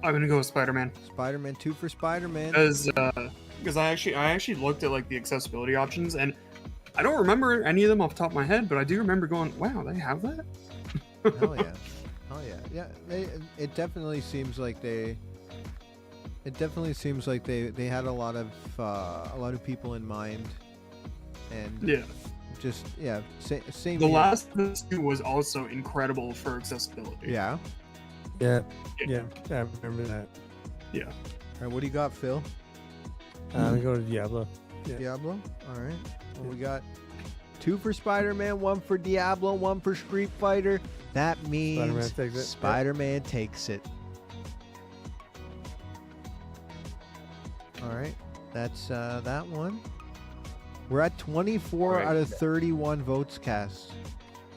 I'm gonna go with Spider-Man Spider-Man. 2 for Spider-Man. because I actually looked at like the accessibility options, and I don't remember any of them off the top of my head, but I do remember going, "Wow, they have that." Hell yeah. Hell yeah. Yeah. It definitely seems like they. It definitely seems like they had a lot of people in mind, and Yeah. just same. The here. Last of Us 2 was also incredible for accessibility. Yeah. yeah, I remember that. Yeah. All right. What do you got, Phil? We go to Diablo. Yeah. Diablo. All right. Well, we got 2 for Spider-Man, 1 for Diablo, 1 for Street Fighter. That means Spider-Man takes it. Spider-Man takes it. All right. That's that one. We're at 24 Alright. out of 31 votes cast.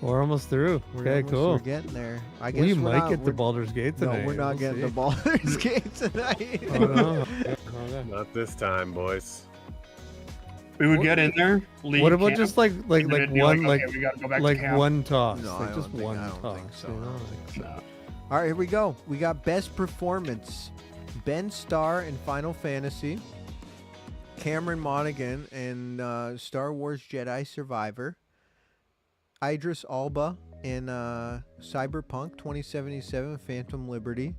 We're almost through. Okay, cool. We're getting there. I guess We we're might not- get to we're- Baldur's Gate No, tonight. we're not We'll getting see. the Baldur's Gate tonight. Oh, no. Okay, okay. Not this time, boys. We would get in there. Leave What about camp, just like and then it'd be one okay, we gotta go back like to camp. one toss, No, like I just don't think- one I don't toss. think so. You know? I don't think so. No. All right, here we go. We got Best Performance. Ben Starr in Final Fantasy. Cameron Monaghan in Star Wars Jedi Survivor. Idris Elba in Cyberpunk 2077 Phantom Liberty.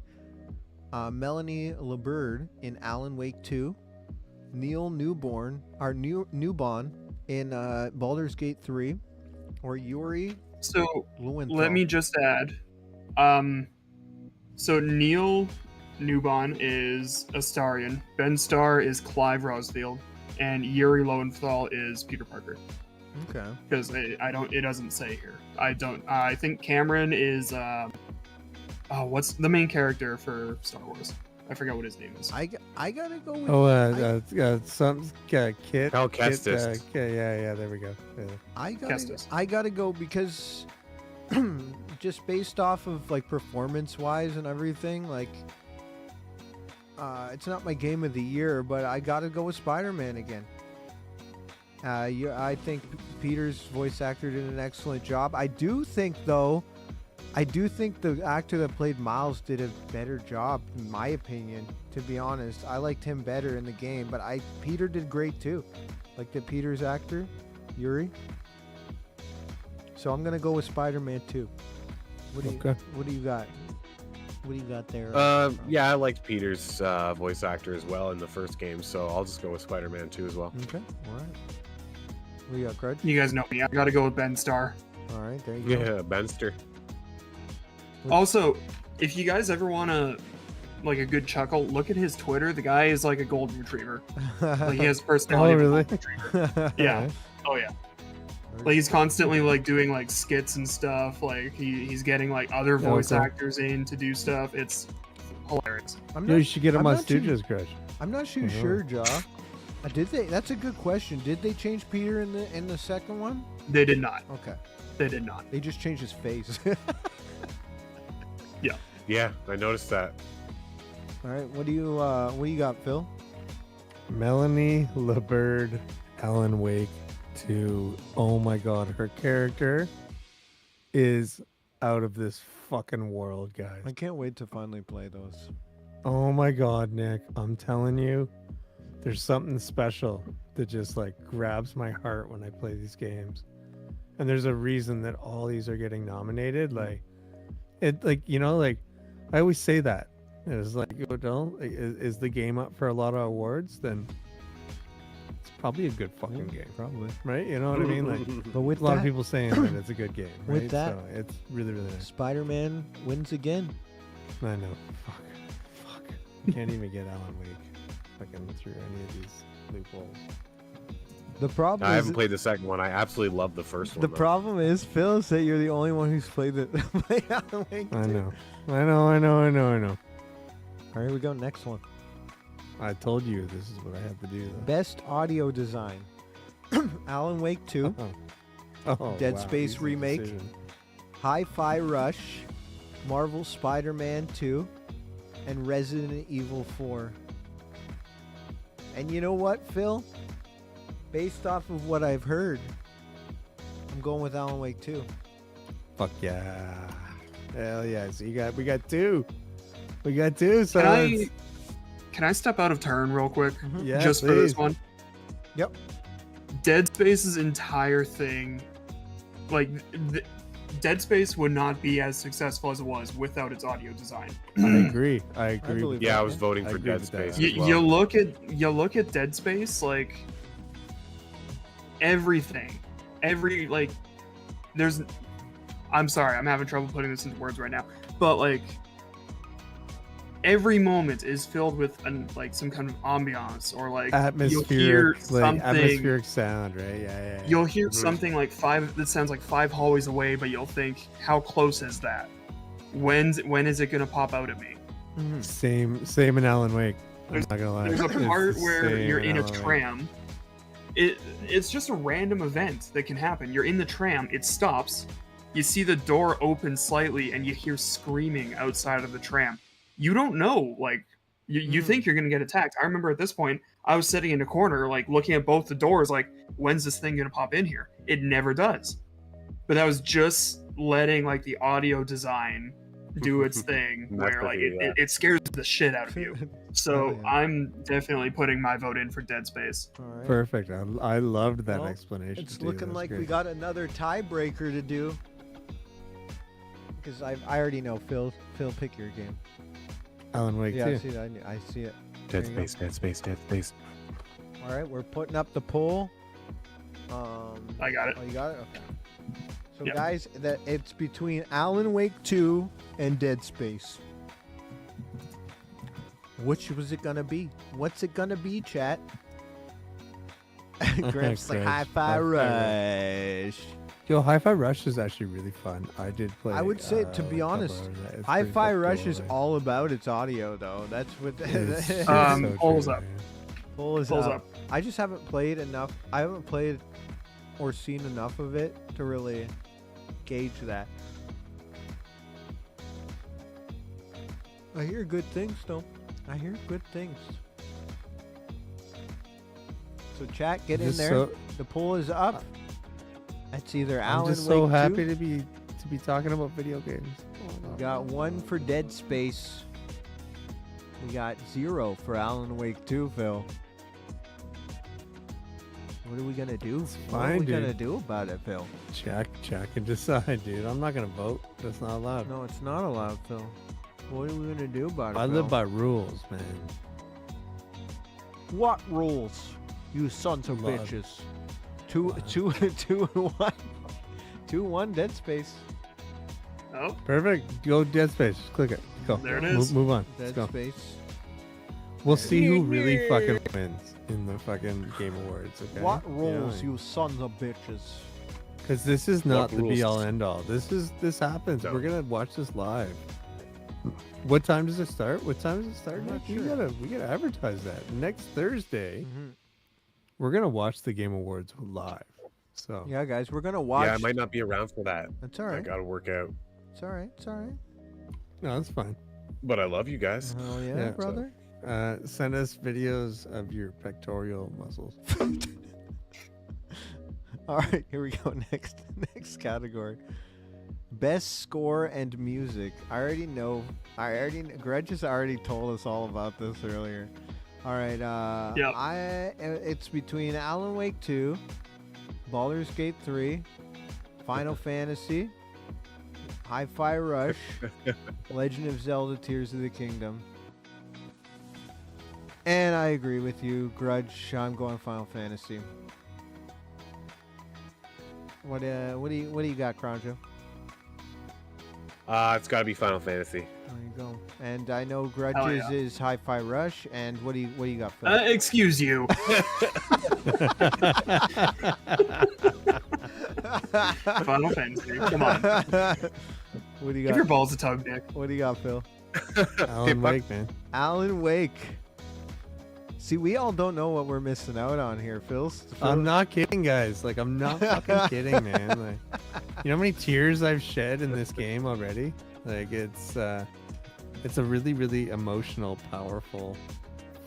Melanie LeBird in Alan Wake 2. Neil Newborn in Baldur's Gate 3. Or Yuri So Lowenthal. let me just add. So Neil Newbon is Astarion. Ben Starr is Clive Rosfield, and Yuri Lowenthal is Peter Parker. Okay. Because I don't. It doesn't say here. I don't. I think Cameron is. What's the main character for Star Wars? I forgot what his name is. I gotta go with. Oh, some Kit. Cal Kit, Kestis. yeah, there we go. Yeah. Kestis. I gotta go because just based off of like performance wise and everything, like it's not my game of the year, but I gotta go with Spider-Man again. I think Peter's voice actor did an excellent job. I do think the actor that played Miles did a better job, in my opinion. To be honest, I liked him better in the game, but Peter did great too. Like the Peter's actor, Yuri. So I'm gonna go with Spider-Man 2. What do you Okay. What do you got? What do you got there? Yeah, I liked Peter's voice actor as well in the first game, so I'll just go with Spider-Man 2 as well. Okay. All right. What do you got, Grudge? You guys know me. I gotta go with Ben Starr. All right. There you go. Yeah, Benster. Also, if you guys ever wanna like a good chuckle, look at his Twitter. The guy is like a golden retriever. Like he has personality. Oh, of a really? golden retriever. Yeah. Oh yeah. Like he's constantly like doing like skits and stuff. Like he's getting like other voice Okay. actors in to do stuff. It's hilarious. I'm You should get him I'm on not too- Stooges, Crush. I'm not too Uh-huh. sure, Ja. Did they? That's a good question. Did they change Peter in the second one? They did not. Okay. They did not. They just changed his face. Yeah, I noticed that. All right. What do you got, Phil? Melanie LeBird, Alan Wake 2. Oh my god, her character is out of this fucking world, guys. I can't wait to finally play those. Oh my god, Nick, I'm telling you, there's something special that just like grabs my heart when I play these games. And there's a reason that all these are getting nominated. Like it, like, you know, like I always say that. It's like, you know, is the game up for a lot of awards? Then it's probably a good fucking game, Probably. right? You know what I mean? Like But with a lot that, of people saying that it's a good game, right? With that- so it's really, really nice. Spider-Man wins again. I know. Fuck. You can't even get Alan Wake fucking through any of these loopholes. The problem I is haven't played the second one. I absolutely love the first one. the though. problem is Phil said you're the only one who's played the played Alan Wake I 2. know. I know. All right, here we go. Next one. I told you this is what I have to do. Though. Best audio design. Alan Wake 2, Oh, Dead wow, Space easy remake. decision. Hi-Fi Rush, Marvel Spider-Man 2, and Resident Evil 4. And you know what, Phil? Based off of what I've heard, going with Alan Wake 2. Fuck yeah. Hell yeah. So we got two. We got two. So Can I step out of turn real quick? yeah, Just for this please. one. Yep. Dead Space's entire thing, like Dead Space would not be as successful as it was without its audio design. I agree. I agree. believe with that. Yeah, I that. was voting I for agree Dead with that. Space. You, as well. you look at Dead Space, like everything, like there's. I'm sorry, I'm having trouble putting this into words right now, but like every moment is filled with like some kind of ambiance or like you'll hear Atmospheric, like something. atmospheric sound, right? Yeah. You'll hear Mhm. something like that sounds like 5 hallways away, but you'll think, how close is that? When is it gonna pop out at me? Same in Alan Wake. I'm not gonna lie. There's a It's part the where same you're in a Alan Wake. tram. It's just a random event that can happen. You're in the tram, it stops, you see the door open slightly, and you hear screaming outside of the tram. You don't know, like, you think you're gonna get attacked. I remember at this point, I was sitting in a corner, like, looking at both the doors, like, when's this thing gonna pop in here? It never does. But that was just letting, like, the audio design do its thing, That's where, like, pretty, yeah. it scares the shit out of you. So Oh, yeah. I'm definitely putting my vote in for Dead Space. All right. Perfect. I loved that Well, explanation. It's too. looking That's like we great. got another tiebreaker to do. Because I already know Phil. Phil, pick your game. Alan Wake Yeah, I too. see that. I see it. Dead There you go. Space, Dead Space, Dead Space. All right, we're putting up the poll. I got it. Oh, you got it. Okay. So, Yeah. guys, that it's between Alan Wake 2 and Dead Space. Which was it gonna be? What's it gonna be, chat? Gramps like Gramps, Hi-Fi Hi-Fi Rush. Yo, Hi-Fi Rush is actually really fun. I did play. I would say, to be a couple honest, hours of that. It's pretty Hi-Fi fucking Rush cool, is man. all about its audio, though. That's what. It's Um, polls true, up. man. Pull is Pulls up. up. I just haven't played enough. I haven't played or seen enough of it to really gauge that. I hear good things, though. I hear good things. So chat, get in Just there. so- The poll is up. It's either I'm Alan just so Wake happy 2. to be talking about video games. We got 1 for Dead Space. We got 0 for Alan Wake 2, Phil. What are we gonna do? What are fine, we dude. gonna do about it, Phil? Check and decide, dude. I'm not gonna vote. That's not allowed. No, it's not allowed, Phil. What are we gonna do about it? I Phil? live by rules, man. What rules? You sons of Love. bitches. 2-1 Dead Space. Oh, Perfect. Go Dead Space. Just click it. Go. There it is. Move on. Dead Let's go. Space. We'll see who really fucking wins in the fucking Game Awards. Okay. What rules, you sons of bitches? Because this is not the rules? be all end all. This happens. No. We're gonna watch this live. What time does it start? What time does it start? I'm not Nick? sure. We gotta advertise that. Next Thursday, Mhm. we're gonna watch the Game Awards live. So Yeah, guys, we're gonna watch. Yeah, I might not be around for that. That's all I right. gotta work out. It's all right. It's all right. no, that's fine. But I love you guys. Hell yeah, Yeah, so- brother. Send us videos of your pectoral muscles. All right, here we go. Next category. Best score and music. I already know. Greg has already told us all about this earlier. All right. Yep. It's between Alan Wake 2, Baldur's Gate 3, Final Fantasy, Hi-Fi Rush, Legend of Zelda: Tears of the Kingdom. And I agree with you, Grudge. I'm going Final Fantasy. What do you got, Cronjo? It's gotta be Final Fantasy. There you go. And I know Hell Grudge's yeah. is Hi-Fi Rush. And what do you got, Phil? excuse you. Final Fantasy. Come on. What do you Give your got? balls a tug, Nick. What do you got, Phil? Alan Wake, man. Alan Wake. See, we all don't know what we're missing out on here, Phil. I'm not kidding, guys. Like, I'm not fucking kidding, man. Like, you know how many tears I've shed in this game already? Like, it's a really, really emotional, powerful,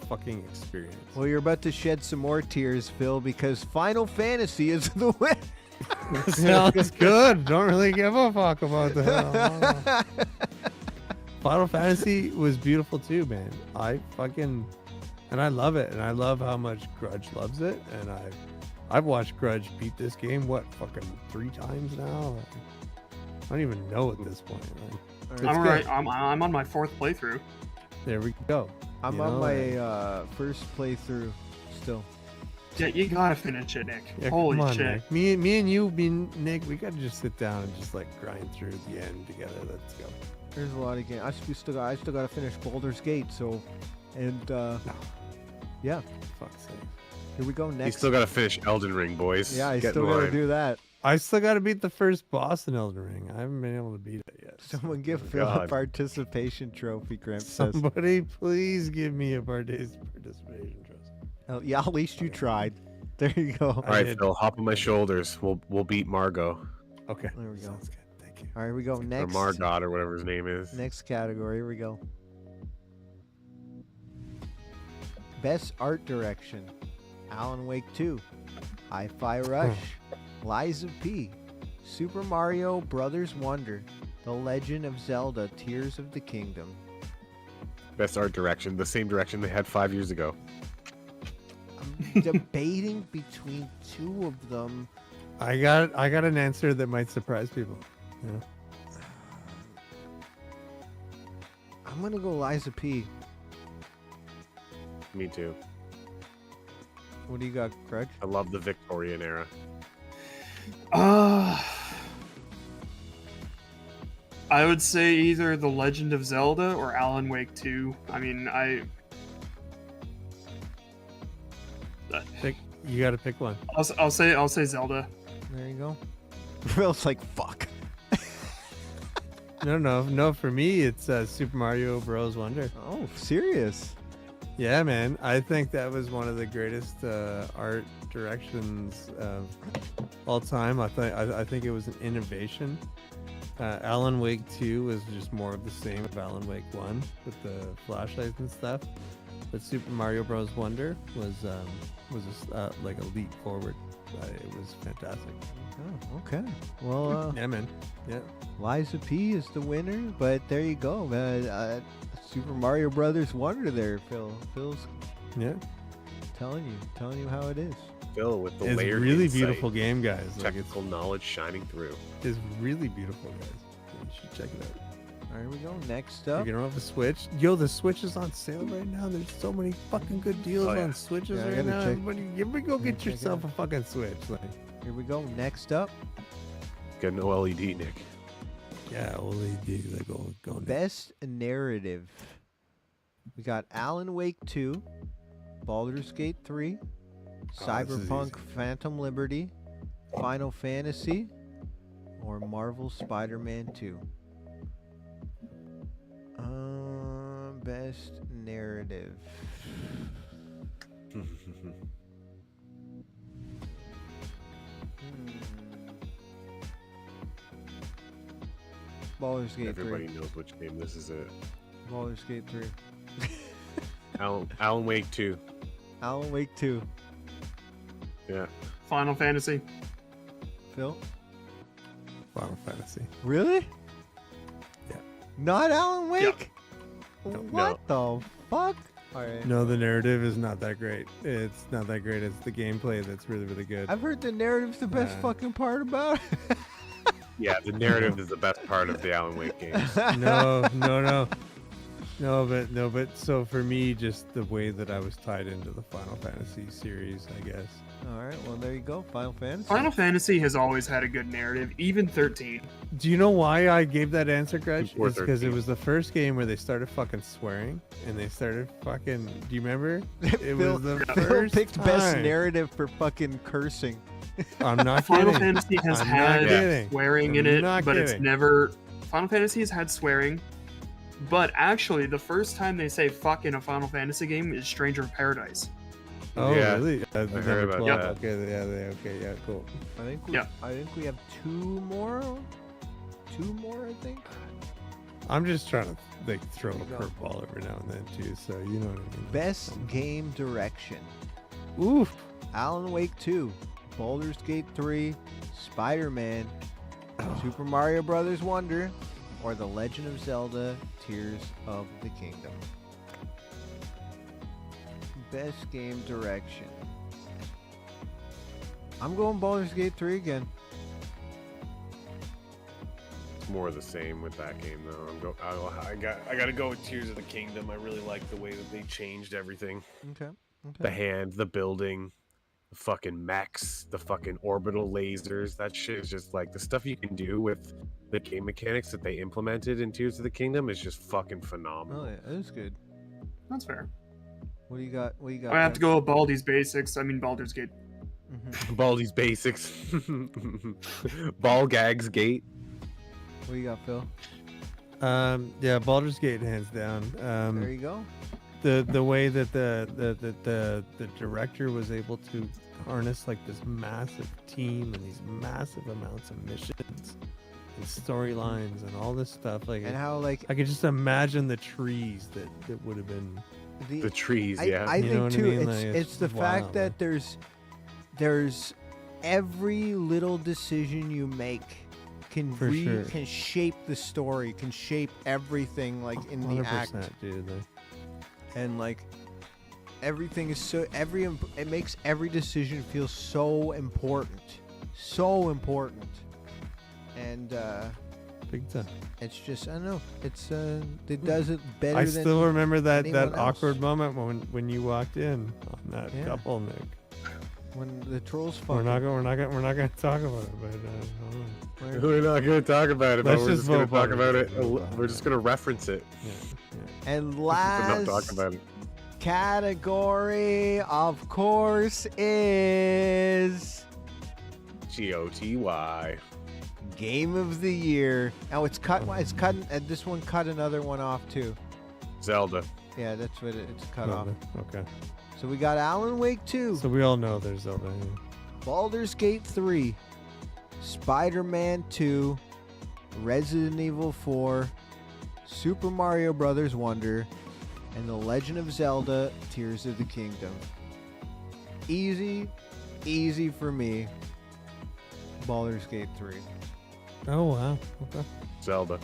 fucking experience. Well, you're about to shed some more tears, Phil, because Final Fantasy is the win. Sounds good. Don't really give a fuck about the hell. Final Fantasy was beautiful too, man. I love it, and I love how much Grudge loves it, and I've watched Grudge beat this game fucking 3 times now. I don't even know at this point. Like, I'm right. I'm on my 4th playthrough. there we go. I'm You on know, my first playthrough still. Yeah, you gotta finish it, Nick. Yeah, Holy come on, shit. Nick. Me and you, Nick, we gotta just sit down and just like grind through the end together. Let's go. There's a lot of games. I still got to finish Baldur's Gate. So, and yeah, Fuck's sake. here we go. You Next. still got to finish Elden Ring, boys. Yeah, I Get still in got to line. do that. I still gotta beat the first boss in Elden Ring. I haven't been able to beat it yet. Someone give Oh, Phil a God. participation trophy, Grimp says. Somebody please give me a participation trophy. Oh, yeah, at least you tried. There you go. All right, did. Phil, hop on my shoulders. We'll beat Margot Okay. There we go. Sounds good. Thank you. All right, here we go. or Next. Margot or whatever his name is. Next category. Here we go. Best art direction: Alan Wake 2, Hi-Fi Rush, Lies of P, Super Mario Brothers Wonder, The Legend of Zelda: Tears of the Kingdom. Best art direction, the same direction they had 5 years ago. I'm debating between 2 of them. I got an answer that might surprise people. Yeah. I'm gonna go Liza P. Me too. What do you got, Grudge? I love the Victorian era. I would say either The Legend of Zelda or Alan Wake 2. I mean, You got to pick one. I'll say Zelda. There you go. Phil's like, fuck. No. For me, it's Super Mario Bros. Wonder. Oh, serious? Yeah, man. I think that was one of the greatest art directions of all time. I think it was an innovation. Alan Wake 2 was just more of the same of Alan Wake 1 with the flashlights and stuff. But Super Mario Bros. Wonder was like a leap forward. It was fantastic. Oh, okay. Well, Yeah, man. Yeah. Liza P is the winner, but there you go. Super Mario Brothers Wonder there, Phil. Phil's Yeah. telling you how it is. Phil with the It's a layered really insight, beautiful game, guys. Like, technical knowledge shining through. it's really beautiful, guys. You should check it out. All right, here we go. Next You're up, gonna have a Switch. Yo, the Switch is on sale right now. There's so many fucking good deals Oh, yeah. on Switches Yeah, I right gotta now. check- Everybody, go get check it yourself out. a fucking Switch. Like, here we go. Next up, Get an OLED, Nick. yeah, OLED. Like, go Nick. best narrative. We got Alan Wake 2, Baldur's Gate 3, this is Cyberpunk easy. Phantom Liberty, Final Fantasy, or Marvel Spider-Man 2. Best narrative. Baldur's Gate Everybody 3. knows which game this is. Baldur's Gate 3. Alan Wake 2. Alan Wake 2. Yeah. Final Fantasy. Phil? Final Fantasy. Really? Yeah. Not Alan Wake? No. What the fuck? Alright. No, the narrative is not that great. It's not that great. It's the gameplay that's really, really good. I've heard the narrative's the best Yeah. fucking part about it. Yeah, the narrative is the best part of the Alan Wake games. No, but so for me, just the way that I was tied into the Final Fantasy series, I guess. Alright, well there you go. Final Fantasy. Final Fantasy has always had a good narrative, even 13. Do you know why I gave that answer, Grudge? Before It's because it 13. was the first game where they started fucking swearing, and they started fucking. Do you remember? It Phil- was the Phil first picked best time. narrative for fucking cursing. I'm not Final kidding. Fantasy has I'm not had kidding. swearing in I'm it, not but it's kidding. never. Final Fantasy has had swearing, but actually, the first time they say "fuck" in a Final Fantasy game is Stranger of Paradise. Oh, Yeah, really? I heard about 12. that. Okay, yeah, cool. I think Yeah. we have two more. Two more, I think. I'm just trying to like throw a There you go. curveball every now and then too, so you know what I mean. Best game direction. Oof. Alan Wake 2, Baldur's Gate 3, Spider-Man, Super Mario Brothers Wonder, or The Legend of Zelda: Tears of the Kingdom. Best game direction. I'm going Baldur's Gate 3 again. It's more of the same with that game, though. I got to go with Tears of the Kingdom. I really like the way that they changed everything. Okay. The hand, the building, the fucking mechs, the fucking orbital lasers. That shit is just like the stuff you can do with the game mechanics that they implemented in Tears of the Kingdom is just fucking phenomenal. Oh yeah, that is good. That's fair. What do you got? What do you got? I have to go with Baldi's Basics. I mean, Baldur's Gate. Baldi's Basics. Ball Gags Gate. What do you got, Phil? Yeah, Baldur's Gate hands down. There you go. The way that the director was able to harness like this massive team and these massive amounts of missions and storylines and all this stuff, like, And how like I could just imagine the trees that would have been. The trees, I yeah. think You know what I too. mean? Like, It's the fact wild, that there's every little decision you make For sure. can shape the story, can shape everything like in the act, dude. Like, and like everything is so it makes every decision feel so important, and big time. it's just I don't know. It's it does it better. I than still remember that anyone else. awkward moment when you walked in on that Yeah. couple, Nick. when the trolls We're fuck. not gonna talk about it, but I don't know. We're not going to talk about it, but Let's we're just just going to vote talk about it. Baldur. We're just going to reference it. Yeah. And But not last talk about it. category, of course, is GOTY. Game of the Year. Now it's cut. It's cut. And this one cut another one off too. Zelda. Yeah, that's what it's cut off. Okay. So we got Alan Wake 2, So we all know there's Zelda. Yeah. Baldur's Gate 3, Spider-Man 2, Resident Evil 4, Super Mario Brothers Wonder, and The Legend of Zelda: Tears of the Kingdom. Easy for me. Baldur's Gate 3. Oh wow. Okay. Zelda.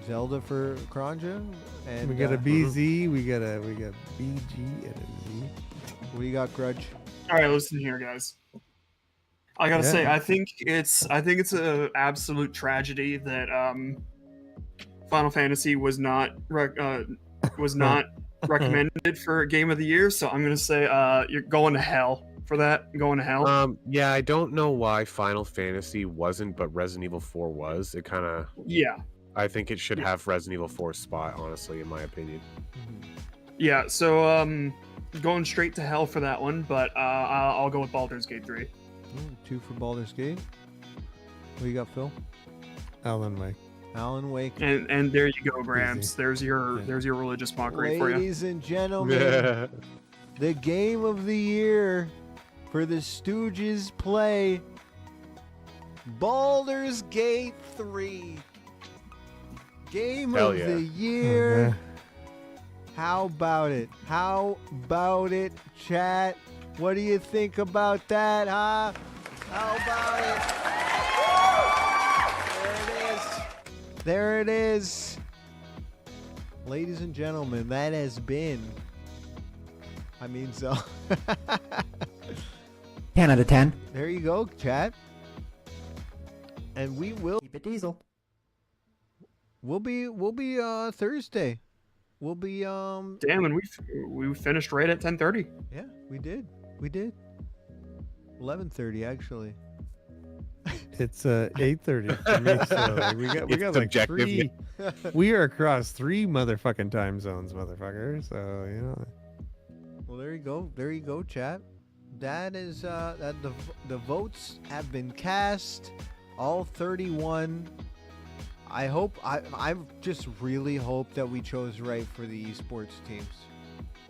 Zelda for Kranja, and We got a BZ. We got BG and a Z. What do you got, Grudge? All right, listen here, guys. I gotta Yeah. say, I think it's an absolute tragedy that Final Fantasy was not recommended for Game of the Year. So I'm gonna say you're going to hell for that. Going to hell. Yeah, I don't know why Final Fantasy wasn't, but Resident Evil 4 was. It kind of. Yeah. I think it should have Resident Evil 4's spot, honestly, in my opinion. Yeah. So going straight to hell for that one, but I'll go with Baldur's Gate 3. 2 for Baldur's Gate. What do you got, Phil? Alan Wake. Alan Wake. And there you go, Gramps. Easy. There's your religious mockery for you. Ladies and gentlemen, the Game of the Year for the Stooges play Baldur's Gate 3. Game Hell of yeah. the Year. Okay. How about it? How about it, chat? What do you think about that, huh? How about it? There it is. Ladies and gentlemen, that has been. I mean, so. 10 out of 10. There you go, chat. And we will. Keep it diesel. We'll be Thursday. We'll be Damn, and we finished right at 10:30. Yeah, we did. 11:30 actually. It's 8:30 for me. So like, we It's got like subjective, three. We are across 3 motherfucking time zones, motherfucker. So you know. Well, there you go, chat. That is that the votes have been cast, all 31. I just really hope that we chose right for the esports teams.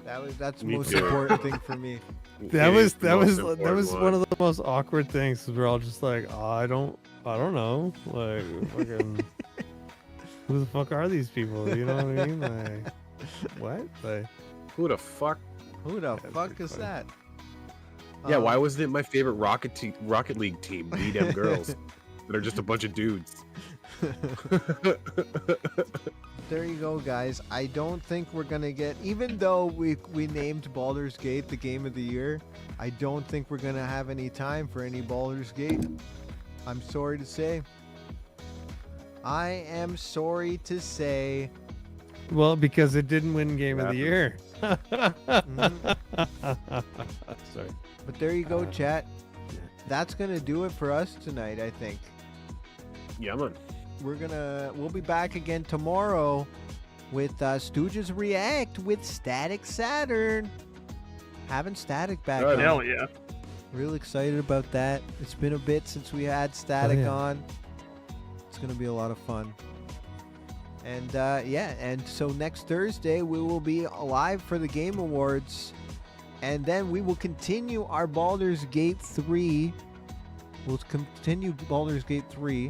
That's the Me most too. important thing for me. That It was is the that most was important one of the most awkward things. 'Cause we're all just like, oh, I don't know, like, fucking, who the fuck are these people? You know what I mean? Like, what? Like, Who the fuck? Who the That's fuck pretty is funny. that? Yeah, why wasn't it my favorite Rocket League team, them girls, that are just a bunch of dudes? There you go, guys. I don't think we're gonna get, even though we named Baldur's Gate the game of the year, I don't think we're gonna have any time for any Baldur's Gate. I'm sorry to say. I am sorry to say. Well, because it didn't win Game of the Year. Mhm. Sorry. But there you go, chat. That's gonna do it for us tonight, I think. Yeah, man. We'll be back again tomorrow with Stooges React with Static Saturn. Having Static back on. Hell yeah. Real excited about that. It's been a bit since we had Static yeah. on. It's gonna be a lot of fun. And and so next Thursday we will be live for the Game Awards, and then we will continue our Baldur's Gate 3. We'll continue Baldur's Gate 3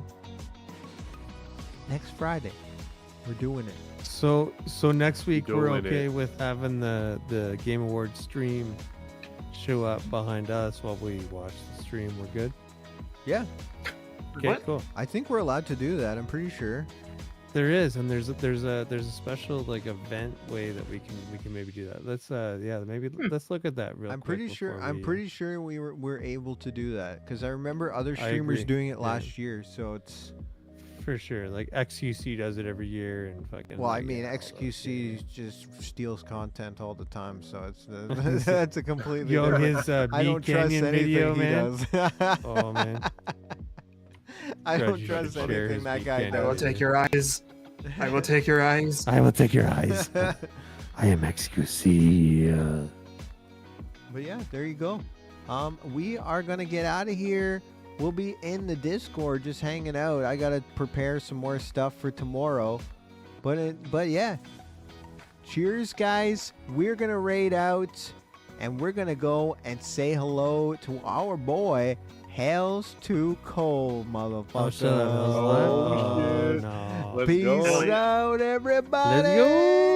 next Friday. We're doing it. So next week we're Doing okay it. with having the Game Awards stream show up behind us while we watch the stream. We're good. Yeah, Okay, What? cool. I think we're allowed to do that. I'm pretty sure. There is, and there's a special like event way that we can maybe do that. Let's maybe let's look at that real I'm quick. pretty sure. before I'm we, pretty sure we're able to do that because I remember other I streamers agree, doing it yeah. last year. So it's for sure. Like XQC does it every year, and fucking. well, I like, mean yeah, all those XQC shit. just steals content all the time, so it's that's a completely. Yo, different. his I Beat don't trust Canyon anything video, he man. does. Oh man, I Grudge, don't you should trust share anything his that Beat guy Canyon I will does. take your eyes. I will take your eyes. I will take your eyes. I am XQC. But yeah, there you go. We are gonna get out of here. We'll be in the Discord just hanging out. I gotta prepare some more stuff for tomorrow. But yeah. Cheers, guys. We're gonna raid out, and we're gonna go and say hello to our boy. Hails to Cole, motherfucker. Oh, shut up. I was Oh, like, shit. no. Let's Peace go. out, everybody. Let's go.